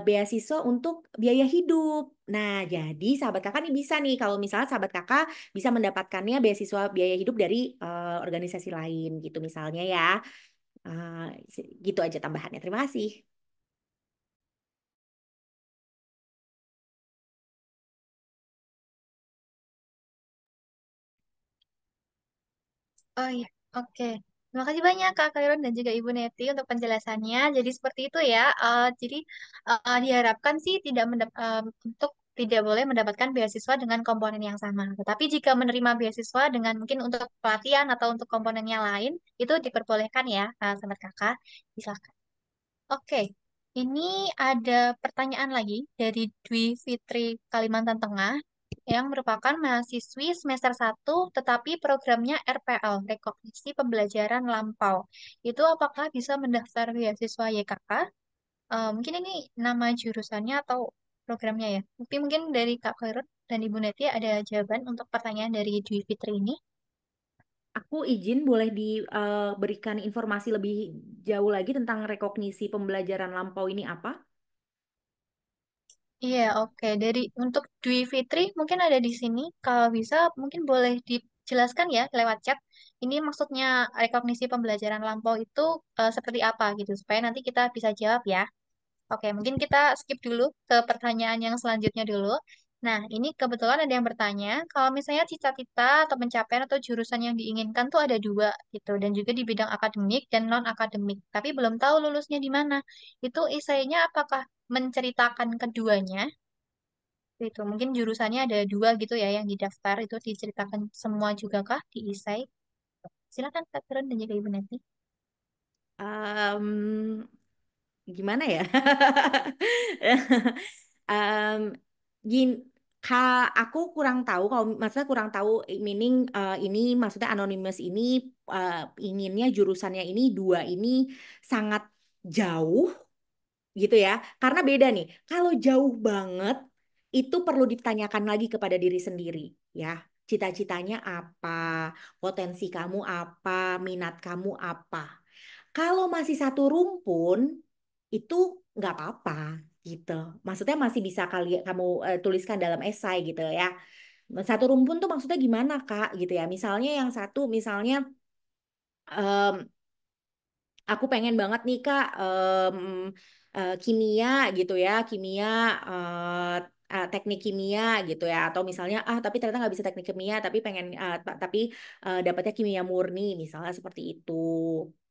beasiswa untuk biaya hidup. Nah, jadi sahabat kakak nih bisa nih, kalau misalnya sahabat kakak bisa mendapatkannya beasiswa biaya hidup dari organisasi lain gitu misalnya ya. Gitu aja tambahannya. Terima kasih. Oh iya, oke. Terima kasih banyak Kak Khairun dan juga Ibu Neti untuk penjelasannya. Jadi seperti itu ya. Jadi diharapkan sih untuk tidak boleh mendapatkan beasiswa dengan komponen yang sama. Tetapi jika menerima beasiswa dengan mungkin untuk pelatihan atau untuk komponennya lain, itu diperbolehkan ya, sahabat kakak. Silakan. Oke, ini ada pertanyaan lagi dari Dwi Fitri Kalimantan Tengah yang merupakan mahasiswi semester 1 tetapi programnya RPL, Rekognisi Pembelajaran Lampau. Itu apakah bisa mendaftar beasiswa YKK? Mungkin ini nama jurusannya atau programnya ya. Tapi mungkin dari Kak Khairul dan Ibu Neti ada jawaban untuk pertanyaan dari Dwi Fitri ini. Aku izin boleh diberikan informasi lebih jauh lagi tentang rekognisi pembelajaran lampau ini apa? Iya, oke. Dari untuk Dwi Fitri mungkin ada di sini. Kalau bisa mungkin boleh dijelaskan ya lewat chat. Ini maksudnya rekognisi pembelajaran lampau itu seperti apa gitu supaya nanti kita bisa jawab ya. Oke, mungkin kita skip dulu ke pertanyaan yang selanjutnya dulu. Nah, ini kebetulan ada yang bertanya, kalau misalnya cita-cita atau pencapaian atau jurusan yang diinginkan tuh ada dua gitu, dan juga di bidang akademik dan non-akademik, tapi belum tahu lulusnya di mana. Itu esainya apakah menceritakan keduanya? Itu mungkin jurusannya ada dua gitu ya yang didaftar, itu diceritakan semua juga kah di esai? Silakan Kak Karen dan juga Ibu Neti. Em, Gimana ya? Em, gin, aku kurang tahu kalau maksudnya kurang tahu meaning ini maksudnya anonymous ini eh, inginnya jurusannya ini dua ini sangat jauh gitu ya. Karena beda nih. Kalau jauh banget itu perlu ditanyakan lagi kepada diri sendiri ya. Cita-citanya apa? Potensi kamu apa? Minat kamu apa? Kalau masih satu rumpun itu nggak apa-apa gitu. Maksudnya masih bisa kamu tuliskan dalam esai gitu ya. Satu rumpun tuh maksudnya gimana Kak gitu ya. Misalnya yang satu misalnya aku pengen banget nih Kak kimia gitu ya, kimia teknik kimia gitu ya, atau misalnya tapi ternyata nggak bisa teknik kimia, tapi pengen tapi dapatnya kimia murni misalnya seperti itu,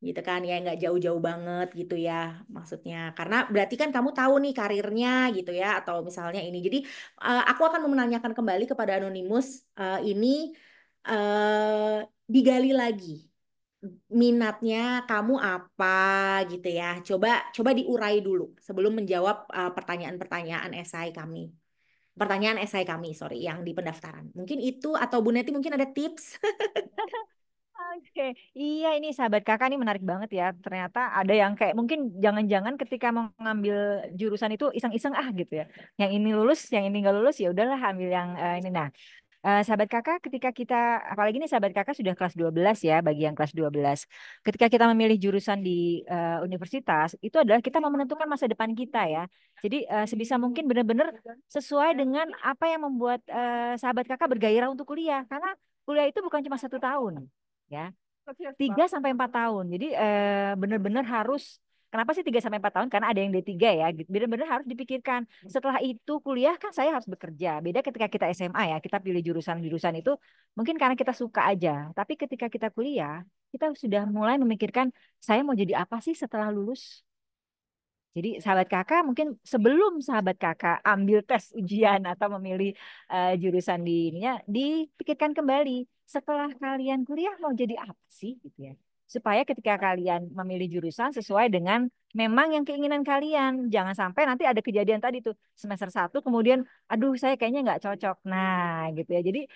gitu kan ya nggak jauh-jauh banget gitu ya maksudnya, karena berarti kan kamu tahu nih karirnya gitu ya, atau misalnya ini, jadi aku akan menanyakan kembali kepada Anonymous ini digali lagi minatnya kamu apa gitu ya. Coba coba diurai dulu sebelum menjawab pertanyaan-pertanyaan esai kami. Pertanyaan esai kami, sorry, yang di pendaftaran. Mungkin itu atau Bu Neti mungkin ada tips. Oke, iya ini sahabat kakak nih menarik banget ya. Ternyata ada yang kayak mungkin jangan-jangan ketika mau ngambil jurusan itu iseng-iseng gitu ya. Yang ini lulus, yang ini nggak lulus ya udahlah ambil yang ini. Nah, sahabat kakak ketika kita apalagi nih sahabat kakak sudah kelas 12 ya bagi yang kelas 12. Ketika kita memilih jurusan di universitas itu adalah kita mau menentukan masa depan kita ya. Jadi sebisa mungkin benar-benar sesuai dengan apa yang membuat sahabat kakak bergairah untuk kuliah karena kuliah itu bukan cuma 1 tahun ya. 3 sampai 4 tahun. Jadi benar-benar harus. Kenapa sih 3 sampai 4 tahun? Karena ada yang D3 ya. Gitu. Benar-benar harus dipikirkan. Setelah itu kuliah kan saya harus bekerja. Beda ketika kita SMA ya. Kita pilih jurusan-jurusan itu mungkin karena kita suka aja. Tapi ketika kita kuliah, kita sudah mulai memikirkan saya mau jadi apa sih setelah lulus? Jadi sahabat kakak mungkin sebelum sahabat kakak ambil tes ujian atau memilih jurusan di ininya dipikirkan kembali setelah kalian kuliah mau jadi apa sih gitu ya. Supaya ketika kalian memilih jurusan sesuai dengan memang yang keinginan kalian. Jangan sampai nanti ada kejadian tadi tuh semester 1 kemudian aduh saya kayaknya nggak cocok. Nah gitu ya. Jadi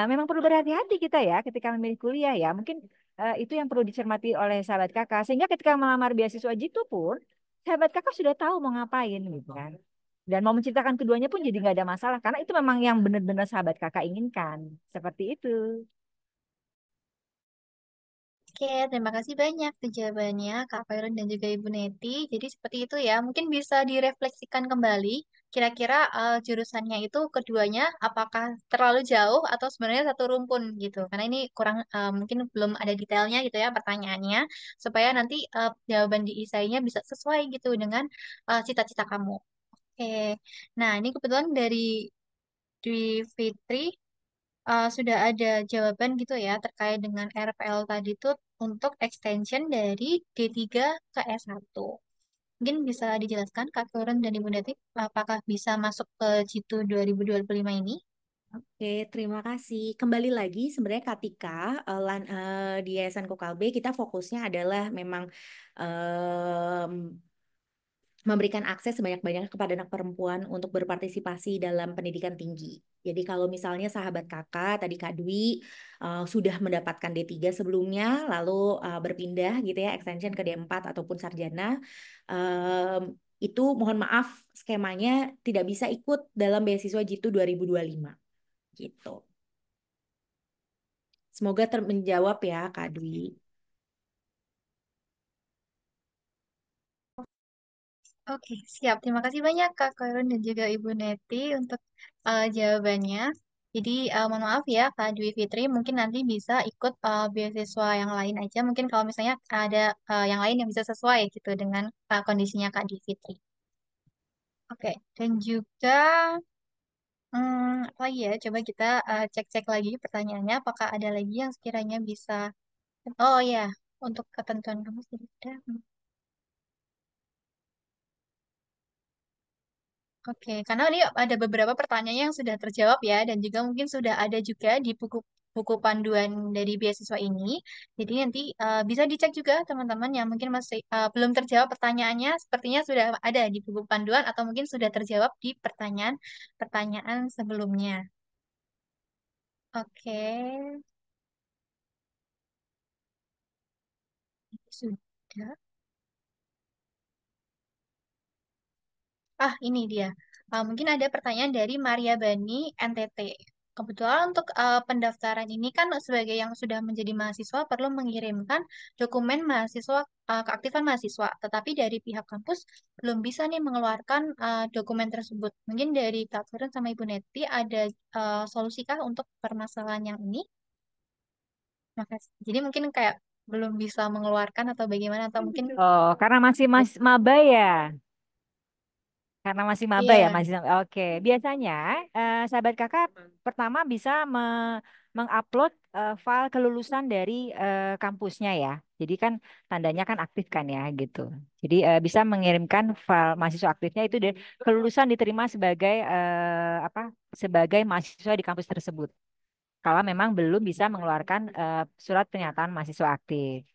memang perlu berhati-hati kita ya ketika memilih kuliah ya. Mungkin itu yang perlu dicermati oleh sahabat kakak. Sehingga ketika melamar beasiswa Jitu pun sahabat kakak sudah tahu mau ngapain gitu kan. Dan mau menceritakan keduanya pun jadi nggak ada masalah karena itu memang yang benar-benar sahabat kakak inginkan. Seperti itu. Oke, terima kasih banyak tuh jawabannya Kak Khairun dan juga Ibu Neti. Jadi seperti itu ya, mungkin bisa direfleksikan kembali. Kira-kira jurusannya itu keduanya apakah terlalu jauh atau sebenarnya satu rumpun gitu. Karena ini kurang mungkin belum ada detailnya gitu ya pertanyaannya. Supaya nanti jawaban di isainya bisa sesuai gitu dengan cita-cita kamu. Oke, nah ini kebetulan dari Dwi Fitri sudah ada jawaban gitu ya terkait dengan RPL tadi tuh untuk extension dari D3 ke S1. Mungkin bisa dijelaskan Kak Kuren dan Ibu Detik apakah bisa masuk ke Jitu 2025 ini? Oke, terima kasih. Kembali lagi sebenarnya Katika di Yayasan Kokalbe kita fokusnya adalah memang memberikan akses sebanyak-banyaknya kepada anak perempuan untuk berpartisipasi dalam pendidikan tinggi. Jadi kalau misalnya sahabat kakak, tadi Kak Dwi, sudah mendapatkan D3 sebelumnya, lalu berpindah gitu ya, extension ke D4 ataupun sarjana, itu mohon maaf skemanya tidak bisa ikut dalam beasiswa Jitu 2025 gitu. Semoga menjawab ya Kak Dwi. Oke, siap. Terima kasih banyak Kak Koirun dan juga Ibu Neti untuk jawabannya. Jadi mohon maaf ya Kak Dwi Fitri, mungkin nanti bisa ikut beasiswa yang lain aja. Mungkin kalau misalnya ada yang lain yang bisa sesuai gitu dengan kondisinya Kak Dwi Fitri. Oke, dan juga apa lagi ya? Coba kita cek-cek lagi pertanyaannya. Apakah ada lagi yang sekiranya bisa? Oh ya, untuk ketentuan kamu sudah. Oke, karena ini ada beberapa pertanyaan yang sudah terjawab ya, dan juga mungkin sudah ada juga di buku buku panduan dari beasiswa ini. Jadi nanti bisa dicek juga teman-teman yang mungkin masih belum terjawab pertanyaannya, sepertinya sudah ada di buku panduan atau mungkin sudah terjawab di pertanyaan-pertanyaan sebelumnya. Oke, sudah. Ini dia. Mungkin ada pertanyaan dari Maria Bani NTT. Kebetulan untuk pendaftaran ini kan sebagai yang sudah menjadi mahasiswa perlu mengirimkan dokumen mahasiswa, keaktifan mahasiswa. Tetapi dari pihak kampus belum bisa nih mengeluarkan dokumen tersebut. Mungkin dari Kak Feren sama Ibu Neti ada solusikah untuk permasalahan yang ini? Makasih. Jadi mungkin kayak belum bisa mengeluarkan atau bagaimana atau mungkin Oh, karena masih maba ya. Karena masih maba ya, iya. masih oke. Biasanya sahabat kakak pertama bisa mengupload file kelulusan dari kampusnya ya. Jadi kan tandanya kan aktif kan ya gitu. Jadi bisa mengirimkan file mahasiswa aktifnya itu dari kelulusan diterima sebagai apa? Sebagai mahasiswa di kampus tersebut. Kalau memang belum bisa mengeluarkan surat pernyataan mahasiswa aktif.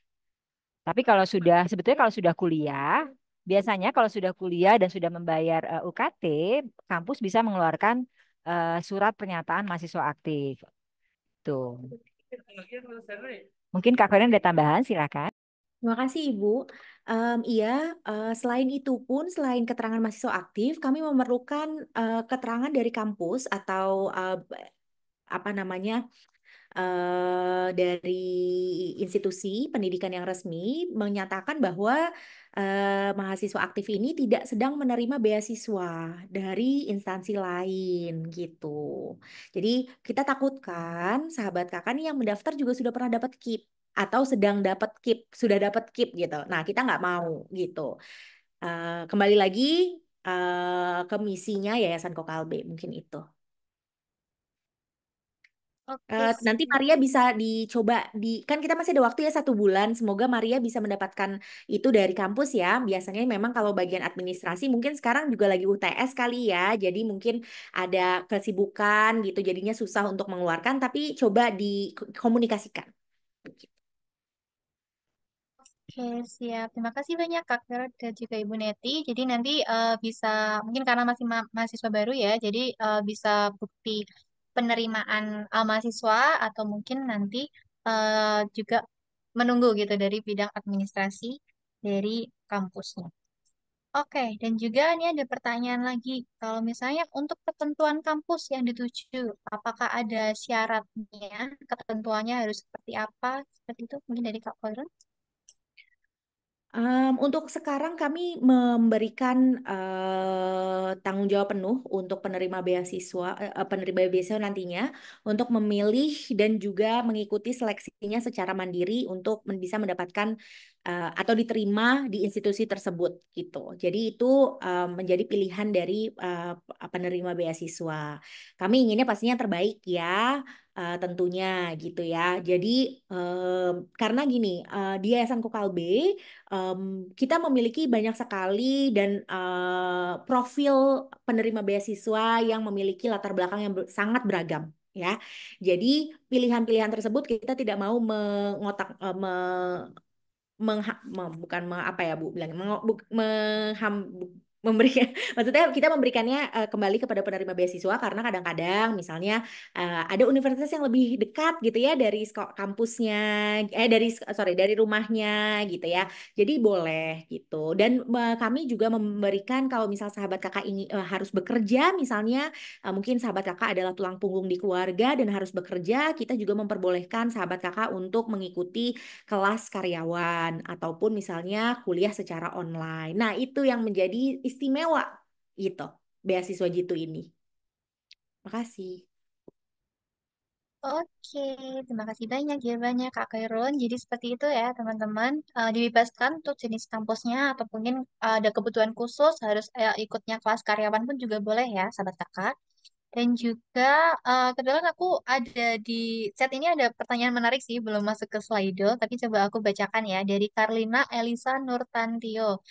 Tapi kalau sudah, sebetulnya kalau sudah kuliah, biasanya kalau sudah kuliah dan sudah membayar UKT, kampus bisa mengeluarkan surat pernyataan mahasiswa aktif. Tuh. Mungkin Kak Feren ada tambahan, silakan. Terima kasih Ibu. Iya, selain itu pun, selain keterangan mahasiswa aktif, kami memerlukan keterangan dari kampus atau apa namanya dari institusi pendidikan yang resmi menyatakan bahwa mahasiswa aktif ini tidak sedang menerima beasiswa dari instansi lain gitu. Jadi kita takutkan sahabat kakak nih yang mendaftar juga sudah pernah dapat KIP atau sedang dapat KIP, sudah dapat KIP gitu. Nah, kita nggak mau gitu. Kembali lagi ke misinya Yayasan Kokalbe, mungkin itu. Oke, Nanti siap. Maria bisa dicoba kan kita masih ada waktu ya 1 bulan. Semoga Maria bisa mendapatkan itu dari kampus ya. Biasanya memang kalau bagian administrasi mungkin sekarang juga lagi UTS kali ya. Jadi mungkin ada kesibukan gitu. Jadinya susah untuk mengeluarkan. Tapi coba dikomunikasikan. Oke, siap. Terima kasih banyak Kak Vero dan juga Ibu Neti. Jadi nanti bisa, mungkin karena masih mahasiswa baru ya, jadi bisa bukti penerimaan mahasiswa atau mungkin nanti juga menunggu gitu dari bidang administrasi dari kampusnya. Oke, dan juga ini ada pertanyaan lagi. Kalau misalnya untuk ketentuan kampus yang dituju, apakah ada syaratnya, ketentuannya harus seperti apa? Seperti itu mungkin dari Kak Vero. Untuk sekarang kami memberikan tanggung jawab penuh untuk penerima beasiswa nantinya untuk memilih dan juga mengikuti seleksinya secara mandiri untuk bisa mendapatkan atau diterima di institusi tersebut gitu. Jadi itu menjadi pilihan dari penerima beasiswa. Kami inginnya pastinya yang terbaik ya. Tentunya gitu ya. Jadi karena gini di Yayasan Kokalbe em, kita memiliki banyak sekali dan profil penerima beasiswa yang memiliki latar belakang yang sangat beragam ya. Jadi pilihan-pilihan tersebut kita tidak mau mengotak bukan apa ya Bu bilang mengham, memberikan maksudnya kita memberikannya kembali kepada penerima beasiswa karena kadang-kadang misalnya ada universitas yang lebih dekat gitu ya dari kampusnya dari rumahnya gitu ya. Jadi boleh gitu. Dan kami juga memberikan kalau misal sahabat kakak ini harus bekerja misalnya mungkin sahabat kakak adalah tulang punggung di keluarga dan harus bekerja, kita juga memperbolehkan sahabat kakak untuk mengikuti kelas karyawan ataupun misalnya kuliah secara online. Nah, itu yang menjadi istimewa gitu, beasiswa Jitu ini. Makasih. Oke, terima kasih banyak jawabannya Kak Khairun. Jadi seperti itu ya teman-teman. Dibebaskan untuk jenis kampusnya atau mungkin ada kebutuhan khusus harus ikutnya kelas karyawan pun juga boleh ya sahabat kakak. Dan juga kebetulan aku ada di chat ini ada pertanyaan menarik sih belum masuk ke Slido, tapi coba aku bacakan ya dari Karlina Elisa Nurtantio.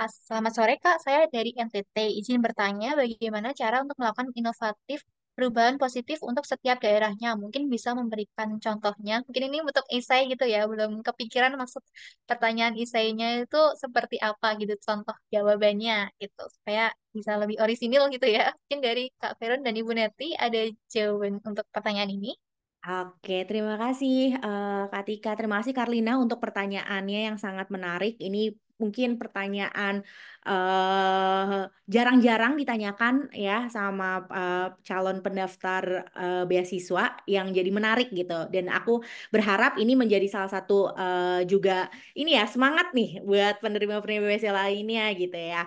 Selamat sore Kak, saya dari NTT. Izin bertanya bagaimana cara untuk melakukan inovatif perubahan positif untuk setiap daerahnya. Mungkin bisa memberikan contohnya. Mungkin ini untuk esai gitu ya, belum kepikiran maksud pertanyaan esainya itu seperti apa gitu, contoh jawabannya gitu, supaya bisa lebih orisinil gitu ya. Mungkin dari Kak Veron dan Ibu Neti ada jawaban untuk pertanyaan ini. Oke, terima kasih Kak Tika. Terima kasih Karlina untuk pertanyaannya yang sangat menarik. Ini mungkin pertanyaan jarang-jarang ditanyakan ya sama calon pendaftar beasiswa yang jadi menarik gitu. Dan aku berharap ini menjadi salah satu juga ini ya semangat nih buat penerima-penerima beasiswa lainnya gitu ya.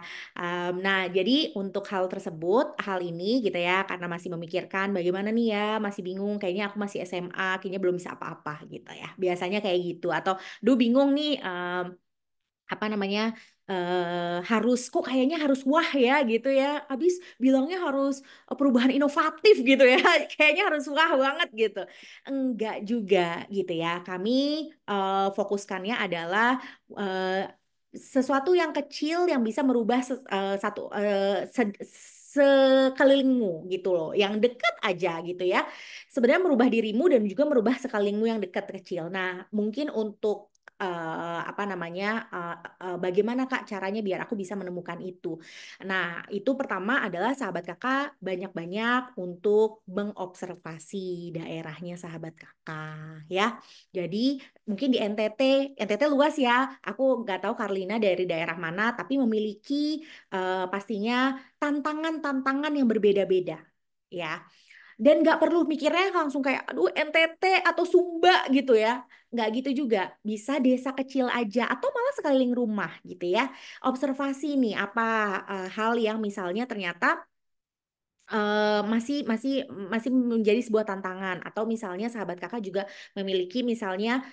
Nah, jadi untuk hal tersebut, hal ini gitu ya, karena masih memikirkan bagaimana nih ya, masih bingung, kayaknya aku masih SMA, kayaknya belum bisa apa-apa gitu ya. Biasanya kayak gitu. Atau, duh bingung nih, apa namanya, harus, kok kayaknya harus wah ya gitu ya. Habis bilangnya harus perubahan inovatif gitu ya. Kayaknya harus wah banget gitu. Enggak juga gitu ya. Kami fokuskannya adalah eh, sesuatu yang kecil yang bisa merubah sekelilingmu gitu loh, yang dekat aja gitu ya. Sebenarnya merubah dirimu dan juga merubah sekelilingmu yang dekat kecil. Nah, mungkin untuk apa namanya, bagaimana Kak caranya biar aku bisa menemukan itu. Nah, itu pertama adalah sahabat kakak banyak-banyak untuk mengobservasi daerahnya sahabat kakak ya. Jadi mungkin di NTT luas ya. Aku nggak tahu Karlina dari daerah mana, tapi memiliki pastinya tantangan-tantangan yang berbeda-beda ya. Dan nggak perlu mikirnya langsung kayak, aduh NTT atau Sumba gitu ya. Nggak gitu juga. Bisa desa kecil aja atau malah sekeliling rumah gitu ya. Observasi nih apa hal yang misalnya ternyata masih masih masih menjadi sebuah tantangan atau misalnya sahabat kakak juga memiliki misalnya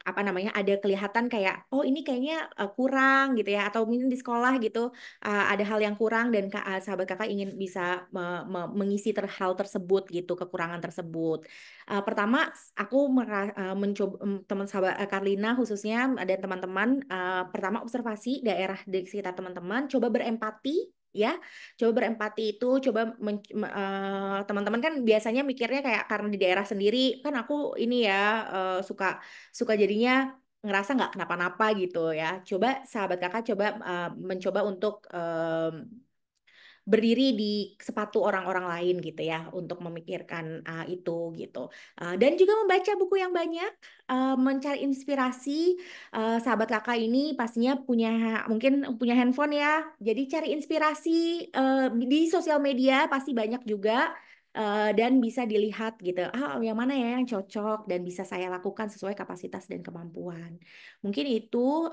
apa namanya ada kelihatan kayak oh ini kayaknya kurang gitu ya atau mungkin di sekolah gitu ada hal yang kurang dan sahabat kakak ingin bisa mengisi hal tersebut gitu kekurangan tersebut. Pertama aku mencoba teman sahabat Karlina khususnya dan teman-teman pertama observasi daerah di sekitar teman-teman coba berempati ya. Coba berempati itu, coba teman-teman kan biasanya mikirnya kayak karena di daerah sendiri kan aku ini ya suka suka jadinya ngerasa nggak kenapa-napa gitu ya. Coba sahabat kakak coba mencoba untuk berdiri di sepatu orang-orang lain gitu ya untuk memikirkan itu gitu. Dan juga membaca buku yang banyak, mencari inspirasi. Sahabat kakak ini pastinya mungkin punya handphone ya. Jadi cari inspirasi di sosial media pasti banyak juga. Dan bisa dilihat gitu, yang mana ya yang cocok dan bisa saya lakukan sesuai kapasitas dan kemampuan. Mungkin itu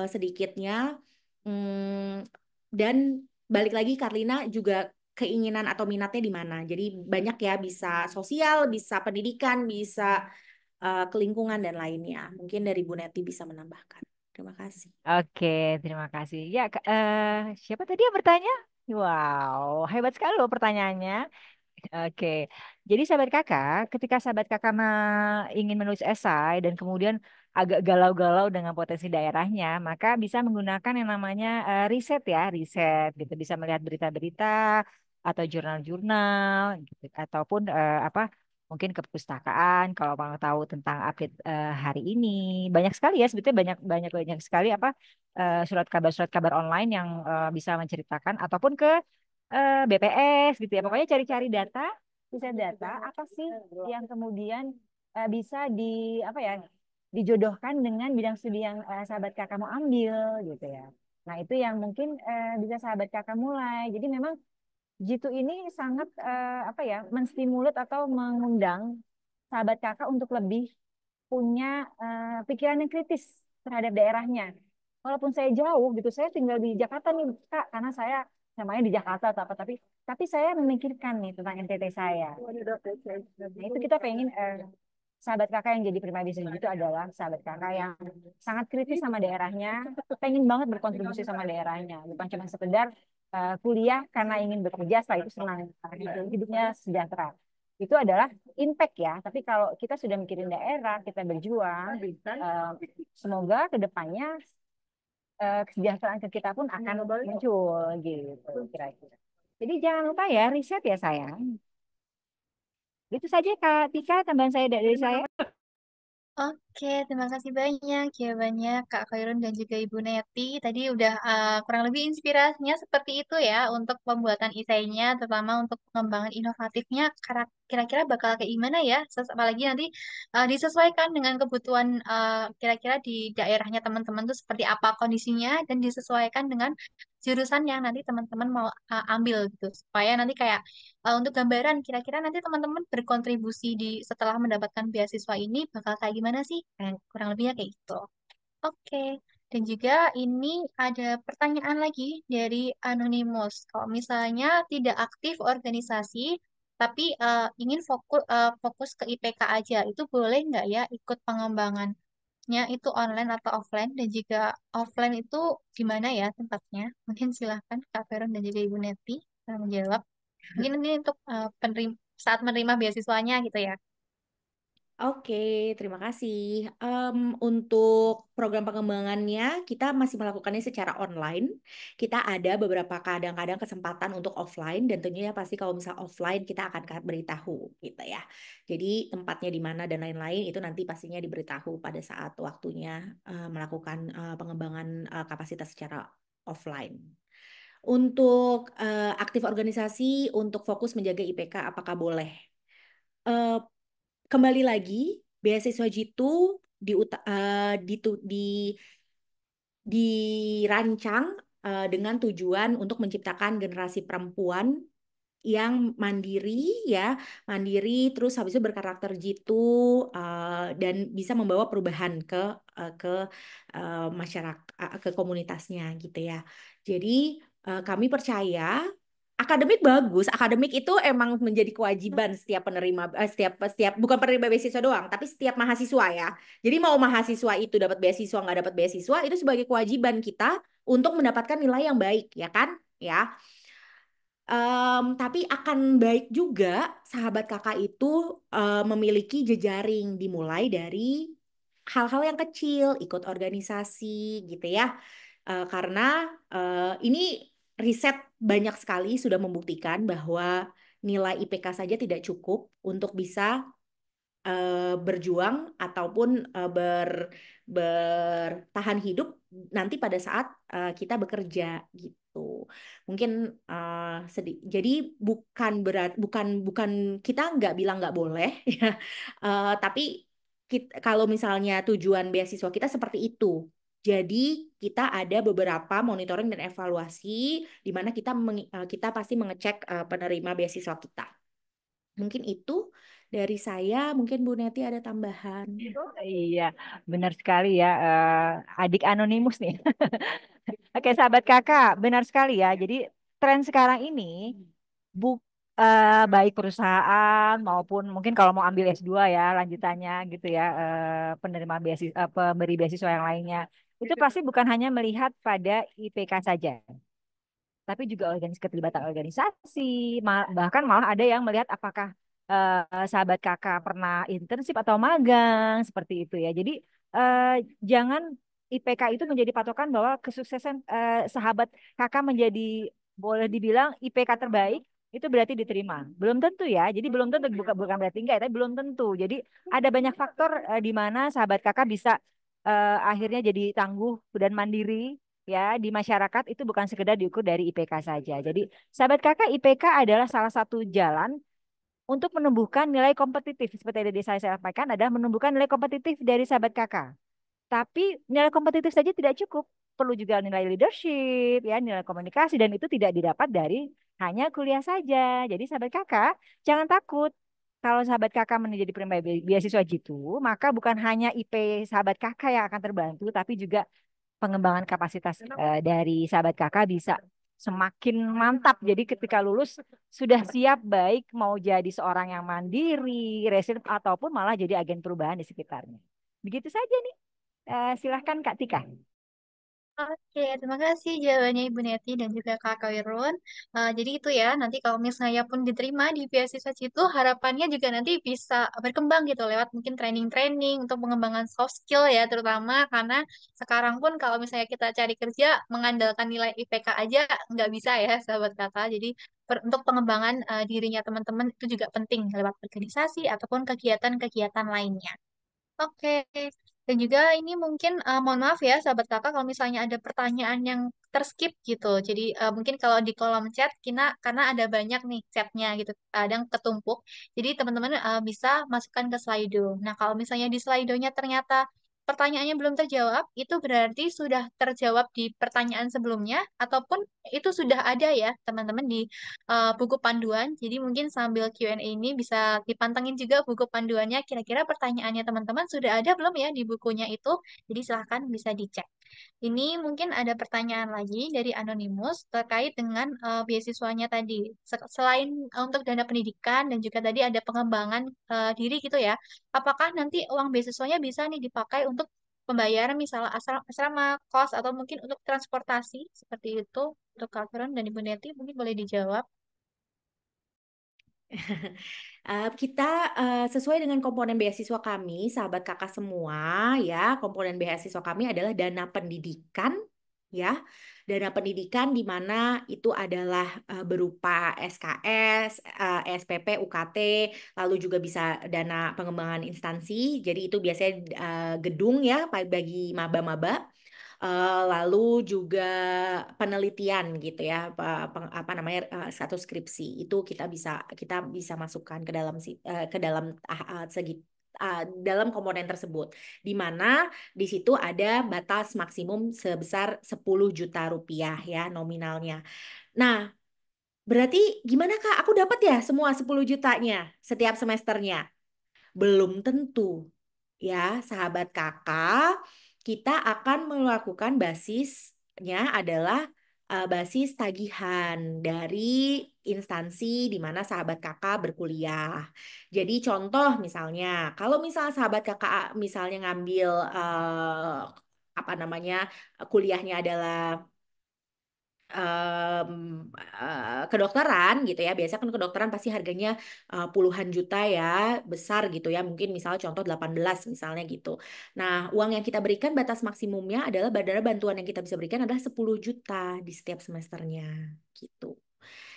sedikitnya. Hmm, dan balik lagi Karlina juga keinginan atau minatnya di mana. Jadi banyak ya bisa sosial, bisa pendidikan, bisa kelingkungan dan lainnya. Mungkin dari Bu Neti bisa menambahkan. Terima kasih. Oke, terima kasih. Ya, siapa tadi yang bertanya? Wow, hebat sekali loh pertanyaannya. Oke, jadi sahabat kakak, ketika sahabat kakak ingin menulis esai dan kemudian agak galau-galau dengan potensi daerahnya, maka bisa menggunakan yang namanya riset ya, riset gitu. Bisa melihat berita-berita atau jurnal-jurnal, gitu. Ataupun apa mungkin ke perpustakaan kalau mau tahu tentang update hari ini. Banyak sekali ya sebetulnya banyak banyak banyak sekali apa surat kabar online yang bisa menceritakan ataupun ke BPS gitu ya. Pokoknya cari-cari data, bisa data apa sih yang kemudian bisa di apa ya dijodohkan dengan bidang studi yang sahabat kakak mau ambil gitu ya. Nah, itu yang mungkin bisa sahabat kakak mulai. Jadi memang Jitu ini sangat apa ya menstimulat atau mengundang sahabat kakak untuk lebih punya pikiran yang kritis terhadap daerahnya. Walaupun saya jauh gitu, saya tinggal di Jakarta nih Kak, karena saya namanya di Jakarta atau apa, tapi saya memikirkan nih tentang NTT saya. Nah, itu kita pengen sahabat kakak yang jadi prima bisnis itu adalah sahabat kakak yang sangat kritis sama daerahnya, pengen banget berkontribusi sama daerahnya, bukan cuma sekedar kuliah karena ingin bekerja setelah itu senang hidupnya sejahtera. Itu adalah impact ya. Tapi kalau kita sudah mikirin daerah, kita berjuang, semoga ke depannya kesejahteraan ke kita pun akan muncul gitu kira-kira. Jadi jangan lupa ya riset ya sayang. Itu saja Kak Tika tambahan saya dari saya. Oke, terima kasih banyak jawabannya Kak Khairun dan juga Ibu Neti. Tadi udah kurang lebih inspirasinya seperti itu ya untuk pembuatan esainya, terutama untuk pengembangan inovatifnya. Kira-kira bakal kayak gimana ya? Apalagi nanti disesuaikan dengan kebutuhan kira-kira di daerahnya teman-teman tuh seperti apa kondisinya dan disesuaikan dengan jurusan yang nanti teman-teman mau ambil gitu. Supaya nanti kayak untuk gambaran, kira-kira nanti teman-teman berkontribusi di setelah mendapatkan beasiswa ini bakal kayak gimana sih? Kurang lebihnya kayak gitu. Oke. Dan juga ini ada pertanyaan lagi dari Anonymous. Kalau misalnya tidak aktif organisasi, tapi ingin fokus ke IPK aja, itu boleh nggak ya ikut pengembangannya itu online atau offline? Dan juga offline itu gimana ya tempatnya? Mungkin silahkan Kak Veron dan juga Ibu Neti menjawab. Mungkin ini untuk saat menerima beasiswanya gitu ya. Oke, terima kasih. Untuk program pengembangannya, kita masih melakukannya secara online. Kita ada beberapa kadang-kadang kesempatan untuk offline, dan tentunya pasti kalau misal offline kita akan beritahu gitu ya. Jadi tempatnya di mana dan lain-lain itu nanti pastinya diberitahu pada saat waktunya melakukan pengembangan kapasitas secara offline. Untuk aktif organisasi, untuk fokus menjaga IPK, apakah boleh? Eh, Kembali lagi, beasiswa Jitu di, dirancang dengan tujuan untuk menciptakan generasi perempuan yang mandiri ya, mandiri terus habis itu berkarakter jitu dan bisa membawa perubahan ke masyarakat ke komunitasnya gitu ya. Jadi kami percaya akademik bagus, akademik itu emang menjadi kewajiban setiap penerima setiap bukan penerima beasiswa doang, tapi setiap mahasiswa ya. Jadi mau mahasiswa itu dapat beasiswa nggak dapat beasiswa itu sebagai kewajiban kita untuk mendapatkan nilai yang baik ya kan ya. Tapi akan baik juga sahabat kakak itu memiliki jejaring dimulai dari hal-hal yang kecil, ikut organisasi gitu ya. Karena ini riset banyak sekali sudah membuktikan bahwa nilai IPK saja tidak cukup untuk bisa berjuang ataupun bertahan hidup nanti pada saat kita bekerja gitu. Mungkin sedih. Jadi bukan bukan kita nggak bilang nggak boleh ya. Tapi kalau misalnya tujuan beasiswa kita seperti itu. Jadi kita ada beberapa monitoring dan evaluasi di mana kita pasti mengecek penerima beasiswa kita. Mungkin itu dari saya, mungkin Bu Neti ada tambahan. Iya, benar sekali ya. Adik anonimus nih. Oke, sahabat kakak, benar sekali ya. Jadi tren sekarang ini bu baik perusahaan maupun mungkin kalau mau ambil S2 ya lanjutannya gitu ya, penerima beasiswa, pemberi beasiswa yang lainnya. Itu pasti bukan hanya melihat pada IPK saja, tapi juga keterlibatan organisasi, bahkan malah ada yang melihat apakah sahabat kakak pernah internship atau magang seperti itu ya. Jadi eh, jangan IPK itu menjadi patokan bahwa kesuksesan sahabat kakak menjadi boleh dibilang IPK terbaik itu berarti diterima. Belum tentu ya. Jadi belum tentu bukan berarti enggak, ya, tapi belum tentu. Jadi ada banyak faktor di mana sahabat kakak bisa akhirnya jadi tangguh dan mandiri ya di masyarakat itu bukan sekedar diukur dari IPK saja. Jadi sahabat kakak IPK adalah salah satu jalan untuk menumbuhkan nilai kompetitif. Seperti yang tadi saya sampaikan adalah menumbuhkan nilai kompetitif dari sahabat kakak. Tapi nilai kompetitif saja tidak cukup. Perlu juga nilai leadership, ya, nilai komunikasi, dan itu tidak didapat dari hanya kuliah saja. Jadi sahabat kakak, jangan takut. Kalau sahabat kakak menjadi penerima beasiswa gitu, maka bukan hanya IP sahabat kakak yang akan terbantu, tapi juga pengembangan kapasitas dari sahabat kakak bisa semakin mantap. Jadi ketika lulus sudah siap baik mau jadi seorang yang mandiri, resilient, ataupun malah jadi agen perubahan di sekitarnya. Begitu saja nih. Silahkan Kak Tika. Oke, terima kasih jawabannya Ibu Neti dan juga Kak Kairun. Jadi itu ya, nanti kalau misalnya pun diterima di beasiswa situ, harapannya juga nanti bisa berkembang gitu lewat mungkin training-training untuk pengembangan soft skill ya, terutama karena sekarang pun kalau misalnya kita cari kerja mengandalkan nilai IPK aja nggak bisa ya, sahabat kakak. Jadi untuk pengembangan dirinya teman-teman itu juga penting lewat organisasi ataupun kegiatan-kegiatan lainnya. Oke, dan juga ini mungkin mohon maaf ya sahabat kakak kalau misalnya ada pertanyaan yang terskip gitu. Jadi mungkin kalau di kolom chat karena ada banyak nih chatnya gitu, kadang ketumpuk. Jadi teman-teman bisa masukkan ke Slido. Nah kalau misalnya di Slido-nya ternyata pertanyaannya belum terjawab, itu berarti sudah terjawab di pertanyaan sebelumnya ataupun itu sudah ada ya teman-teman di buku panduan. Jadi mungkin sambil Q&A ini bisa dipantengin juga buku panduannya. Kira-kira pertanyaannya teman-teman sudah ada belum ya di bukunya itu? Jadi silahkan bisa dicek. Ini mungkin ada pertanyaan lagi dari Anonymous terkait dengan beasiswanya tadi. Selain untuk dana pendidikan dan juga tadi ada pengembangan diri gitu ya. Apakah nanti uang beasiswanya bisa nih dipakai untuk pembayaran misalnya asrama, kos, atau mungkin untuk transportasi seperti itu untuk Kak Feren dan Ibu Neti mungkin boleh dijawab. Kita sesuai dengan komponen beasiswa kami, sahabat kakak semua, ya, komponen beasiswa kami adalah dana pendidikan, ya, dana pendidikan di mana itu adalah berupa SKS, SPP, UKT, lalu juga bisa dana pengembangan instansi. Jadi itu biasanya gedung ya bagi maba-maba. Lalu juga penelitian gitu ya, apa namanya, satu skripsi itu kita bisa masukkan ke dalam dalam komponen tersebut, di mana di situ ada batas maksimum sebesar 10 juta rupiah ya nominalnya. Nah, berarti gimana Kak? Aku dapat ya semua 10 jutanya setiap semesternya? Belum tentu. Ya, sahabat kakak, kita akan melakukan basisnya adalah basis tagihan dari instansi di mana sahabat kakak berkuliah. Jadi contoh misalnya, kalau misalnya sahabat kakak misalnya ngambil apa namanya, kuliahnya adalah em, kedokteran gitu ya. Biasa kan kedokteran pasti harganya puluhan juta ya, besar gitu ya. Mungkin misalnya contoh 18 misalnya gitu. Nah, uang yang kita berikan batas maksimumnya adalah bantuan yang kita bisa berikan adalah 10 juta di setiap semesternya gitu.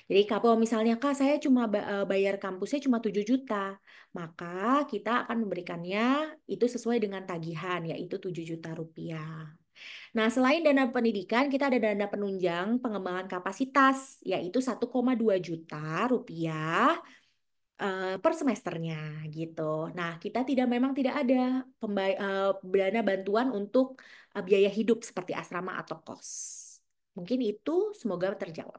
Jadi kalau misalnya Kak saya cuma bayar kampusnya cuma 7 juta, maka kita akan memberikannya itu sesuai dengan tagihan yaitu 7 juta rupiah. Nah, selain dana pendidikan, kita ada dana penunjang pengembangan kapasitas, yaitu 1,2 juta rupiah per semesternya gitu. Nah, kita memang tidak ada dana bantuan untuk biaya hidup seperti asrama atau kos. Mungkin itu semoga terjawab.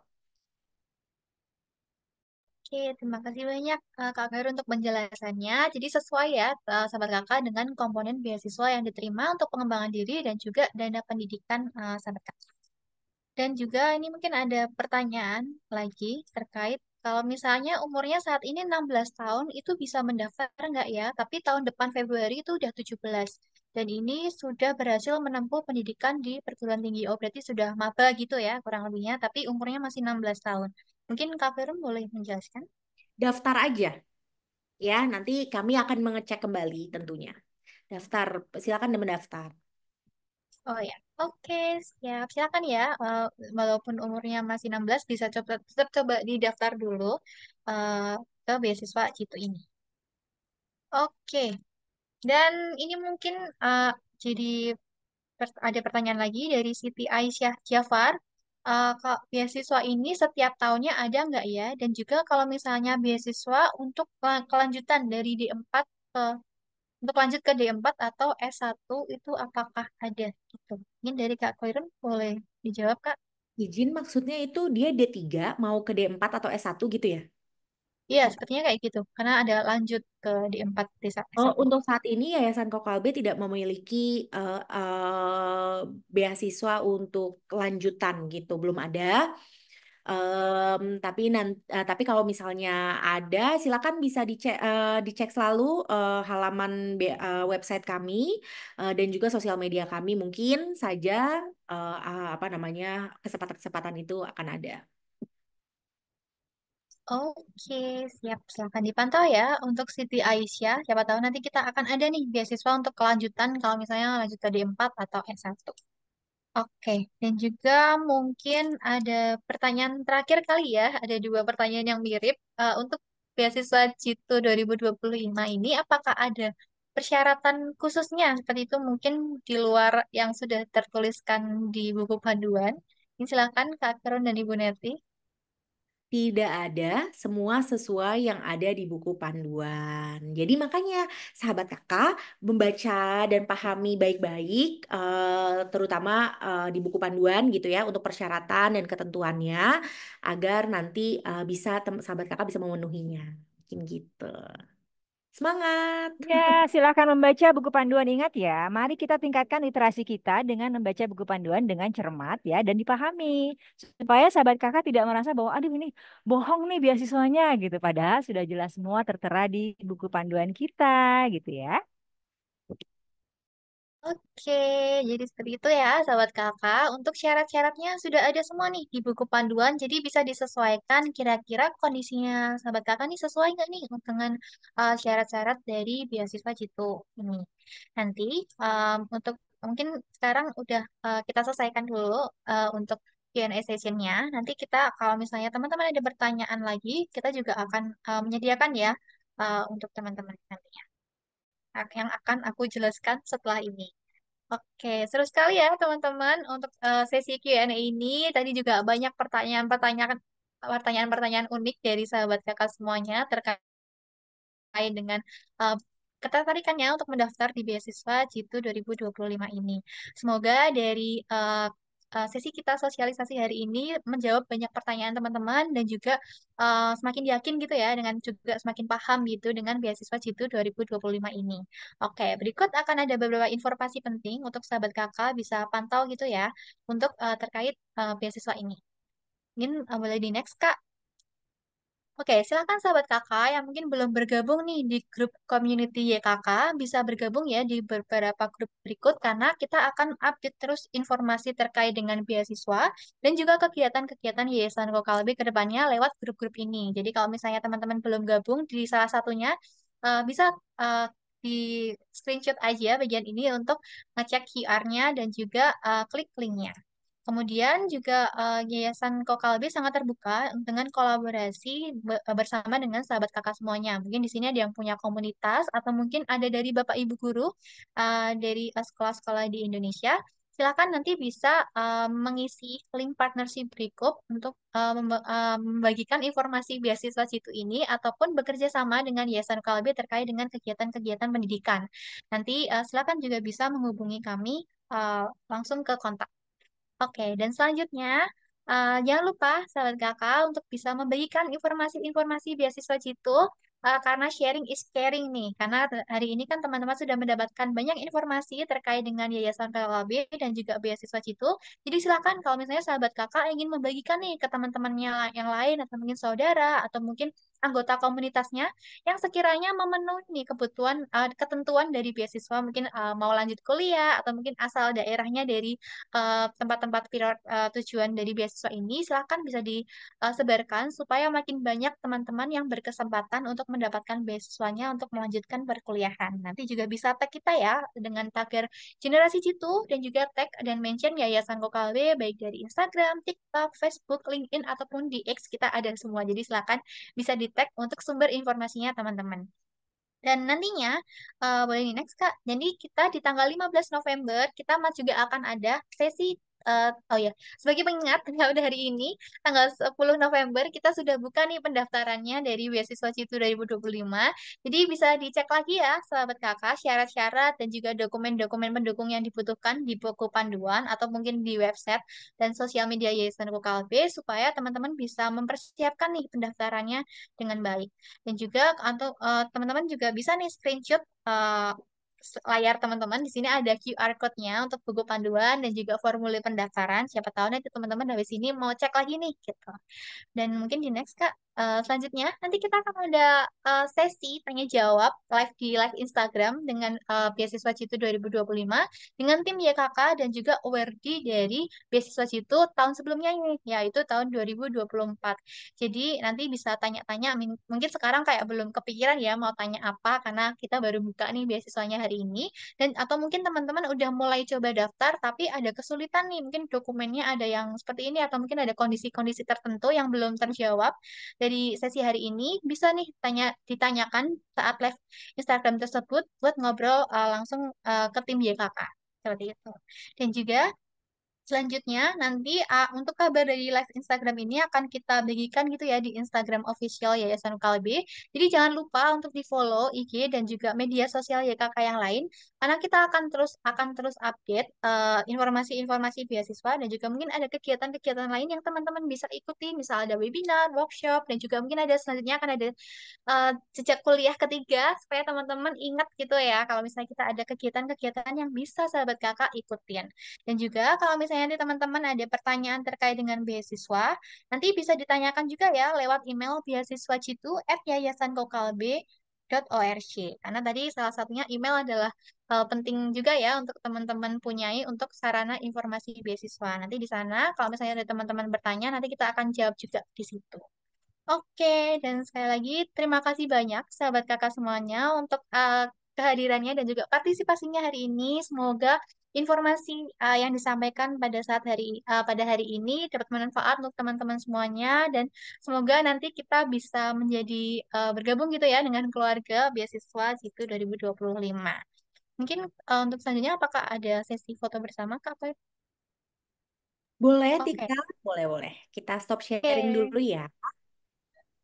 Oke, terima kasih banyak Kak Khairul untuk penjelasannya. Jadi sesuai ya sahabat kakak dengan komponen beasiswa yang diterima untuk pengembangan diri dan juga dana pendidikan sahabat kakak. Dan juga ini mungkin ada pertanyaan lagi terkait kalau misalnya umurnya saat ini 16 tahun itu bisa mendaftar nggak ya? Tapi tahun depan Februari itu udah 17. Dan ini sudah berhasil menempuh pendidikan di perguruan tinggi. Oh, berarti sudah maba gitu ya kurang lebihnya. Tapi umurnya masih 16 tahun. Mungkin Kak Firun boleh menjelaskan? Daftar aja ya, nanti kami akan mengecek kembali tentunya. Daftar, silakan mendaftar. Oh ya. Oke, siap. Silakan ya. Walaupun umurnya masih 16, bisa coba tetap coba didaftar dulu eh, ke beasiswa Citu ini. Oke. Dan ini mungkin jadi ada pertanyaan lagi dari Siti Aisyah Jafar. Kak, beasiswa ini setiap tahunnya ada nggak ya? Dan juga kalau misalnya beasiswa untuk kelanjutan dari D4 ke untuk lanjut ke D4 atau S1 itu apakah ada gitu? Mungkin dari Kak Koirun boleh dijawab, Kak. Izin maksudnya itu dia D3 mau ke D4 atau S1 gitu ya? Iya, sepertinya kayak gitu. Karena ada lanjut ke D4 Oh, S1. untuk saat ini Yayasan Kokalbe tidak memiliki beasiswa untuk kelanjutan gitu, belum ada. Tapi kalau misalnya ada, silakan bisa dicek selalu halaman website kami dan juga sosial media kami. Mungkin saja apa namanya kesempatan-kesempatan itu akan ada. Oke, siap. Silahkan dipantau ya untuk Siti Aisyah. Siapa tahu nanti kita akan ada nih beasiswa untuk kelanjutan kalau misalnya lanjut ke D4 atau S1. Oke, dan juga mungkin ada pertanyaan terakhir kali ya. Ada dua pertanyaan yang mirip. Untuk beasiswa Citu 2025 ini, apakah ada persyaratan khususnya seperti itu mungkin di luar yang sudah tertuliskan di buku panduan? Ini silakan Kak Karun dan Ibu Neti. Tidak ada, semua sesuai yang ada di buku panduan. Jadi makanya sahabat kakak membaca dan pahami baik-baik, terutama di buku panduan gitu ya, untuk persyaratan dan ketentuannya, agar nanti sahabat kakak bisa memenuhinya. Mungkin gitu. Semangat! Ya, silakan membaca buku panduan. Ingat ya, mari kita tingkatkan literasi kita dengan membaca buku panduan dengan cermat ya dan dipahami. Supaya sahabat kakak tidak merasa bahwa aduh ini bohong nih beasiswanya gitu. Padahal sudah jelas semua tertera di buku panduan kita gitu ya. Oke, jadi seperti itu ya, sahabat kakak. Untuk syarat-syaratnya sudah ada semua nih di buku panduan, jadi bisa disesuaikan kira-kira kondisinya sahabat kakak nih sesuai nggak nih dengan syarat-syarat dari beasiswa Jitu ini. Nanti untuk mungkin sekarang udah kita selesaikan dulu untuk Q&A sessionnya. Nanti kita kalau misalnya teman-teman ada pertanyaan lagi, kita juga akan menyediakan ya untuk teman-teman nantinya yang akan aku jelaskan setelah ini. Oke, seru sekali ya teman-teman untuk sesi Q&A ini. Tadi juga banyak pertanyaan-pertanyaan unik dari sahabat kakak semuanya terkait dengan uh, ketertarikannya untuk mendaftar di beasiswa Jitu 2025 ini. Semoga dari sesi kita sosialisasi hari ini menjawab banyak pertanyaan teman-teman dan juga semakin yakin gitu ya dengan juga semakin paham gitu dengan beasiswa Jitu 2025 ini. Oke, berikut akan ada beberapa informasi penting untuk sahabat kakak bisa pantau gitu ya untuk terkait beasiswa ini. Mungkin boleh di next Kak. Oke, silakan sahabat kakak yang mungkin belum bergabung nih di grup community YKK, bisa bergabung ya di beberapa grup berikut karena kita akan update terus informasi terkait dengan beasiswa dan juga kegiatan-kegiatan Yayasan Kokalbe ke depannya lewat grup-grup ini. Jadi kalau misalnya teman-teman belum gabung di salah satunya, bisa eh, di screenshot aja bagian ini untuk ngecek QR-nya dan juga klik linknya. Kemudian juga Yayasan Kokalbe sangat terbuka dengan kolaborasi bersama dengan sahabat kakak semuanya. Mungkin di sini ada yang punya komunitas atau mungkin ada dari Bapak Ibu guru dari sekolah-sekolah di Indonesia. Silakan nanti bisa mengisi link partnership berikut untuk membagikan informasi beasiswa situ ini ataupun bekerja sama dengan Yayasan Kokalbe terkait dengan kegiatan-kegiatan pendidikan. Nanti silakan juga bisa menghubungi kami langsung ke kontak. Oke, dan selanjutnya, jangan lupa sahabat kakak untuk bisa membagikan informasi-informasi beasiswa Jitu, karena sharing is caring nih. Karena hari ini kan teman-teman sudah mendapatkan banyak informasi terkait dengan Yayasan PLB dan juga beasiswa Jitu. Jadi silakan kalau misalnya sahabat kakak ingin membagikan nih ke teman-temannya yang lain atau mungkin saudara atau mungkin anggota komunitasnya yang sekiranya memenuhi kebutuhan ketentuan dari beasiswa, mungkin mau lanjut kuliah atau mungkin asal daerahnya dari tempat-tempat tujuan dari beasiswa ini, silahkan bisa disebarkan supaya makin banyak teman-teman yang berkesempatan untuk mendapatkan beasiswanya untuk melanjutkan perkuliahan. Nanti juga bisa tag kita ya dengan tagar Generasi Jitu dan juga tag dan mention Yayasan Kokalbe baik dari Instagram, TikTok, Facebook, LinkedIn ataupun di X kita ada semua. Jadi silakan bisa di-tag untuk sumber informasinya teman-teman. Dan nantinya, boleh nih next Kak. Jadi kita di tanggal 15 November, kita juga akan ada sesi, oh ya, sebagai pengingat, udah hari ini, tanggal 10 November, kita sudah buka nih pendaftarannya dari Beasiswa Citu 2025. Jadi bisa dicek lagi ya, sahabat kakak, syarat-syarat dan juga dokumen-dokumen pendukung yang dibutuhkan di buku panduan atau mungkin di website dan sosial media Yayasan Kokalbe, supaya teman-teman bisa mempersiapkan nih pendaftarannya dengan baik. Dan juga untuk teman-teman juga bisa nih screenshot layar teman-teman. Di sini ada QR code-nya untuk buku panduan dan juga formulir pendaftaran. Siapa tahu nanti teman-teman dari sini mau cek lagi nih gitu. Dan mungkin di next Kak, selanjutnya nanti kita akan ada sesi tanya jawab live di live Instagram dengan Beasiswa Citu 2025 dengan tim YKK dan juga awardee dari Beasiswa Citu tahun sebelumnya ini, yaitu tahun 2024. Jadi nanti bisa tanya-tanya, mungkin sekarang kayak belum kepikiran ya mau tanya apa karena kita baru buka nih beasiswanya hari ini, dan atau mungkin teman-teman udah mulai coba daftar tapi ada kesulitan nih, mungkin dokumennya ada yang seperti ini atau mungkin ada kondisi-kondisi tertentu yang belum terjawab dari sesi hari ini, bisa nih ditanyakan saat live Instagram tersebut buat ngobrol langsung ke tim YKK seperti itu. Dan juga selanjutnya, nanti untuk kabar dari live Instagram ini akan kita bagikan gitu ya di Instagram official Yayasan UKLB. Jadi jangan lupa untuk di-follow IG dan juga media sosial YKK yang lain, karena kita akan terus update informasi-informasi beasiswa dan juga mungkin ada kegiatan-kegiatan lain yang teman-teman bisa ikuti, misal ada webinar, workshop, dan juga mungkin ada selanjutnya akan ada jejak kuliah ketiga supaya teman-teman ingat gitu ya kalau misalnya kita ada kegiatan-kegiatan yang bisa sahabat kakak ikutin. Dan juga kalau misalnya nanti teman-teman ada pertanyaan terkait dengan beasiswa, nanti bisa ditanyakan juga ya lewat email beasiswacitu@yayasankokalbe.org. Karena tadi salah satunya email adalah penting juga ya untuk teman-teman punyai untuk sarana informasi beasiswa. Nanti di sana kalau misalnya ada teman-teman bertanya, nanti kita akan jawab juga di situ. Oke, dan sekali lagi terima kasih banyak sahabat kakak semuanya untuk kehadirannya dan juga partisipasinya hari ini. Semoga informasi yang disampaikan pada hari ini dapat bermanfaat untuk teman-teman semuanya dan semoga nanti kita bisa menjadi bergabung gitu ya dengan keluarga beasiswa Jitu 2025. Mungkin untuk selanjutnya apakah ada sesi foto bersama Kak? Boleh, Oke. Tika? Boleh, boleh. Kita stop sharing Oke. dulu ya.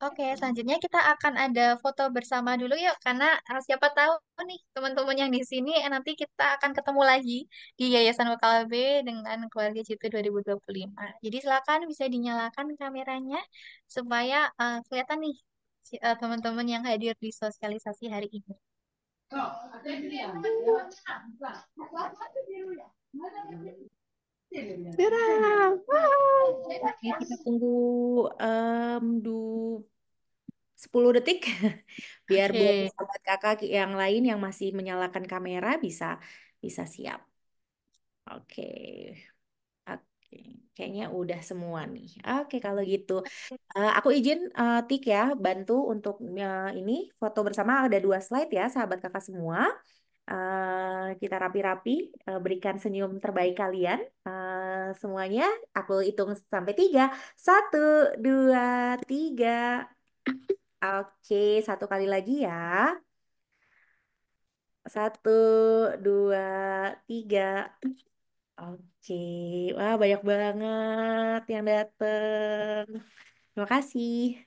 Oke, selanjutnya kita akan ada foto bersama dulu ya, karena siapa tahu nih teman-teman yang di sini nanti kita akan ketemu lagi di Yayasan WKLB dengan keluarga Citu 2025. Jadi silakan bisa dinyalakan kameranya supaya kelihatan nih teman-teman yang hadir di sosialisasi hari ini. Oke, kita tunggu 10 detik biar buat Oke. sahabat kakak yang lain yang masih menyalakan kamera bisa bisa siap. Oke. Oke, kayaknya udah semua nih. Oke, kalau gitu, aku izin Tik ya, bantu untuk ini foto bersama ada 2 slide ya, sahabat kakak semua. Kita rapi-rapi, berikan senyum terbaik kalian. Semuanya, aku hitung sampai 3. 1, 2, 3. Oke, satu kali lagi ya. 1, 2, 3. Oke, wah banyak banget yang dateng. Terima kasih.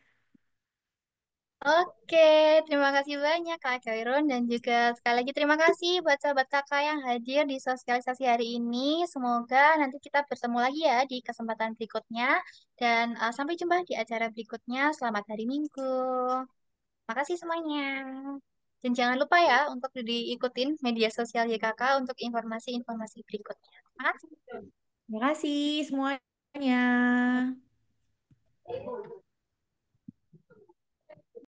Oke, terima kasih banyak Kak Khairun dan juga sekali lagi terima kasih buat sahabat kakak yang hadir di sosialisasi hari ini. Semoga nanti kita bertemu lagi ya di kesempatan berikutnya dan sampai jumpa di acara berikutnya. Selamat hari Minggu. Makasih semuanya. Dan jangan lupa ya untuk diikutin media sosial YKK untuk informasi-informasi berikutnya. Makasih. Terima kasih semuanya.